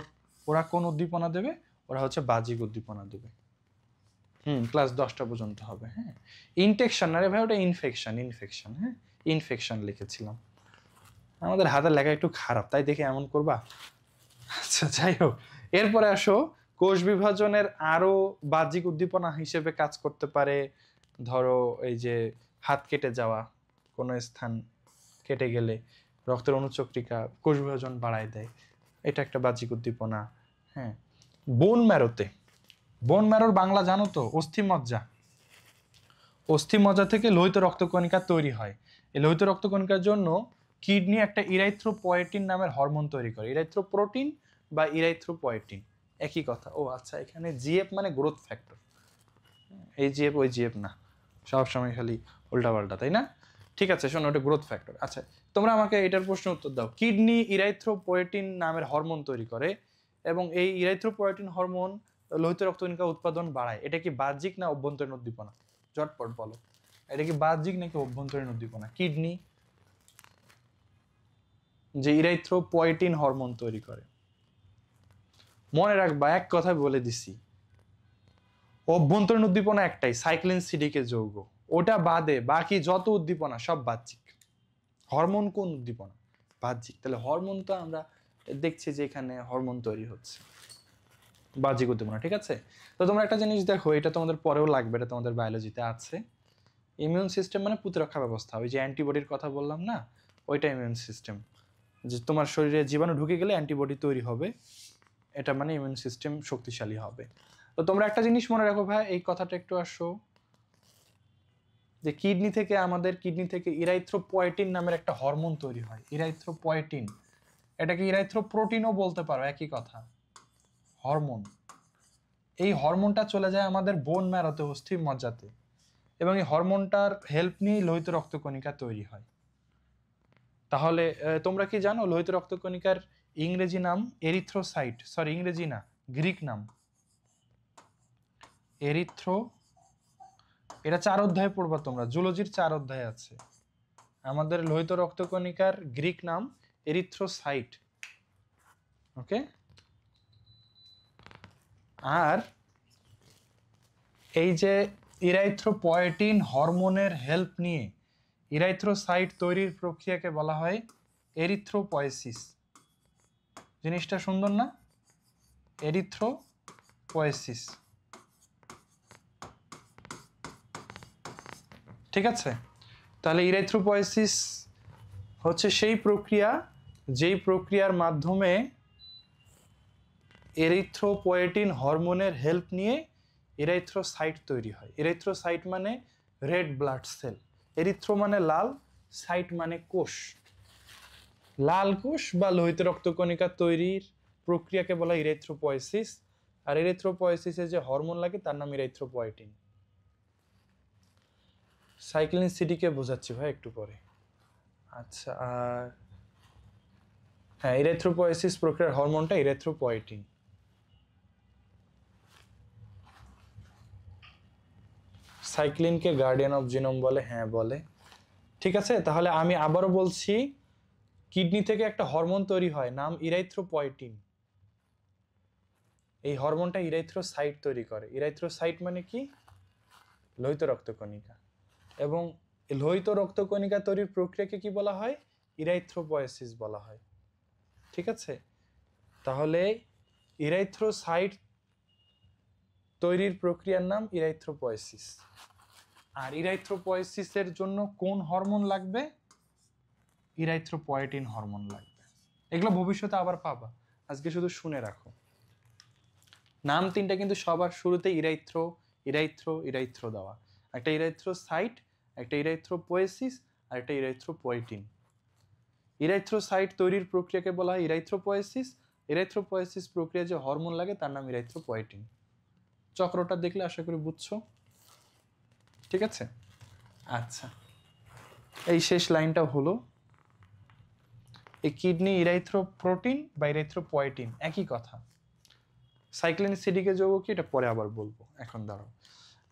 ওরা কোন উদ্দীপনা দেবে? ওরা হচ্ছে বাহ্যিক উদ্দীপনা দেবে। ক্লাস 10টা পর্যন্ত হবে। হ্যাঁ, ইনটেকশন না রে ভাই, ওটা ইনফেকশন। হ্যাঁ, ইনফেকশন লিখেছিলাম। আমাদের হাতের লেখা একটু খারাপ, তাই দেখে এমন করবা? আচ্ছা, যাই হোক, এরপরে আসো, কোষ বিভাজনের আরো বাহ্যিক উদ্দীপনা হিসেবে কাজ করতে পারে। ধরো এই যে হাত কেটে যাওয়া, কোনো স্থান কেটে গেলে রক্তের অনুচক্রিকা কোষ বিভাজন বাড়ায় দেয়, এটা একটা বাহ্যিক উদ্দীপনা। হ্যাঁ, বোন ম্যারোর বাংলা জানো তো? অস্থিমজ্জা থেকে লোহিত রক্তকণিকা তৈরি হয়। এই লোহিত রক্তকণিকার জন্য কিডনি একটা ইরাইথ্রোপয়েটিন নামের হরমোন তৈরি করে। ইরাইথ্রোপ্রোটিন বা ইরাইথ্রোপয়েটিন একই কথা। ও আচ্ছা, এখানে জিএফ মানে গ্রোথ ফ্যাক্টর, এই জিএফ ওই জিএফ না, সবসময় খালি উল্টাপাল্টা, তাই না? ঠিক আছে, শোনো, ওটা গ্রোথ ফ্যাক্টর। আচ্ছা, তোমরা আমাকে এটার প্রশ্ন উত্তর দাও। কিডনি ইরাইথ্রোপয়েটিন নামের হরমোন তৈরি করে এবং এই ইরাইথ্রোপয়েটিন হরমোন লোহিত রক্তকণিকা উৎপাদন বাড়ায়। এটা কি বাহ্যিক না অভ্যন্তরীণ উদ্দীপনা? ঝটপট বলো, এটা কি বাহ্যিক নাকি অভ্যন্তরীণ উদ্দীপনা? কিডনি যে ইরাইথ্রোপয়েটিন হরমোন তৈরি করে, মনে রাখবা, এক কথা বলে দিছি, অভ্যন্তরীণ উদ্দীপনা একটাই, সাইক্লিন সিডিকে যৌগ। ওটা বাদে বাকি যত উদ্দীপনা সব বাহ্যিক। হরমোন কোন উদ্দীপনা? বাহ্যিক। তাহলে হরমোন তো আমরা দেখছি যে এখানে হরমোন তৈরি হচ্ছে, বাহ্যিক উদ্দীপনা। ঠিক আছে, তো তোমরা একটা জিনিস দেখো, এটা তোমাদের পরেও লাগবে, এটা তোমাদের বায়োলজিতে আছে। ইমিউন সিস্টেম মানে প্রতিরক্ষা ব্যবস্থা। ওই যে অ্যান্টিবডির কথা বললাম না, ওইটা ইমিউন সিস্টেম। যে তোমার শরীরে জীবাণু ঢুকে গেলে অ্যান্টিবডি তৈরি হবে, এটা মানে ইমিউন সিস্টেম শক্তিশালী হবে। তো তোমরা একটা জিনিস মনে রাখো ভাই, এই কথাটা একটু আসো, যে কিডনি থেকে ইরাইথ্রোপয়েটিন নামের একটা হরমোন তৈরি হয়। ইরাইথ্রোপয়েটিন, এটাকে ইরাইথ্রোপ্রোটিনও বলতে পারো, একই কথা, হরমোন। এই হরমোনটা চলে যায় আমাদের বোন ম্যারোতে, অস্থিমজ্জাতে, এবং এই হরমোনটার হেল্প নিয়ে লোহিত রক্তকণিকা তৈরি হয়। তাহলে তোমরা কি জানো লোহিত রক্তকণিকার ইংরেজি নাম এরিথ্রোসাইট, সরি ইংরেজি না, গ্রিক নাম এরিথ্রো। এটা 4 অধ্যায়ে পড়বা তোমরা, জুলজির 4 অধ্যায়ে আছে। আমাদের লোহিত রক্তকণিকার গ্রিক নাম এরিথ্রোসাইট। ওকে, আর এই যে ইরাইথ্রোপয়েটিন হরমোনের হেল্প নিয়ে ইরাইথ্রোসাইট তৈরির প্রক্রিয়াকে বলা হয় এরিথ্রোপয়েসিস। জিনিসটা সুন্দর না? এরিথ্রোপয়েসিস। ঠিক আছে, তাহলে ইরাইথ্রোপয়েসিস হচ্ছে সেই প্রক্রিয়া, যেই প্রক্রিয়ার মাধ্যমে এরিথ্রোপয়েটিন হরমোনের হেল্প নিয়ে এরিথ্রোসাইট তৈরি হয়। এরিথ্রোসাইট মানে রেড ব্লাড সেল। এরিথ্রো মানে লাল, সাইট মানে কোষ। লাল কোষ বা লোহিত রক্তকণিকা তৈরির প্রক্রিয়াকে বলা হয় ইরিথ্রোপয়েসিস। আর ইরিথ্রোপয়েসিসে যে হরমোন লাগে তার নাম ইরিথ্রোপয়েটিন। সাইক্লিন সিডিকে বোঝাচ্ছি ভাই একটু পরে। আচ্ছা, আর হ্যাঁ, ইরিথ্রোপয়েসিস প্রক্রিয়ার হরমোনটা ইরিথ্রোপয়েটিন। সাইক্লিনকে গার্ডিয়ান অফ জিনোম বলে, হ্যাঁ বলে। ঠিক আছে, তাহলে আমি আবারও বলছি, কিডনি থেকে একটা হরমোন তৈরি হয়, নাম ইরাইথ্রোপয়েটিন। এই হরমোনটা ইরাইথ্রোসাইট তৈরি করে। ইরাইথ্রোসাইট মানে কি? লোহিত রক্তকণিকা। এবং লোহিত রক্তকণিকা তৈরির প্রক্রিয়াকে কি বলা হয়? ইরাইথ্রোপয়েসিস বলা হয়। ঠিক আছে, তাহলে ইরাইথ্রোসাইট তৈরির প্রক্রিয়ার নাম ইরাইথ্রোপয়েসিস। আর ইরাইথ্রোপয়েসিসের জন্য কোন হরমোন লাগবে? ইরাইথ্রোপয়েটিন হরমোন লাগবে। এগুলো ভবিষ্যতে আবার পাবা, আজকে শুধু শুনে রাখো। নাম তিনটা কিন্তু সবার শুরুতে ইরাইথ্রো ইরাইথ্রো ইরাইথ্রো দেওয়া। একটা ইরাইথ্রোসাইট, একটা ইরাইথ্রোপয়েসিস, আর একটা ইরাইথ্রোপয়েটিন। ইরাইথ্রোসাইট তৈরির প্রক্রিয়াকে বলা হয় ইরাইথ্রোপয়েসিস। ইরাইথ্রোপয়েসিস প্রক্রিয়া যে হরমোন লাগে তার নাম ইরাইথ্রোপয়েটিন। চক্রটা দেখলে আশা করি বুঝছো। ঠিক আছে, আচ্ছা, এই শেষ লাইনটা হলো, এই কিডনি ইরাইথ্রোপ্রোটিন বা ইরাইথ্রোপয়েটিন একই কথা। সাইক্লিন সিডিকে যৌগ কি, এটা পরে আবার বলবো, এখন দাঁড়াও।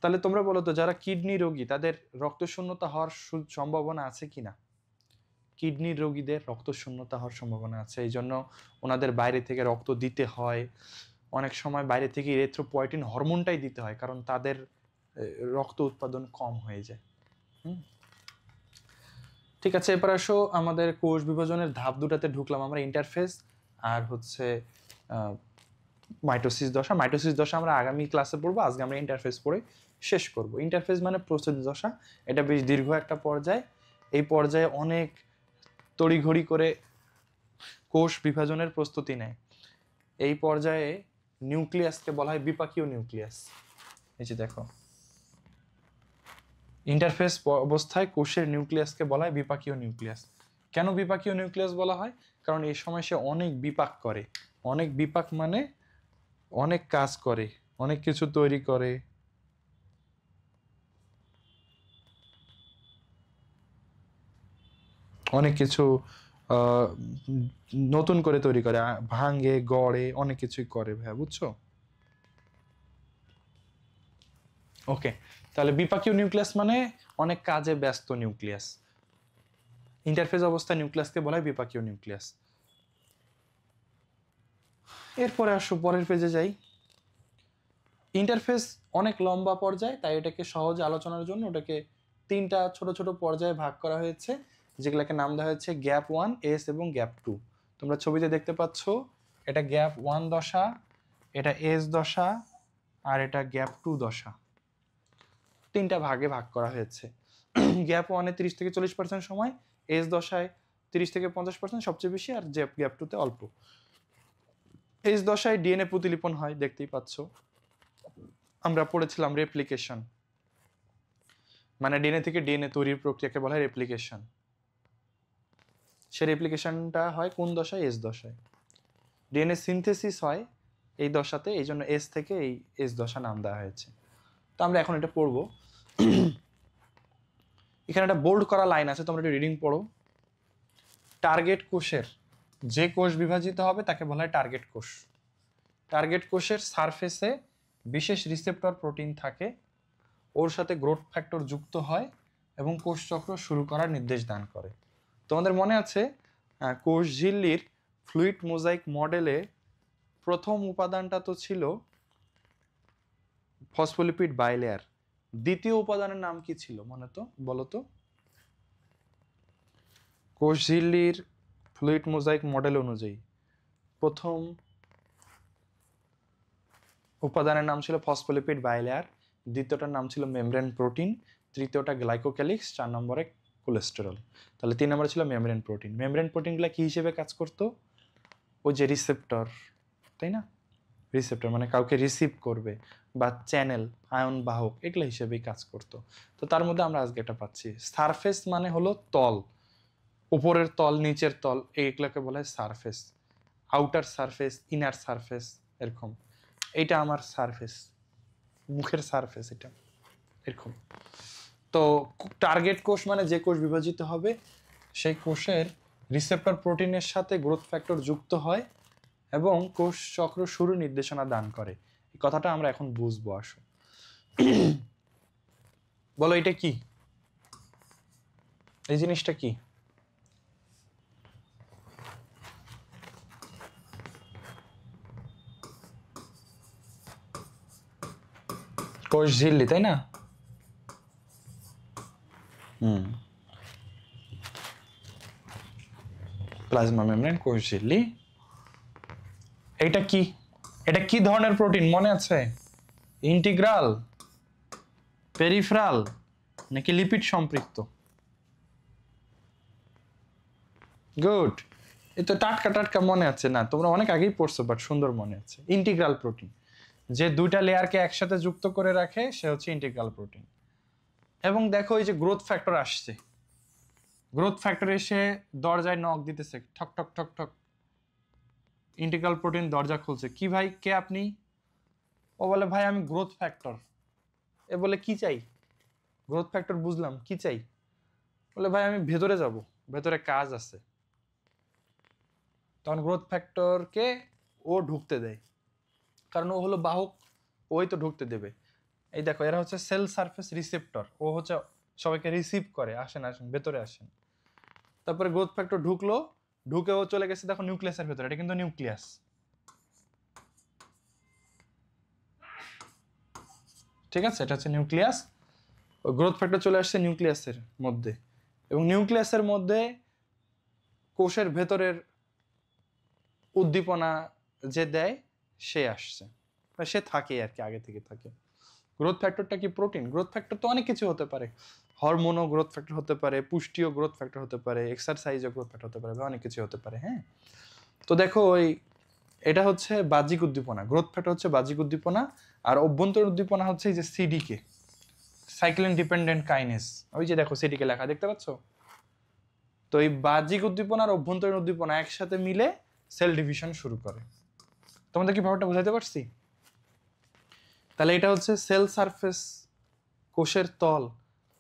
তাহলে তোমরা বলো তো, যারা কিডনি রোগী তাদের রক্তশূন্যতা হওয়ার সম্ভাবনা আছে কিনা? কিডনির রোগীদের রক্তশূন্যতা হওয়ার সম্ভাবনা আছে, এই জন্য ওনাদের বাইরে থেকে রক্ত দিতে হয়। অনেক সময় বাইরে থেকে ইরিথ্রোপয়েটিন হরমোনটাই দিতে হয়, কারণ তাদের রক্ত উৎপাদন কম হয়ে যায়। ঠিক আছে, এরপর আসো আমাদের কোষ বিভাজনের ধাপ দুটাতে ঢুকলাম আমরা, ইন্টারফেস আর হচ্ছে মাইটোসিস দশা। মাইটোসিস দশা আমরা আগামী ক্লাসে পড়বো, আজকে আমরা ইন্টারফেস পড়ে শেষ করব। ইন্টারফেস মানে প্রস্তুতি দশা, এটা বেশ দীর্ঘ একটা পর্যায়। এই পর্যায়ে অনেক তড়িঘড়ি করে কোষ বিভাজনের প্রস্তুতি নেয়। এই পর্যায়ে নিউক্লিয়াসকে বলা হয় বিপাকীয় নিউক্লিয়াস। এই যে দেখো, ইন্টারফেস অবস্থায় কোষের নিউক্লিয়াসকে বলা হয় বিপাকীয় নিউক্লিয়াস। কেন বিপাকীয় নিউক্লিয়াস বলা হয়? কারণ এই সময় সে অনেক বিপাক করে। অনেক বিপাক মানে অনেক কাজ করে, অনেক কিছু তৈরি করে। অনেক কিছু নতুন করে তৈরি করে, ভাঙে, গড়ে, অনেক কিছুই করে ভাইয়া, বুঝছো? ওকে, তাহলে বিপাকীয় নিউক্লিয়াস মানে অনেক কাজে ব্যস্ত নিউক্লিয়াস। ইন্টারফেস অবস্থায় নিউক্লিয়াসকে বলা হয় বিপাকীয় নিউক্লিয়াস। এরপরে আসো পরের পেজে যাই। ইন্টারফেস অনেক লম্বা পর্যায়, তাই এটাকে সহজ আলোচনার জন্য ওটাকে তিনটা ছোট ছোট পর্যায়ে ভাগ করা হয়েছে, যেগুলোকে নাম দেওয়া হয়েছে গ্যাপ 1, এস এবং গ্যাপ 2। তোমরা ছবিতে দেখতে পাচ্ছ, এটা গ্যাপ 1 দশা, এটা এস দশা, আর এটা গ্যাপ 2 দশা। তিনটা ভাগে ভাগ করা হয়েছে। গ্যাপ 1-এ 30 থেকে 40% সময়, এস দশায় 30 থেকে 50% সবচেয়ে বেশি, আর গ্যাপ 2-তে অল্প। এস দশায় ডিএনএ প্রতিলিপন হয়, দেখতেই পাচ্ছ। আমরা পড়েছিলাম রেপ্লিকেশন, মানে ডিএনএ থেকে ডিএনএ তৈরির প্রক্রিয়াকে বলা হয় রেপ্লিকেশন। সে রেপ্লিকেশনটা হয় কোন দশায়? এস দশায়। ডিএনএ সিনথেসিস হয় এই দশাতে, এই জন্য এস থেকে এই এস দশা নাম দেওয়া হয়েছে। তো আমরা এখন এটা পড়বো। এখানে একটা বোল্ড করা লাইন আছে, তোমরা একটু রিডিং পড়ো। টার্গেট কোষের যে কোষ বিভাজিত হবে তাকে বলা হয় টার্গেট কোষ। টার্গেট কোষের সারফেসে বিশেষ রিসেপ্টর প্রোটিন থাকে, ওর সাথে গ্রোথ ফ্যাক্টর যুক্ত হয় এবং কোষ চক্র শুরু করার নির্দেশ দান করে। তোমাদের মনে আছে কোষ ঝিল্লির ফ্লুইড মোজাইক মডেলে প্রথম উপাদানটা তো ছিল ফসফোলিপিড বাইলেয়ার, দ্বিতীয় উপাদানের নাম কি ছিল মনে তো বলো তো? কোষ ঝিল্লির ফ্লুইড মোজাইক মডেল অনুযায়ী প্রথম উপাদানের নাম ছিল ফসফোলিপিড বাইলেয়ার, দ্বিতীয়টার নাম ছিল মেমব্রেন প্রোটিন, তৃতীয়টা গ্লাইকোক্যালিক্স, 4 নম্বরে কোলেস্টেরল। তাহলে 3 নম্বরে ছিল মেমব্রেন প্রোটিন। মেমব্রেন প্রোটিনগুলো কি হিসেবে কাজ করতো? ওই যে রিসেপ্টর, তাই না? রিসেপ্টর মানে কাউকে রিসিভ করবে, বা চ্যানেল, আয়ন বাহক, এগুলো হিসেবেই কাজ করতো। তো তার মধ্যে আমরা আজকে এটা পাচ্ছি। সারফেস মানে হলো তল, উপরের তল, নিচের তল, এইগুলোকে বলা হয় surface. Outer surface, inner surface, এরকম। এইটা আমার সারফেস, মুখের সারফেস, এটা এরকম। তো টার্গেট কোষ মানে যে কোষ বিভাজিত হবে সেই কোষের রিসেপ্টর প্রোটিনের সাথে গ্রোথ ফ্যাক্টর যুক্ত হয় এবং কোষ চক্র শুরু নির্দেশনা দান করে। এই কথাটা আমরা এখন বুঝবো। আসো বলো, এটা কি? এই জিনিসটা কি? কোষ ঝিল্লি, তাই না? প্লাজমা মেমব্রেন, কোষ ঝিল্লি। এটা কি? এটা কি ধরনের প্রোটিন মনে আছে? ইন্টিগ্রাল, পেরিফেরাল, নাকি লিপিড সম্পৃক্ত? গুড, এই তো টাটকা টাটকা মনে আছে না? তোমরা অনেক আগেই পড়ছো, বাট সুন্দর মনে আছে। ইন্টিগ্রাল প্রোটিন, যে দুইটা লেয়ারকে একসাথে যুক্ত করে রাখে সে হচ্ছে ইন্টিগ্রাল প্রোটিন। এবং দেখো এই যে গ্রোথ ফ্যাক্টর আসছে, গ্রোথ ফ্যাক্টর এসে দরজায় নক দিতেছে, ঠক ঠক ঠক ঠক। ইন্টিগ্রাল প্রোটিন দরজা খুলছে। কি ভাই, কে আপনি? ও বলে ভাই আমি গ্রোথ ফ্যাক্টর। এ বলে কি চাই? গ্রোথ ফ্যাক্টর বুঝলাম, কি চাই? বলে ভাই আমি ভেতরে যাব, ভেতরে কাজ আছে। তখন গ্রোথ ফ্যাক্টরকে ও ঢুকতে দেয়, কারণ ও হলো বাহক, ওই তো ঢুকতে দেবে। এই দেখো, এরা হচ্ছে সেল সারফেস রিসেপ্টর, ও হচ্ছে সবাইকে রিসিভ করে, আসেন আসেন ভেতরে আসেন। তারপরে গ্রোথ ফ্যাক্টর ঢুকলো, ঢুকে ও চলে গেছে দেখো নিউক্লিয়াসের ভেতরে। এটা কিন্তু নিউক্লিয়াস। ঠিক আছে, এটা হচ্ছে নিউক্লিয়াস। গ্রোথ ফ্যাক্টর চলে আসছে নিউক্লিয়াসের মধ্যে, এবং নিউক্লিয়াসের মধ্যে কোষের ভেতরের উদ্দীপনা যে দেয় সে আসছে, সে থাকে আর কি, আগে থেকে থাকে। গ্রোথ ফ্যাক্টরটা কি প্রোটিন? গ্রোথ ফ্যাক্টর তো অনেক কিছু হতে পারে, হরমোনও গ্রোথ ফ্যাক্টর হতে পারে, পুষ্টিও গ্রোথ ফ্যাক্টর হতে পারে, এক্সারসাইজও গ্রোথ ফ্যাক্টর হতে পারে, অনেক কিছু হতে পারে। হ্যাঁ, তো দেখো ওই এটা হচ্ছে বাহ্যিক উদ্দীপনা, গ্রোথ ফ্যাক্টর হচ্ছে বাহ্যিক উদ্দীপনা, আর অভ্যন্তরীণ উদ্দীপনা হচ্ছে এই যে সিডিকে, সাইক্লিন ডিপেন্ডেন্ট কাইনেস। ওই যে দেখো সিডিকে লেখা দেখতে পাচ্ছ। তো এই বাহ্যিক উদ্দীপনা আর অভ্যন্তরীণ উদ্দীপনা একসাথে মিলে সেল ডিভিশন শুরু করে। তোমাদের কি ব্যাপারটা বুঝাতে পারছি? তাহলে এটা হচ্ছে সেল সারফেস, কোষের তল,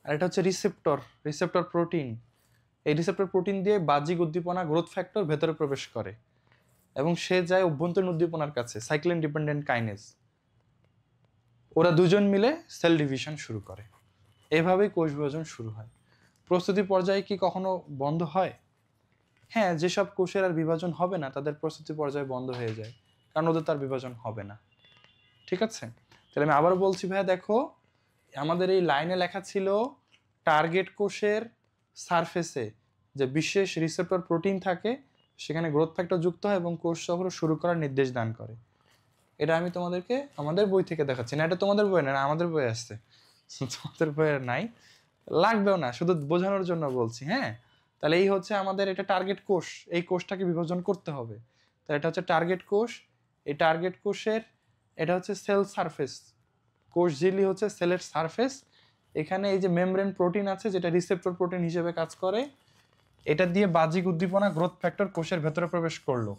আর এটা হচ্ছে রিসেপ্টর, রিসেপ্টর প্রোটিন। এই রিসেপ্টর প্রোটিন দিয়ে বাহ্যিক উদ্দীপনা গ্রোথ ফ্যাক্টর ভেতরে প্রবেশ করে এবং সে যায় অভ্যন্তরীণ উদ্দীপনার কাছে, সাইক্লিন ডিপেন্ডেন্ট কাইনেস। ওরা দুজন মিলে সেল ডিভিশন শুরু করে। এভাবেই কোষ বিভাজন শুরু হয়। প্রস্তুতি পর্যায়ে কি কখনো বন্ধ হয়? হ্যাঁ, যেসব কোষের আর বিভাজন হবে না তাদের প্রস্তুতি পর্যায়ে বন্ধ হয়ে যায়, কারণ ওদের তার বিভাজন হবে না। ঠিক আছে, তাহলে আমি আবার বলছি ভাইয়া, দেখো আমাদের এই লাইনে লেখা ছিল টার্গেট কোষের সারফেসে যে বিশেষ রিসেপ্টর প্রোটিন থাকে, সেখানে গ্রোথ ফ্যাক্টর যুক্ত হয় এবং কোষ চক্র শুরু করার নির্দেশ দান করে। এটা আমি তোমাদেরকে আমাদের বই থেকে দেখাচ্ছি না, এটা তোমাদের বই না, আমাদের বই আসছে, তোমাদের বইয়ের নাই, লাগবেও না, শুধু বোঝানোর জন্য বলছি। হ্যাঁ, তাহলে এই হচ্ছে আমাদের এটা টার্গেট কোষ, এই কোষটাকে বিভাজন করতে হবে। তাহলে এটা হচ্ছে টার্গেট কোষ। এই টার্গেট কোষের এটা হচ্ছে সেল সারফেস, কোষ ঝিল্লি হচ্ছে সেলের সারফেস। এখানে এই যে মেমব্রেন প্রোটিন আছে যেটা রিসেপ্টর প্রোটিন হিসেবে কাজ করে, এটা দিয়ে বাহ্যিক উদ্দীপনা গ্রোথ ফ্যাক্টর কোষের ভেতরে প্রবেশ করলো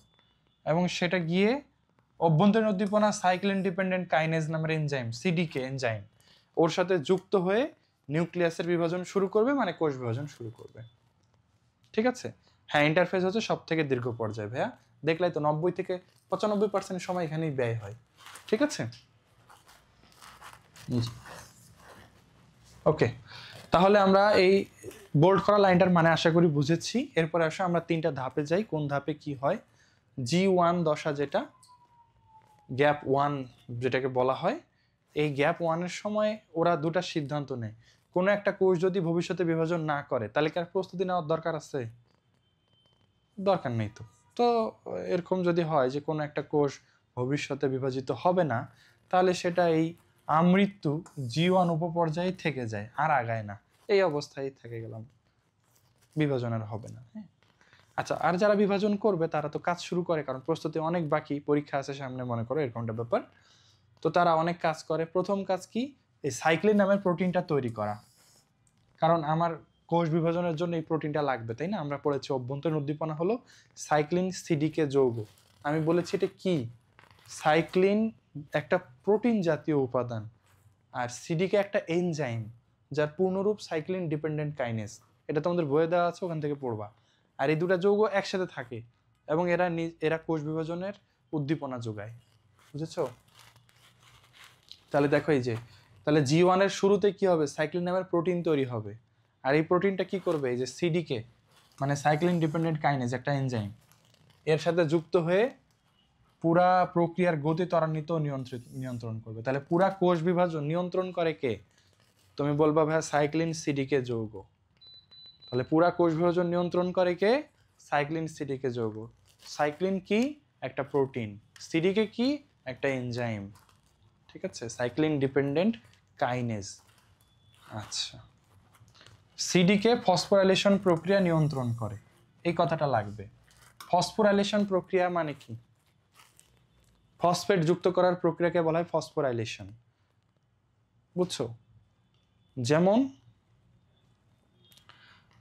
এবং সেটা গিয়ে অভ্যন্তরীণ উদ্দীপনা সাইক্লিন ডিপেন্ডেন্ট কাইনেজ নামের এনজাইম, সিডিকে এনজাইম, ওর সাথে যুক্ত হয়ে নিউক্লিয়াসের বিভাজন শুরু করবে, মানে কোষ বিভাজন শুরু করবে। ঠিক আছে, হ্যাঁ, ইন্টারফেস হচ্ছে সব থেকে দীর্ঘ পর্যায় ভাইয়া, দেখলাই তো 90 থেকে 95% সময় এখানেই ব্যয় হয়। ঠিক আছে, ওকে, তাহলে আমরা এই বোল্ড করা লাইনটার মানে আশা করি বুঝেছি। এরপরে আসো আমরা 3টা ধাপে যাই, কোন ধাপে কি হয়। G1 দশা, যেটা গ্যাপ 1 যেটাকে বলা হয়, এই গ্যাপ 1-এর সময় ওরা দুটা সিদ্ধান্ত নেয়। কোনো একটা কোষ যদি ভবিষ্যতে বিভাজন না করে তাহলে কি আর প্রস্তুতি নেওয়ার দরকার আছে? দরকার নেই। তো তো এরকম যদি হয় যে কোনো একটা কোষ ভবিষ্যতে বিভাজিত হবে না, তাহলে সেটা এই আমৃত্যু G1 উপপর্যায়ে থেকে যায়, আর আগায় না, এই অবস্থায় থেকে গেলাম, বিভাজন আর হবে না। হ্যাঁ, আচ্ছা, আর যারা বিভাজন করবে তারা তো কাজ শুরু করে, কারণ প্রস্তুতি অনেক বাকি, পরীক্ষা আছে সামনে, মনে করো এরকমটা ব্যাপার। তো তারা অনেক কাজ করে। প্রথম কাজ কি? এই সাইক্লিন নামের প্রোটিনটা তৈরি করা, কারণ আমার কোষ বিভাজনের জন্য এই প্রোটিনটা লাগবে, তাই না? আমরা পড়েছি অভ্যন্তরীণ উদ্দীপনা হলো সাইক্লিন সিডিকে যৌগ। আমি বলেছি এটা কি, সাইক্লিন একটা প্রোটিন জাতীয় উপাদান, আর সিডিকে একটা এনজাইম যার পূর্ণরূপ সাইক্লিন ডিপেন্ডেন্ট কাইনেস। এটা তোমাদের বইয়ে দেওয়া আছে, ওখান থেকে পড়বা। আর এই দুটা যৌগ একসাথে থাকে এবং এরা কোষ বিভাজনের উদ্দীপনা যোগায়। বুঝেছো? তাহলে দেখো এই যে, তাহলে G1 এর শুরুতে কি হবে? সাইক্লিন নামের প্রোটিন তৈরি হবে, আর এই প্রোটিনটা কি করবে? এই যে সিডিকে, মানে সাইক্লিন ডিপেন্ডেন্ট কাইনেজ, একটা এনজাইম, এর সাথে যুক্ত হয়ে পুরা প্রক্রিয়ার গতি ত্বরান্বিত নিয়ন্ত্রণ করবে। তাহলে পুরা কোষ বিভাজন নিয়ন্ত্রণ করে কে? তুমি বলবা ভাই সাইক্লিন সিডিকে যৌগ। তাহলে পুরা কোষ বিভাজন নিয়ন্ত্রণ করে কে? সাইক্লিন সিডিকে যৌগ। সাইক্লিন কি? একটা প্রোটিন। সিডিকে কি? একটা এনজাইম। ঠিক আছে, সাইক্লিন ডিপেন্ডেন্ট কাইনেজ। আচ্ছা, সিডিকে ফসফোরাইলেশন প্রক্রিয়া নিয়ন্ত্রণ করে, এই কথাটা লাগবে। ফসফোরাইলেশন প্রক্রিয়া মানে কি? ফসফেট যুক্ত করার প্রক্রিয়াকে বলা হয় ফসফোরাইলেশন। বুঝছো? যেমন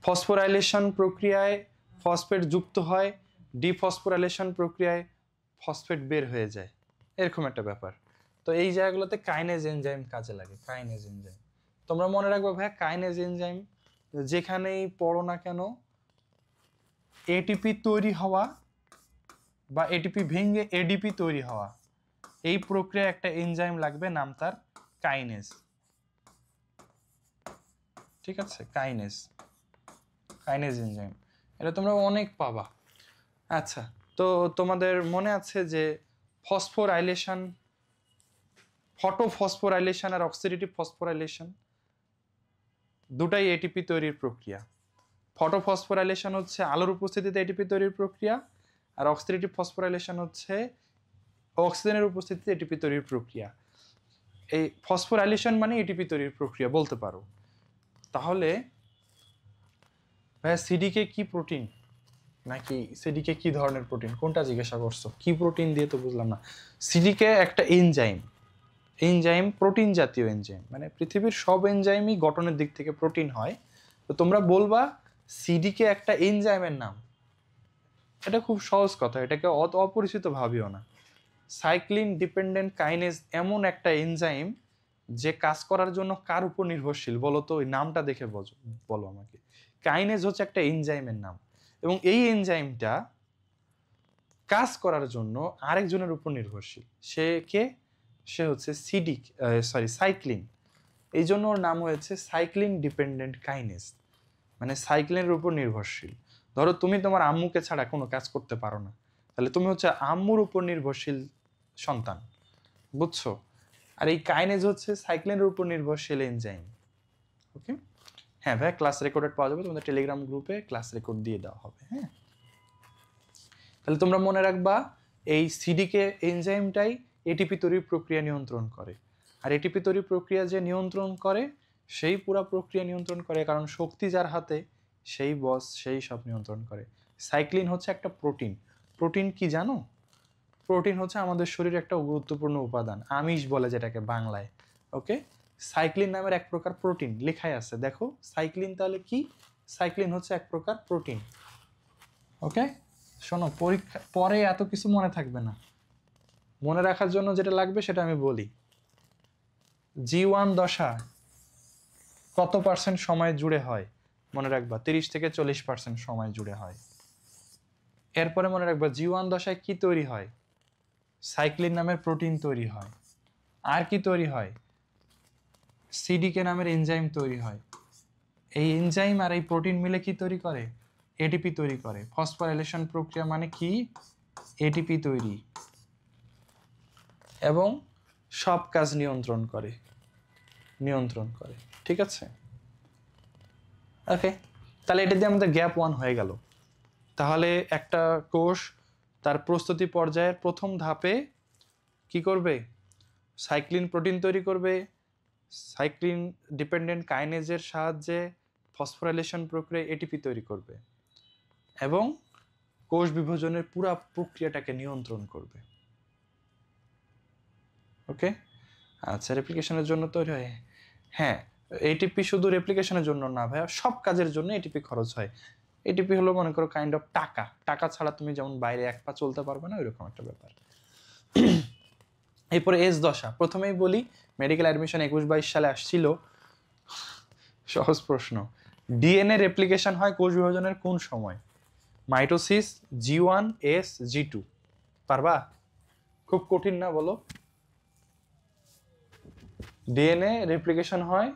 ফসফোরাইলেশন প্রক্রিয়ায় ফসফেট যুক্ত হয়, ডিফসফোরাইলেশন প্রক্রিয়ায় ফসফেট বের হয়ে যায়, এরকম একটা ব্যাপার। তো এই জায়গাগুলোতে কাইনেজ এনজাইম কাজে লাগে। কাইনেজ এনজাইম তোমরা মনে রাখবে ভাই, কাইনেজ এনজাইম যেখানেই পড়ো না কেন, এটিপি তৈরি হওয়া বা এটিপি ভেঙে এডিপি তৈরি হওয়া, এই প্রক্রিয়া একটা এনজাইম লাগবে, নাম তার কাইনেজ। ঠিক আছে, কাইনেজ, কাইনেজ এনজাইম, এটা তোমরা অনেক পাবা। আচ্ছা, তো তোমাদের মনে আছে যে ফটোফসফোরাইলেশন আর অক্সিডেটিভ ফসফোরাইলেশন দুটাই এটিপি তৈরির প্রক্রিয়া। ফটোফসফোরাইলেশন হচ্ছে আলোর উপস্থিতিতে এটিপি তৈরির প্রক্রিয়া, আর অক্সিডেটিভ ফসফোরাইলেশন হচ্ছে অক্সিজেনের উপস্থিতিতে এটিপি তৈরির প্রক্রিয়া। এই ফসফোরাইলেশন মানে এটিপি তৈরির প্রক্রিয়া বলতে পারো। তাহলে ভাইয়া সিডিকে কি প্রোটিন নাকি সিডিকে কি ধরনের প্রোটিন, কোনটা জিজ্ঞাসা করছো? কি প্রোটিন দিয়ে তো বুঝলাম না। সিডিকে একটা এনজাইম, এনজাইম প্রোটিন জাতীয় এনজাইম, মানে পৃথিবীর সব এনজাইমই গঠনের দিক থেকে প্রোটিন হয়। তো তোমরা বলবা সিডিকে একটা এনজাইমের নাম, এটা খুব সহজ কথা, এটাকে অপরিচিত ভাবিও না। সাইক্লিন ডিপেন্ডেন্ট কাইনেজ এমন একটা এনজাইম যে কাজ করার জন্য কার উপর নির্ভরশীল বলো তো? ওই নামটা দেখে বলো আমাকে। কাইনেজ হচ্ছে একটা এনজাইমের নাম, এবং এই এনজাইমটা কাজ করার জন্য আরেকজনের উপর নির্ভরশীল। সে কে? সে হচ্ছে সাইক্লিন। এই জন্য ওর নাম হয়েছে সাইক্লিন ডিপেন্ডেন্ট কাইনেজ, মানে সাইক্লিনের উপর নির্ভরশীল। ধরো তুমি তোমার আম্মুকে ছাড়া কোনো কাজ করতে পারো না, তাহলে তুমি হচ্ছে আম্মুর উপর নির্ভরশীল সন্তান, বুঝছো? আর এই কাইনেজ হচ্ছে সাইক্লিনের উপর নির্ভরশীল এনজাইম। ওকে, হ্যাঁ ভাই, ক্লাস রেকর্ডেড পাওয়া যাবে তোমাদের টেলিগ্রাম গ্রুপে, ক্লাস রেকর্ড দিয়ে দেওয়া হবে। হ্যাঁ, তাহলে তোমরা মনে রাখবা এই সিডিকে এনজাইমটাই এটিপি তৈরির প্রক্রিয়া নিয়ন্ত্রণ করে। আর এটিপি তৈরির প্রক্রিয়া যে নিয়ন্ত্রণ করে সেই পুরা প্রক্রিয়া নিয়ন্ত্রণ করে, কারণ শক্তি যার হাতে সেই বস, সেই সব নিয়ন্ত্রণ করে। সাইক্লিন হচ্ছে একটা প্রোটিন। প্রোটিন কি জানো? প্রোটিন হচ্ছে আমাদের শরীরে একটা গুরুত্বপূর্ণ উপাদান, আমিষ বলে যেটাকে বাংলায়। ওকে, সাইক্লিন নামের এক প্রকার প্রোটিন লেখাই আছে, দেখো সাইক্লিন তাহলে কি? সাইক্লিন হচ্ছে এক প্রকার প্রোটিন। ওকে, শোনো, পরীক্ষা পরে এত কিছু মনে থাকবে না, মনে রাখার জন্য যেটা লাগবে সেটা আমি বলি। G1 দশা কত পার্সেন্ট সময় জুড়ে হয়? মনে রাখবা 30 থেকে 40% সময় জুড়ে হয়। এরপরে মনে রাখবা G1 দশায় কি তৈরি হয়? সাইক্লিন নামের প্রোটিন তৈরি হয়। আর কি তৈরি হয়? সিডিকে নামের এনজাইম তৈরি হয়। এই এনজাইম আর এই প্রোটিন মিলে কি তৈরি করে? এটিপি তৈরি করে। ফসফোরাইলেশন প্রক্রিয়া মানে কি? এটিপি তৈরি, এবং সব কাজ নিয়ন্ত্রণ করে। ঠিক আছে? ওকে, তাহলে এটা দিয়ে আমাদের গ্যাপ 1 হয়ে গেল। তাহলে একটা কোষ তার প্রস্তুতি পর্যায়ের প্রথম ধাপে কি করবে? সাইক্লিন প্রোটিন তৈরি করবে, সাইক্লিন ডিপেন্ডেন্ট কাইনেজের সাহায্যে ফসফোরাইলেশন প্রক্রিয়া এটিপি তৈরি করবে, এবং কোষ বিভাজনের পুরো প্রক্রিয়াটাকে নিয়ন্ত্রণ করবে। ওকে, আচ্ছা, রেপ্লিকেশনের জন্য তৈরি হয়। হ্যাঁ, এটিপি শুধু রেপ্লিকেশনের জন্য না ভাইয়া, সব কাজের জন্য এটিপি খরচ হয়। এটিপি হলো মনে করো কাইন্ড অফ টাকা। টাকা ছাড়া তুমি যেমন বাইরে এক পা চলতে পারবে না, ওইরকম একটা ব্যাপার। এরপরে এস দশা, প্রথমেই বলি মেডিকেল অ্যাডমিশন 21-22 সালে আসছিল, সহজ প্রশ্ন। ডিএনএ রেপ্লিকেশন হয় কোষ বিভাজনের কোন সময়? Mitosis, G1, S, G2। পারবা? খুব কঠিন না, বলো। ডিএনএ রেপ্লিকেশন হয়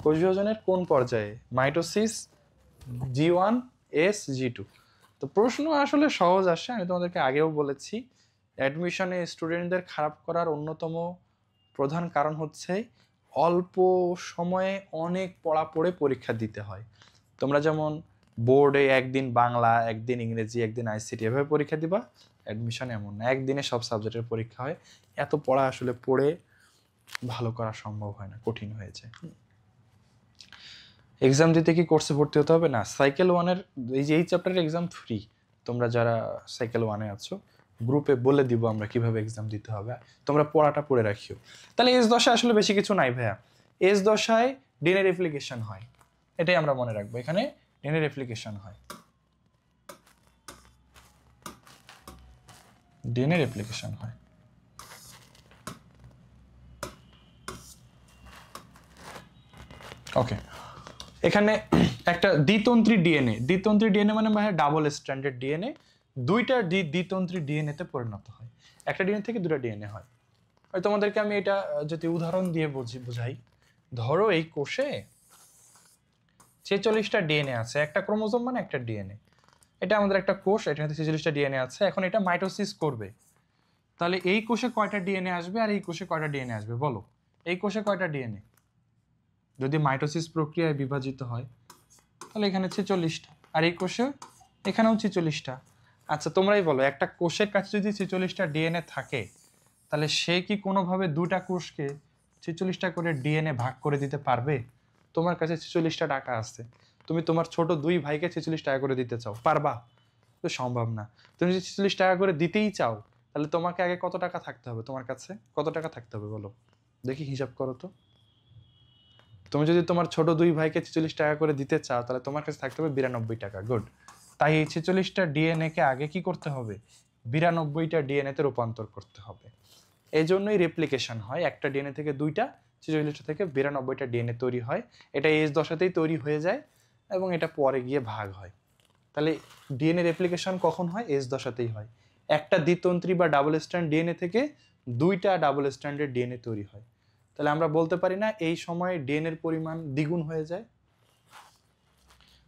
কোষ বিভাজনের কোন পর্যায়ে? Mitosis, G1, S, G2। তো প্রশ্ন আসলে সহজ আসে, আমি তোমাদেরকে আগেও বলেছি, অ্যাডমিশনে স্টুডেন্টদের খারাপ করার অন্যতম প্রধান কারণ হচ্ছে অল্প সময়ে অনেক পড়া পড়ে পরীক্ষা দিতে হয়। তোমরা যেমন বোর্ডে একদিন বাংলা, একদিন ইংরেজি, একদিন আইসিটি এভাবে পরীক্ষা দিবা, অ্যাডমিশন এমন না, একদিনে সব সাবজেক্টের পরীক্ষা হয়। এত পড়া আসলে পড়ে ভালো করা সম্ভব হয় না, কঠিন হয়েছে। এক্সাম দিতে কি কোর্সে ভর্তি হতে হবে? না, সাইকেল 1-এর এই চ্যাপ্টারের এক্সাম ফ্রি। তোমরা যারা সাইকেল 1-এ আছো গ্রুপে বলে দিব আমরা কিভাবে এক্সাম দিতে হবে, তোমরা পড়াটা পড়ে রাখিও। তাহলে এস দশায় আসলে বেশি কিছু নাই ভাইয়া। এস দশায় ডিএনএ রেপ্লিকেশন হয়, এটাই আমরা মনে রাখবো। এখানে ডিএনএ রেপ্লিকেশন হয়, ডিএনএ রেপ্লিকেশন হয়। ওকে, এখানে একটা দ্বিতন্ত্রী ডিএনএ, দ্বিতন্ত্রী ডিএনএ মানে ডাবল স্ট্র্যান্ডেড ডিএনএ, দুইটা দ্বিতন্ত্রী ডিএনএতে পরিণত হয়। একটা ডিএনএ থেকে দুটো ডিএনএ হয়। তোমাদেরকে আমি এটা যদি উদাহরণ দিয়ে বুঝাই, ধরো এই কোষে 46টা ডিএনএ আছে, একটা ক্রোমোজোম মানে একটা ডিএনএ। এটা আমাদের একটা কোষ, এটাতে 46টা ডিএনএ আছে। এখন এটা মাইটোসিস করবে, তাহলে এই কোষে কয়টা ডিএনএ আসবে আর এই কোষে কয়টা ডিএনএ আসবে বলো? এই কোষে কয়টা ডিএনএ যদি মাইটোসিস প্রক্রিয়ায় বিভাজিত হয়, তাহলে এখানে 46টা, আর এই কোষে এখানেও 46টা। আচ্ছা তোমরাই বলো, একটা কোষের কাছে যদি 46টা ডিএনএ থাকে, তাহলে সে কি কোনোভাবে দুটা কোষকে 46টা করে ডিএনএ ভাগ করে দিতে পারবে? তোমার কাছে 46টা টাকা আছে, তুমি তোমার ছোট 2 ভাইকে 46 টাকা করে দিতে চাও, পারবা? তো সম্ভব না। তুমি যদি 46 টাকা করে দিতেই চাও, তাহলে তোমাকে আগে কত টাকা থাকতে হবে? তোমার কাছে কত টাকা থাকতে হবে বলো দেখি, হিসাব করো তো। তুমি যদি তোমার ছোট 2 ভাইকে 46 টাকা করে দিতে চাও, তাহলে তোমার কাছে থাকতে হবে 92 টাকা। গুড। তাই এই 46টা ডিএনএ কে আগে কি করতে হবে? 92টা ডিএনএ তে রূপান্তর করতে হবে। এই জন্যই রেপ্লিকেশন হয়, একটা ডিএনএ থেকে 2টা, 46টা থেকে 92টা ডিএনএ তৈরি হয়। এটা এস দশাতেই তৈরি হয়ে যায় এবং এটা পরে গিয়ে ভাগ হয়। তাহলে ডিএনএ রেপ্লিকেশন কখন হয়? এস দশাতেই হয়। একটা দ্বিতন্ত্রী বা ডাবল স্ট্র্যান্ড ডিএনএ থেকে 2টা ডাবল স্ট্র্যান্ডের ডিএনএ তৈরি হয়। তাহলে আমরা বলতে পারি না এই সময় ডিএনএর পরিমাণ দ্বিগুণ হয়ে যায়?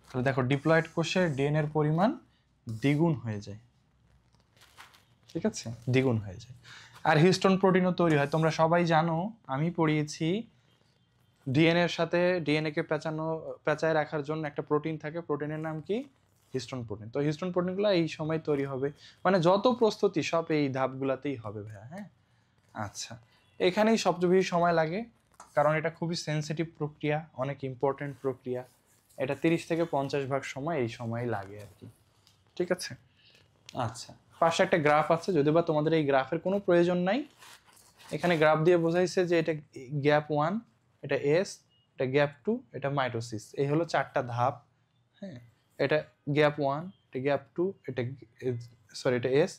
তাহলে দেখো, ডিপ্লয়েড কোষের ডিএনএর পরিমাণ দ্বিগুণ হয়ে যায়, ঠিক আছে, দ্বিগুণ হয়ে যায়। আর হিস্টোন প্রোটিনও তৈরি হয়। তোমরা সবাই জানো, আমি পড়িয়েছি, ডিএনএ এর সাথে ডিএনএ কে পেঁচায় রাখার জন্য একটা প্রোটিন থাকে, প্রোটিনের নাম কি? Histone protein. তো হিস্টোন প্রোটিনগুলো এই সময় তৈরি হবে, মানে যত প্রস্তুতি সব এই ধাপগুলাতেই হবে ভাইয়া। হ্যাঁ, আচ্ছা, এখানেই সবচেয়ে বেশি সময় লাগে, কারণ এটা খুবই সেন্সিটিভ প্রক্রিয়া, অনেক ইম্পর্টেন্ট প্রক্রিয়া। এটা 30 থেকে 50 ভাগ সময় এই সময় লাগে আর কি, ঠিক আছে। আচ্ছা, পাশে একটা গ্রাফ আছে, যদিও বা তোমাদের এই গ্রাফের কোনো প্রয়োজন নাই। এখানে গ্রাফ দিয়ে বোঝাইছে যে এটা গ্যাপ 1, এটা এস, এটা গ্যাপ 2, এটা মাইটোসিস। এই হলো 4টা ধাপ। হ্যাঁ, এটা গ্যাপ 1, এটা গ্যাপ 2, এটা এটা এস,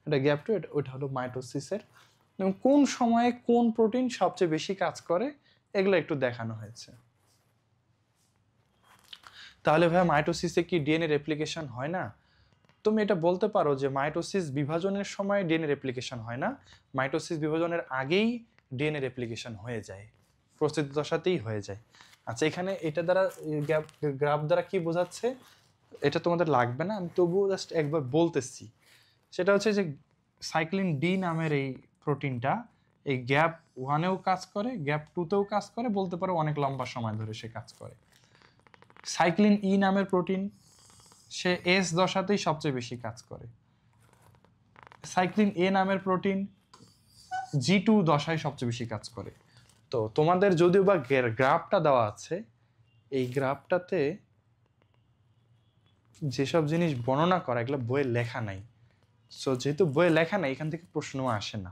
এটা গ্যাপ 2, ওটা হলো মাইটোসিসের। এবং কোন সময়ে কোন প্রোটিন সবচেয়ে বেশি কাজ করে এগুলো একটু দেখানো হয়েছে। তাহলে ভাই মাইটোসিসে কি ডিএনএ রেপ্লিকেশন হয় না? তুমি এটা বলতে পারো যে মাইটোসিস বিভাজনের সময় ডিএনএ রেপ্লিকেশন হয় না, মাইটোসিস বিভাজনের আগেই ডিএনএ রেপ্লিকেশন হয়ে যায়, প্রস্তুতি দশাতেই হয়ে যায়। আচ্ছা, এখানে এটা দ্বারা গ্রাফ দ্বারা কি বোঝাচ্ছে এটা তোমাদের লাগবে না, আমি তবুও জাস্ট একবার বলতেছি। সেটা হচ্ছে যে সাইক্লিন ডি নামের এই প্রোটিনটা এই গ্যাপ 1-এও কাজ করে, গ্যাপ 2-তেও কাজ করে, বলতে পারো অনেক লম্বা সময় ধরে সে কাজ করে। সাইক্লিন ই নামের প্রোটিন, সে এস দশাতেই সবচেয়ে বেশি কাজ করে। সাইক্লিন এ নামের প্রোটিন G2 দশায় সবচেয়ে বেশি কাজ করে। তো তোমাদের যদিও বা গ্রাফটা দেওয়া আছে, এই গ্রাফটাতে যেসব জিনিস বর্ণনা করা এগুলো বইয়ে লেখা নাই। সো যেহেতু বইয়ে লেখা নাই, এখান থেকে প্রশ্ন আসে না,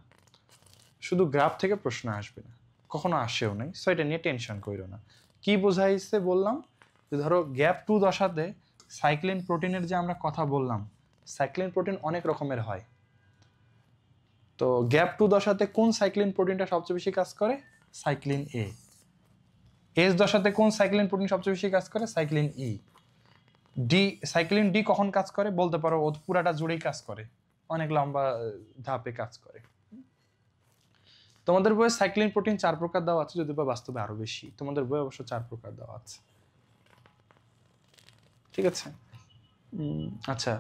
শুধু গ্রাফ থেকে প্রশ্ন আসবে না, কখনো আসেও নাই। সো এটা নিয়ে টেনশন করো না। কি বোঝাইছে বললাম, যে ধরো গ্যাপ 2 দশাতে সাইক্লিন প্রোটিনের যে আমরা কথা বললাম, সাইক্লিন প্রোটিন অনেক রকমের হয়। তো গ্যাপ 2 দশাতে কোন সাইক্লিন প্রোটিনটা সবচেয়ে বেশি কাজ করে? সাইক্লিন এ। এস দশাতে কোন সাইক্লিন প্রোটিন সবচেয়ে বেশি কাজ করে? সাইক্লিন ই। ডি, সাইক্লিন ডি কখন কাজ করে? বলতে পারো ও পুরাটা জুড়েই কাজ করে, অনেক লম্বা ধাপে কাজ করে। তোমাদের বইয়ে সাইক্লিন প্রোটিন 4 প্রকার দেওয়া আছে, যদিও বা বাস্তবে আরো বেশি। তোমাদের বইয়ে অবশ্য 4 প্রকার দেওয়া আছে, ঠিক আছে। আচ্ছা,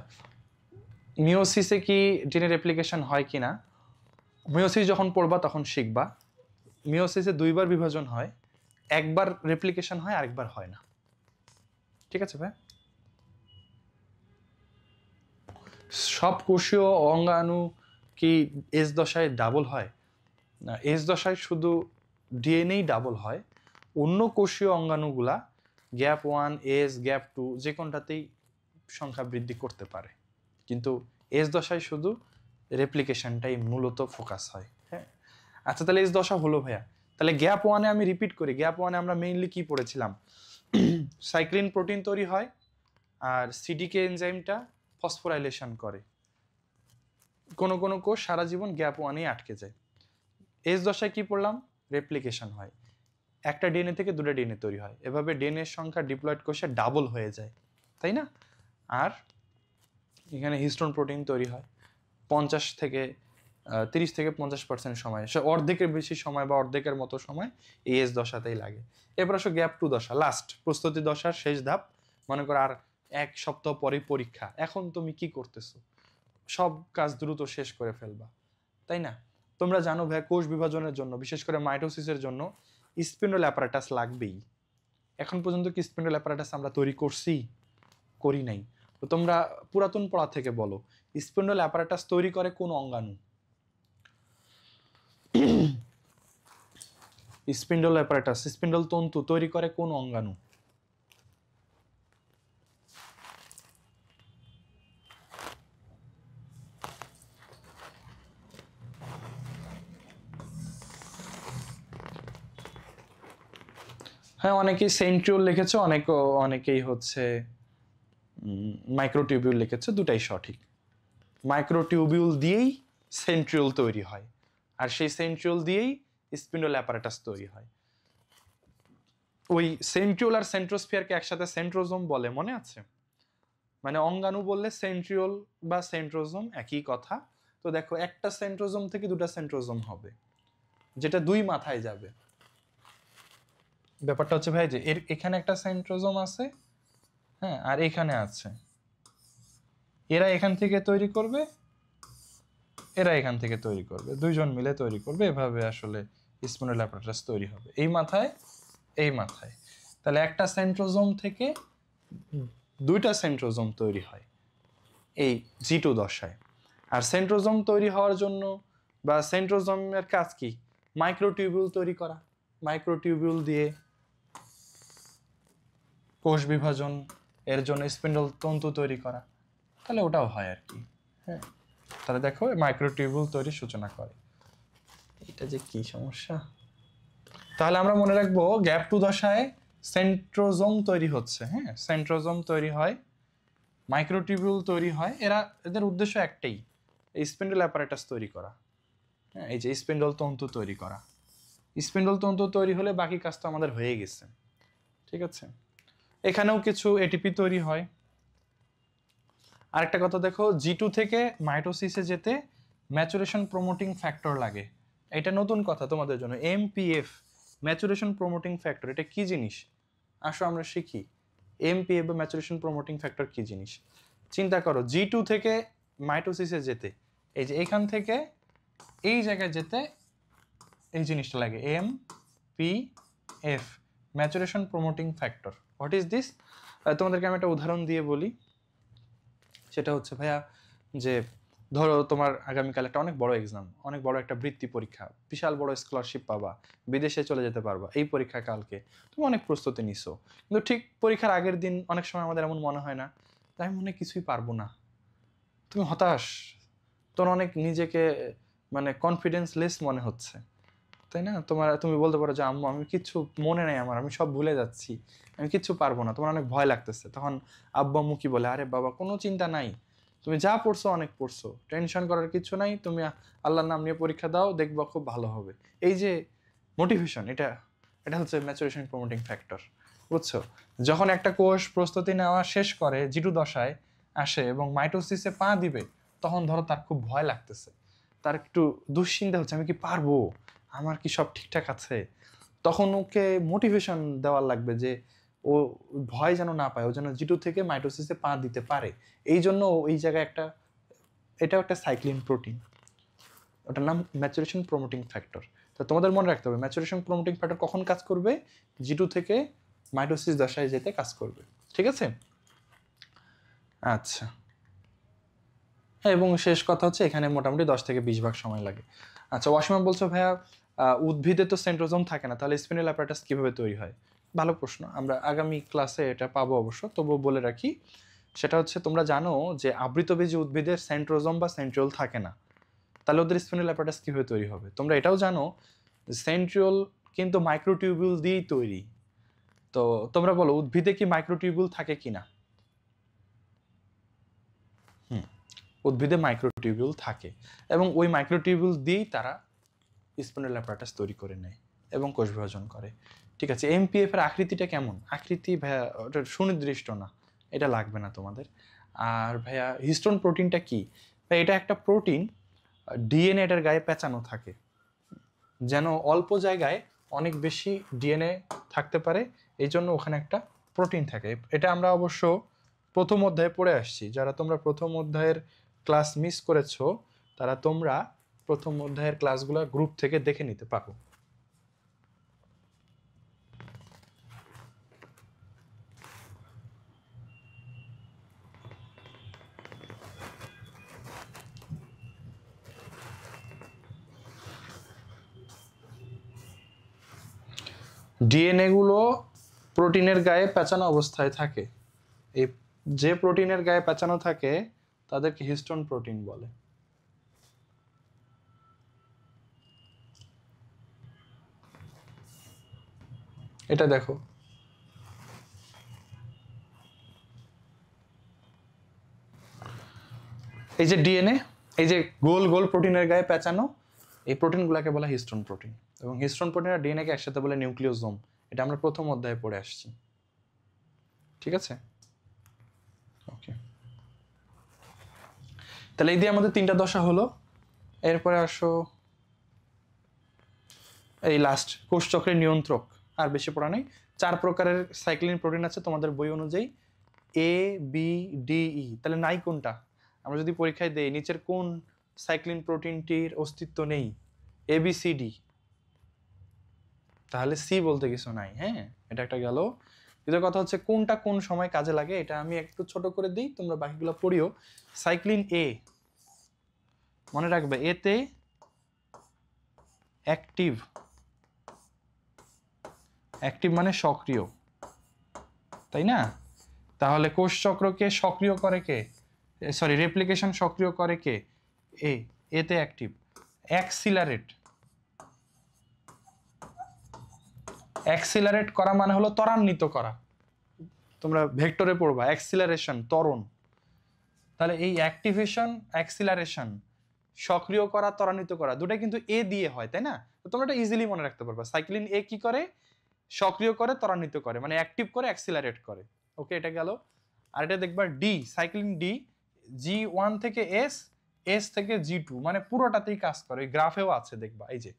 মিওসিসে কি ডিএনএ রেপ্লিকেশন হয় কিনা, মিওসিস যখন পড়বা তখন শিখবা। মিওসিসে 2বার বিভাজন হয়, একবার রেপ্লিকেশন হয়, আরেকবার হয় না, ঠিক আছে ভাই। সব কোষীয় অঙ্গাণু কি এস দশায় ডাবল হয় না? এস দশায় শুধু ডিএনএই ডাবল হয়, অন্য কোষীয় অঙ্গাণুগুলা গ্যাপ 1, এস, গ্যাপ 2 যে কোনটাতেই সংখ্যা বৃদ্ধি করতে পারে, কিন্তু এস দশায় শুধু রেপ্লিকেশনটাই মূলত ফোকাস হয়। হ্যাঁ, আচ্ছা, তাহলে এস দশা হলো ভাইয়া। তাহলে গ্যাপ 1-এ আমি রিপিট করি, গ্যাপ 1-এ আমরা মেইনলি কি পড়েছিলাম? সাইক্লিন প্রোটিন তৈরি হয় আর সিডিকে এনজাইমটা ফসফোরাইলেশন করে। কোনো কোনো কোষ সারা জীবন গ্যাপ 1-এই আটকে যায়। এস দশায় কি পড়লাম? রেপ্লিকেশন হয়, একটা ডিএনএ থেকে 2টা ডিএনএ তৈরি হয়, এভাবে ডিএনএ এর সংখ্যা ডিপ্লয়েড কোষে ডাবল হয়ে যায়, তাই না? আর এখানে হিস্টোন প্রোটিন তৈরি হয় 30 থেকে 50% সময়, সে অর্ধেকের বেশি সময় বা অর্ধেকের মতো সময় এই এস দশাতেই লাগে। এরপর আসো গ্যাপ 2 দশা, লাস্ট প্রস্তুতি দশার শেষ ধাপ। মনে করো আর 1 সপ্তাহ পরে পরীক্ষা, এখন তুমি কি করতেছো? সব কাজ দ্রুত শেষ করে ফেলবা, তাই না? তোমরা জানো ভাই কোষ বিভাজনের জন্য, বিশেষ করে মাইটোসিসের জন্য স্পিন্ডল অ্যাপারেটাস লাগবেই। এখন পর্যন্ত কি স্পিন্ডল অ্যাপারেটাস আমরা তৈরি করছি? করি নাই। তো তোমরা পুরাতন পড়া থেকে বলো, স্পিন্ডল অ্যাপারেটাস তৈরি করে কোন অঙ্গাণু? স্পিন্ডল অ্যাপারেটাস, স্পিন্ডল তন্তু তৈরি করে কোন অঙ্গাণু? হ্যাঁ, অনেকেই সেন্ট্রিওল লিখেছে, অনেকেই হচ্ছে মাইক্রোটিউবিউল লিখেছে, দুটাই সঠিক। মাইক্রোটিউবিউল দিয়েই সেন্ট্রিওল তৈরি হয়, আর সেই সেন্ট্রিওল দিয়েই স্পিন্ডল অ্যাপারেটাস তৈরি হয়। ওই সেন্ট্রিওল আর সেন্ট্রোস্ফিয়ারকে একসাথে সেন্ট্রোজোম বলে, মনে আছে? মানে অঙ্গাণু বললে সেন্ট্রিওল বা সেন্ট্রোজোম একই কথা। তো দেখো, একটা সেন্ট্রোজোম থেকে দুটা সেন্ট্রোজোম হবে, যেটা দুই মাথায় যাবে। ব্যাপারটা হচ্ছে ভাই যে এখানে একটা সেন্ট্রোজোম আছে, হ্যাঁ, আর এখানে আছে। এরা এখান থেকে তৈরি করবে, এরা এখান থেকে তৈরি করবে, দুইজন মিলে তৈরি করবে, এভাবে আসলে স্পিন্ডল অ্যাপারেটাস তৈরি হবে, এই মাথায় এই মাথায়। তাহলে একটা সেন্ট্রোজোম থেকে দুইটা সেন্ট্রোজোম তৈরি হয় এই G2 দশায়। আর সেন্ট্রোজোম তৈরি হওয়ার জন্য বা সেন্ট্রোজোমের কাজ কি? মাইক্রোটিউবিউল তৈরি করা। মাইক্রোটিউবিউল দিয়ে কোষ বিভাজন, এর জন্য স্পিন্ডল তন্তু তৈরি করা, তাহলে ওটাও হয় আর কি। হ্যাঁ, তাহলে দেখো মাইক্রোটিউবিউল তৈরির সূচনা করে। এটা যে কি সমস্যা! তাহলে আমরা মনে রাখবো গ্যাপ 2 দশায় সেন্ট্রোজোম তৈরি হচ্ছে। হ্যাঁ, সেন্ট্রোজোম তৈরি হয়, মাইক্রোটিউবিউল তৈরি হয়, এদের উদ্দেশ্য একটাই, এই স্পিন্ডল অ্যাপারেটাস তৈরি করা। হ্যাঁ, এই যে স্পিন্ডল তন্তু তৈরি করা। স্পিন্ডল তন্তু তৈরি হলে বাকি কাজ তো আমাদের হয়ে গেছে, ঠিক আছে? এখানেও কিছু এটিপি তৈরি হয়। আরেকটা কথা দেখো, G2 থেকে মাইটোসিসে যেতে ম্যাচুরেশন প্রমোটিং ফ্যাক্টর লাগে। এটা নতুন কথা তোমাদের জন্য, MPF, ম্যাচুরেশন প্রমোটিং ফ্যাক্টর, এটা কি জিনিস? আসো আমরা শিখি MPF বা ম্যাচুরেশন প্রমোটিং ফ্যাক্টর কি জিনিস। চিন্তা করো, G2 থেকে মাইটোসিসে যেতে, এই যে এখান থেকে এই জায়গায় যেতে এই জিনিসটা লাগে, MPF, maturation promoting factor. What is this? তোমাদেরকে আমি একটা উদাহরণ দিয়ে বলি। সেটা হচ্ছে ভাইয়া যে ধরো তোমার আগামীকাল একটা অনেক বড় এক্সাম, অনেক বড় একটা বৃত্তি পরীক্ষা, বিশাল বড় স্কলারশিপ পাবা, বিদেশে চলে যেতে পারবা এই পরীক্ষা কালকে, তুমি অনেক প্রস্তুতি নিছো, কিন্তু ঠিক পরীক্ষার আগের দিন অনেক সময় আমাদের এমন মনে হয় না, তাই আমি মনে কিছুই পারবো না, তুমি হতাশ, তোর অনেক নিজেকে মানে কনফিডেন্স লেস মনে হচ্ছে, তাই না? তুমি বলতে পারো যে আম্মু আমি কিচ্ছু মনে নেই আমার, আমি সব ভুলে যাচ্ছি, আমি কিচ্ছু পারবো না, তোমার অনেক ভয় লাগতেছে। তখন আব্বু আম্মু কি বলে, আরে বাবা কোনো চিন্তা নাই, তুমি যা পড়ছো অনেক পড়ছো, টেনশন করার কিছু নাই, তুমি আল্লাহর নাম নিয়ে পরীক্ষা দাও, দেখবা খুব ভালো হবে। এই যে মোটিভেশন, এটা এটা হচ্ছে ম্যাচুরেশন প্রমোটিং ফ্যাক্টর, বুঝছো? যখন একটা কোষ প্রস্তুতি নেওয়া শেষ করে, G2 দশায় আসে এবং মাইটোসিসে পা দিবে, তখন ধরো তার খুব ভয় লাগতেছে, তার একটু দুশ্চিন্তা হচ্ছে, আমি কি পারবো, আমার কি সব ঠিকঠাক আছে? তখন ওকে মোটিভেশন দেওয়ার লাগবে যে ও ভয় যেন না পায়, ও যেন G2 থেকে মাইটোসিসে পা দিতে পারে। এই জন্য এই জায়গায় এটাও একটা সাইক্লিন প্রোটিন, ওটার নাম ম্যাচুরেশন প্রমোটিং ফ্যাক্টর। তো তোমাদের মনে রাখতে হবে ম্যাচুরেশন প্রমোটিং ফ্যাক্টর কখন কাজ করবে? G2 থেকে মাইটোসিস দশায় যেতে কাজ করবে, ঠিক আছে? আচ্ছা, হ্যাঁ, এবং শেষ কথা হচ্ছে এখানে মোটামুটি 10 থেকে 20 ভাগ সময় লাগে। আচ্ছা, ওয়াসিমা বলছো ভাইয়া উদ্ভিদে তো সেন্ট্রোজোম থাকে না, তাহলে স্পিন্ডল অ্যাপারেটাস কিভাবে তৈরি হয়? ভালো প্রশ্ন, আমরা আগামী ক্লাসে এটা পাবো অবশ্য, তবুও বলে রাখি। সেটা হচ্ছে, তোমরা জানো যে আবৃতবীজী উদ্ভিদের সেন্ট্রোজোম বা সেন্ট্রিওল থাকে না, তাহলে ওদের স্পিন্ডল অ্যাপারেটাস কিভাবে তৈরি হবে? তোমরা এটাও জানো সেন্ট্রিওল কিন্তু মাইক্রোটিউবিউল দিয়েই তৈরি। তো তোমরা বলো, উদ্ভিদে কি মাইক্রোটিউবিউল থাকে কিনা? উদ্ভিদে মাইক্রোটিউবিউল থাকে, এবং ওই মাইক্রোটিউবিউল দিয়েই তারা স্পিন্ডল অ্যাপারেটাস তৈরি করে নেয় এবং কোষ বিভাজন করে, ঠিক আছে? MPF এর আকৃতিটা কেমন? আকৃতি ভাইয়া ওটা সুনির্দিষ্ট না, এটা লাগবে না তোমাদের। আর ভাইয়া হিস্টোন প্রোটিনটা কি? ভাই এটা একটা প্রোটিন, ডিএনএ এটার গায়ে পেঁচানো থাকে, যেন অল্প জায়গায় অনেক বেশি ডিএনএ থাকতে পারে, এই জন্য ওখানে একটা প্রোটিন থাকে। এটা আমরা অবশ্য প্রথম অধ্যায়ে পড়ে আসছি, যারা তোমরা প্রথম অধ্যায়ের ক্লাস মিস করেছো তারা তোমরা প্রথম অধ্যায়ের ক্লাসগুলো গ্রুপ থেকে দেখে নিতে পারো। ডিএনএ গুলো প্রোটিনের গায়ে পেঁচানো অবস্থায় থাকে। এই যে প্রোটিনের গায়ে পেঁচানো থাকে তাদেরকে হিস্টোন প্রোটিন বলে। এটা দেখো, এই যে ডিএনএ, এই যে গোল গোল প্রোটিনের গায়ে পেঁচানো, এই প্রোটিনগুলোকে বলা হিস্টোন প্রোটিন। এবং হিস্টোন প্রোটিন আর ডিএনএ কে একসাথে বলে নিউক্লিওজোম। এটা আমরা প্রথম অধ্যায়ে পড়ে আসছি, ঠিক আছে? ওকে, তাহলে এই দিয়ে আমাদের 3টা দশা হলো। এরপরে আসো এই লাস্ট কোষচক্রের নিয়ন্ত্রক। আর বেশি পড়া নেই। 4 প্রকারের সাইক্লিন প্রোটিন আছে তোমাদের বই অনুযায়ী, এ বি ডি ই। তাহলে নাই কোনটা? আমরা যদি পরীক্ষায় দেই নিচের কোন সাইক্লিন প্রোটিনটির অস্তিত্ব নেই? A B C D. তাহলে সি বলতে কিছু নাই। হ্যাঁ, এটা একটা গেল। দ্বিতীয় কথা হচ্ছে কোনটা কোন সময় কাজে লাগে, এটা আমি একটু ছোট করে দিই, তোমরা বাকিগুলো পড়িও। সাইক্লিন এ, মনে রাখবে এতে অ্যাক্টিভ, অ্যাক্টিভ মানে সক্রিয়, তাই না? তাহলে কোষ চক্রকে সক্রিয় করে কে? সরি, রেপ্লিকেশন সক্রিয় করে কে? এতে অ্যাক্টিভ। অ্যাক্সিলারেট, অ্যাক্সিলারেট করা মানে হলো ত্বরান্বিত করা। তোমরা ভেক্টরে পড়বা, অ্যাক্সিলারেশন ত্বরণ। তাহলে এই অ্যাক্টিভেশন, অ্যাক্সিলারেশন, সক্রিয় করা, ত্বরান্বিত করা, দুটো কিন্তু এ দিয়ে হয়, তাই না? তো তোমরা এটা ইজিলি মনে রাখতে পারবা। সাইক্লিন এ কি করে? সক্রিয় করে, ত্বরান্বিত করে, মানে অ্যাক্টিভ করে, অ্যাক্সিলারেট করে। ওকে, এটা গেল। আর এটা দেখবা ডি, সাইক্লিন ডি, G1 থেকে এস, এস থেকে G2, মানে পুরোটাতেই কাজ করে। ওই গ্রাফেও আছে দেখবা, এই যে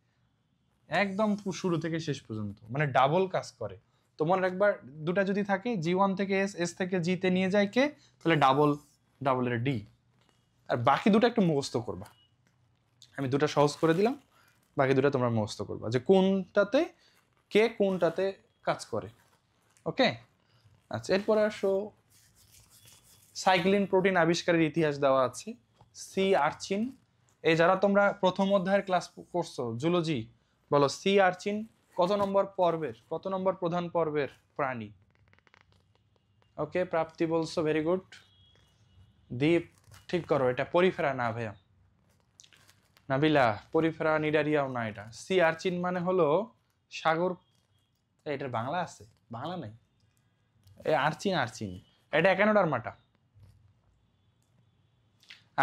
একদম শুরু থেকে শেষ পর্যন্ত, মানে ডাবল কাজ করে। তো মনে রাখবা দুটা যদি থাকে, G1 থেকে এস, এস থেকে জি তে নিয়ে যায় কে? তাহলে ডাবল, ডাবলের ডি। আর বাকি দুটো একটু মুখস্থ করবা। আমি দুটো সহজ করে দিলাম, বাকি দুটো তোমরা মুখস্থ করবা যে কোনটাতে কে কোনটাতে কাজ করে। ওকে, আচ্ছা, এরপরে আসো সাইক্লিন প্রোটিন আবিষ্কারের ইতিহাস দেওয়া আছে। সি আর্চিন, এই যারা তোমরা প্রথম অধ্যায়ের ক্লাস করছো জুলজি, বলো সি আর্চিন কত নম্বর পর্বের, কত নম্বর প্রধান পর্বের প্রাণী? ওকে, প্রাপ্তি বলছো, ভেরি গুড। দীপ ঠিক করো, এটা পরিফেরা না ভাইয়া। নাবিলা, পরিফেরা নিডারিয়াও না। এটা সি আর্চিন মানে হলো সাগর। এটার বাংলা আছে? বাংলা নাই। এ আর্চিন, আর্চিন এটা একানোডার্মাটা।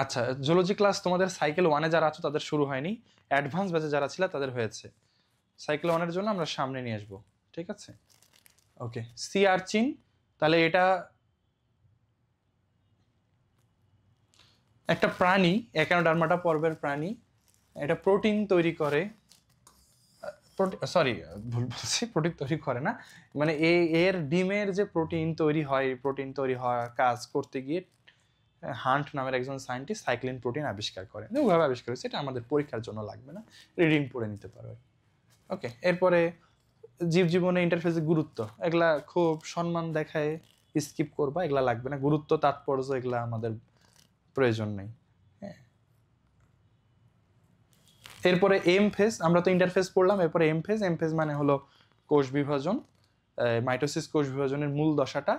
আচ্ছা, জুলজি ক্লাস তোমাদের সাইকেল 1-এ যারা আছো তাদের শুরু হয়নি, অ্যাডভান্স ব্যাচে যারা ছিল তাদের হয়েছে। সাইকেল 1-এর জন্য আমরা সামনে নিয়ে আসবো, ঠিক আছে? ওকে, সি আর্চিন, তাহলে এটা একটা প্রাণী, একানোডার্মাটা পর্বের প্রাণী। এটা প্রোটিন তৈরি করে, সরি ভুল বলছি, প্রোটিন তৈরি করে না, মানে এর ডিমের যে প্রোটিন তৈরি হয়, প্রোটিন তৈরি হওয়ার কাজ করতে গিয়ে হান্ট নামের একজন সায়েন্টিস্ট সাইক্লিন প্রোটিন আবিষ্কার করেন। ওইভাবে আবিষ্কার হয়েছে, এটা আমাদের পরীক্ষার জন্য লাগবে না, রিডিং পড়ে নিতে পারো। ওকে, এরপরে জীবজীবনে ইন্টারফেসের গুরুত্ব, এগুলা খুব সম্মান দেখায়, স্কিপ করবা, এগুলা লাগবে না। গুরুত্ব, তাৎপর্য, এগুলা আমাদের প্রয়োজন নেই। হ্যাঁ, এরপরে এম ফেজ, আমরা তো ইন্টারফেস পড়লাম, এরপরে এম ফেজ। এম ফেজ মানে হলো কোষ বিভাজন, মাইটোসিস কোষ বিভাজনের মূল দশাটা।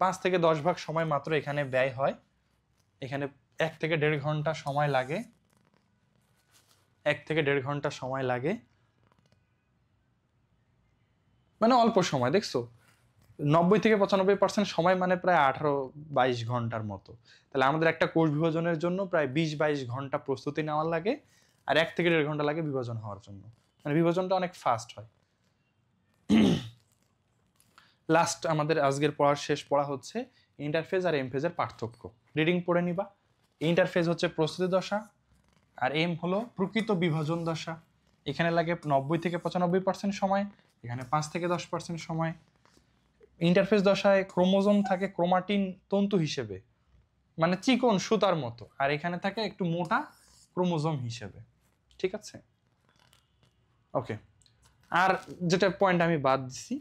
5 থেকে 10 ভাগ সময় মাত্র এখানে ব্যয় হয়। এখানে 1 থেকে 1.5 ঘন্টা সময় লাগে, 1 থেকে 1.5 ঘন্টা সময় লাগে, মানে অল্প সময়। দেখছো, 90 থেকে 95% সময়, মানে প্রায় 18-22 ঘন্টার মতো। তাহলে আমাদের একটা কোষ বিভাজনের জন্য প্রায় 20-22 ঘন্টা প্রস্তুতি নেওয়ার লাগে, আর 1 থেকে 1.5 ঘন্টা লাগে বিভাজন হওয়ার জন্য। মানে বিভাজনটা অনেক ফাস্ট হয়। লাস্ট আমাদের আজকের পড়ার শেষ পড়া হচ্ছে ইন্টারফেজ আর এম ফেজের পার্থক্য। রিডিং পড়ে নিবা। ইন্টারফেজ হচ্ছে প্রস্তুতি দশা, আর এম হলো প্রকৃত বিভাজন দশা। এখানে লাগে 90 থেকে 95% সময়, এখানে 5 থেকে 10% সময়। ইন্টারফেস দশায় ক্রোমোজোম থাকে ক্রোমাটিন তন্তু হিসেবে, মানে চিকন সুতার মতো, আর এখানে থাকে একটু মোটা ক্রোমোজোম হিসেবে। ঠিক আছে? ওকে, আর যেটা পয়েন্ট আমি বাদ দিছি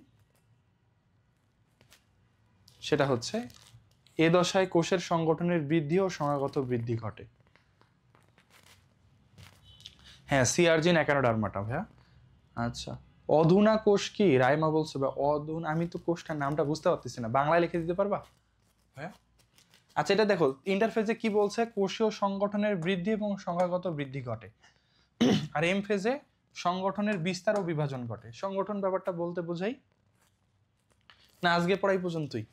সেটা হচ্ছে এ দশায় কোষের সংগঠনের বৃদ্ধি ও সংখ্যাগত বৃদ্ধি ঘটে। হ্যাঁ, সিআরজিন একানোডার্মাটা ভাইয়া। আচ্ছা, অধুনা কোষ কি? রাইমা বলছে বা অধুনা, আমি তো কোষটার নামটা বুঝতে পারতেছি না, বাংলায় লিখে দিতে পারবা ভাইয়া? আচ্ছা, এটা দেখো ইন্টারফেজে কি বলছে, কোষীয় সংগঠনের বৃদ্ধি এবং সংখ্যাগত বৃদ্ধি ঘটে। আর এম ফেজে সংগঠনের বিস্তার ও বিভাজন ঘটে। সংগঠন ব্যাপারটা বলতে বোঝাই না, আজকে পড়াই পর্যন্তই,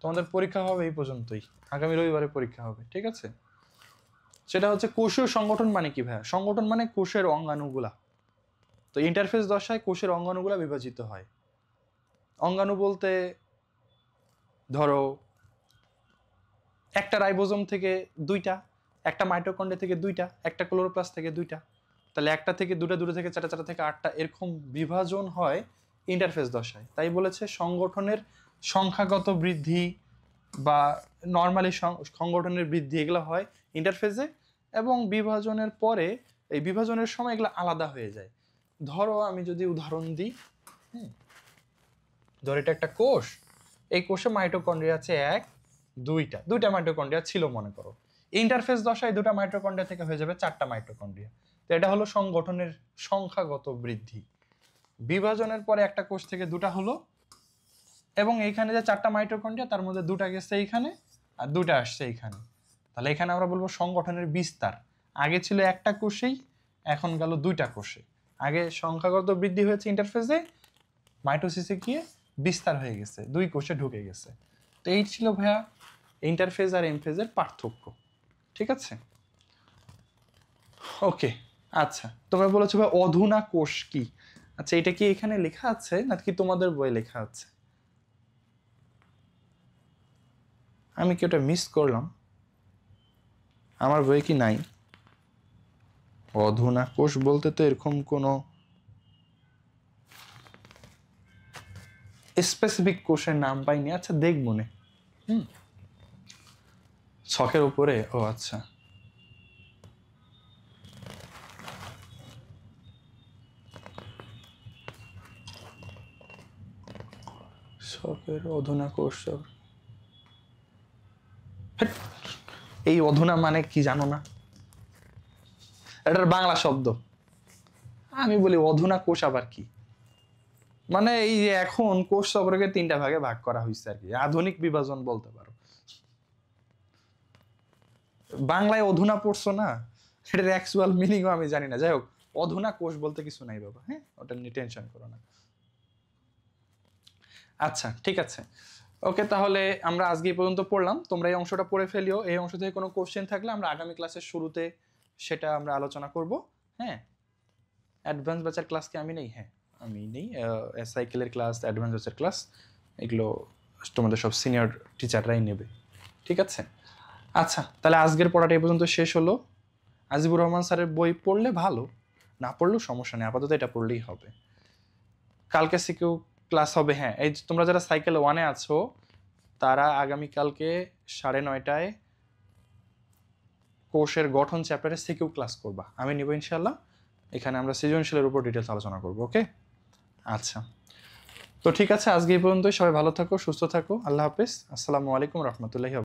তোমাদের পরীক্ষা হবে এই পর্যন্তই, আগামী রবিবারে পরীক্ষা হবে, ঠিক আছে? সেটা হচ্ছে কোষীয় সংগঠন মানে কি ভাইয়া? সংগঠন মানে কোষের অঙ্গাণুগুলা। তো ইন্টারফেস দশায় কোষের অঙ্গাণুগুলা বিভাজিত হয়। অঙ্গাণু বলতে ধরো একটা রাইবোজোম থেকে দুইটা, একটা মাইটোকন্ড্রিয়া থেকে দুইটা, একটা ক্লোরোপ্লাস্ট থেকে দুইটা, তাহলে একটা থেকে দুটা, দুটো থেকে চারটা, চারটা থেকে আটটা, এরকম বিভাজন হয় ইন্টারফেস দশায়। তাই বলেছে সংগঠনের সংখ্যাগত বৃদ্ধি বা নর্মালি সংগঠনের বৃদ্ধি এগুলো হয় ইন্টারফেসে, এবং বিভাজনের পরে এই বিভাজনের সময় এগুলো আলাদা হয়ে যায়। ধরো আমি যদি উদাহরণ দিই, ধর এটা একটা কোষ, এই কোষে মাইটোকন্ড্রিয়া আছে দুইটা মাইটোকন্ড্রিয়া ছিল মনে করো। ইন্টারফেস দশায় দুটা মাইটোকন্ড্রিয়া থেকে হয়ে যাবে চারটা মাইটোকন্ড্রিয়া। তো এটা হলো সংগঠনের সংখ্যাগত বৃদ্ধি। বিভাজনের পরে একটা কোষ থেকে দুটা হলো, এবং এইখানে যে চারটা মাইটোকন্ড্রিয়া তার মধ্যে দুটা গেছে এইখানে আর দুটা আসছে এইখানে, তাহলে এখানে আমরা বলবো সংগঠনের বিস্তার। আগে ছিল একটা কোষেই, এখন গেল দুইটা কোষে। আগে সংখ্যাগত বৃদ্ধি হয়েছে ইন্টারফেসে, মাইটোসিসে গিয়ে বিস্তার হয়ে গেছে, দুই কোষে ঢুকে গেছে। তো এই ছিল ভাইয়া ইন্টারফেজ আর এমফেজের পার্থক্য, ঠিক আছে? ওকে, আচ্ছা, তোমরা বলেছো ভাই অধুনা কোষ কি? আচ্ছা, এটা কি এখানে লেখা আছে নাকি তোমাদের বইয়ে লেখা আছে? আমি কি ওটা মিস করলাম? আমার বইয়ে কি নাই? অধুনা কোষ বলতে তো এরকম কোনো স্পেসিফিক কোষের নাম পাইনি। আচ্ছা, দেখবো নে। ছকের উপরে, ও আচ্ছা, ছকের অধুনা কোষ। এই অধুনা মানে কি জানো না? এটার বাংলা শব্দ। আমি বলি অধুনা কোষ আবার কি? মানে এই যে এখন কোষ চক্রকে তিনটা ভাগে ভাগ করা হয়েছে আর কি, আধুনিক বিভাজন বলতে পারো। বাংলায় অধুনা পড়ছো না, এটার অ্যাকচুয়াল মিনিংও আমি জানি না। যাই হোক, অধুনা কোষ বলতে কিছু নাই বাবা, হ্যাঁ, ওটা নিয়ে টেনশন করো না। আচ্ছা, ঠিক আছে, ওকে, তাহলে আমরা আজকে এই পর্যন্ত পড়লাম। তোমরা এই অংশটা পড়ে ফেলিও। এই অংশ থেকে কোনো কোশ্চেন থাকলে আমরা আগামী ক্লাসের শুরুতে সেটা আমরা আলোচনা করব। হ্যাঁ, অ্যাডভান্স ব্যাচের ক্লাস কি আমি নেই? হ্যাঁ, আমি নেই। সাইকেলের ক্লাস, অ্যাডভান্স ব্যাচের ক্লাস, এগুলো তোমাদের সব সিনিয়র টিচাররাই নেবে, ঠিক আছে? আচ্ছা, তাহলে আজকের পড়াটা এই পর্যন্ত শেষ হলো। আজিবুর রহমান স্যারের বই পড়লে ভালো, না পড়লেও সমস্যা নেই, আপাতত এটা পড়লেই হবে। কালকে সিকিউ ক্লাস হবে। হ্যাঁ, এই তোমরা যারা সাইকেল 1-এ আছো তারা আগামীকালকে 9:30টায় কোষের গঠন চ্যাপ্টারে সিকিউ ক্লাস করবা, আমি নিব ইনশাল্লাহ। এখানে আমরা সৃজনশীলের উপর ডিটেলস আলোচনা করব, ওকে? আচ্ছা, তো ঠিক আছে, আজকে এই পর্যন্তই। সবাই ভালো থাকো, সুস্থ থাকো, আল্লাহ হাফেজ, আসসালামু আলাইকুম রহমতুল্লাহি।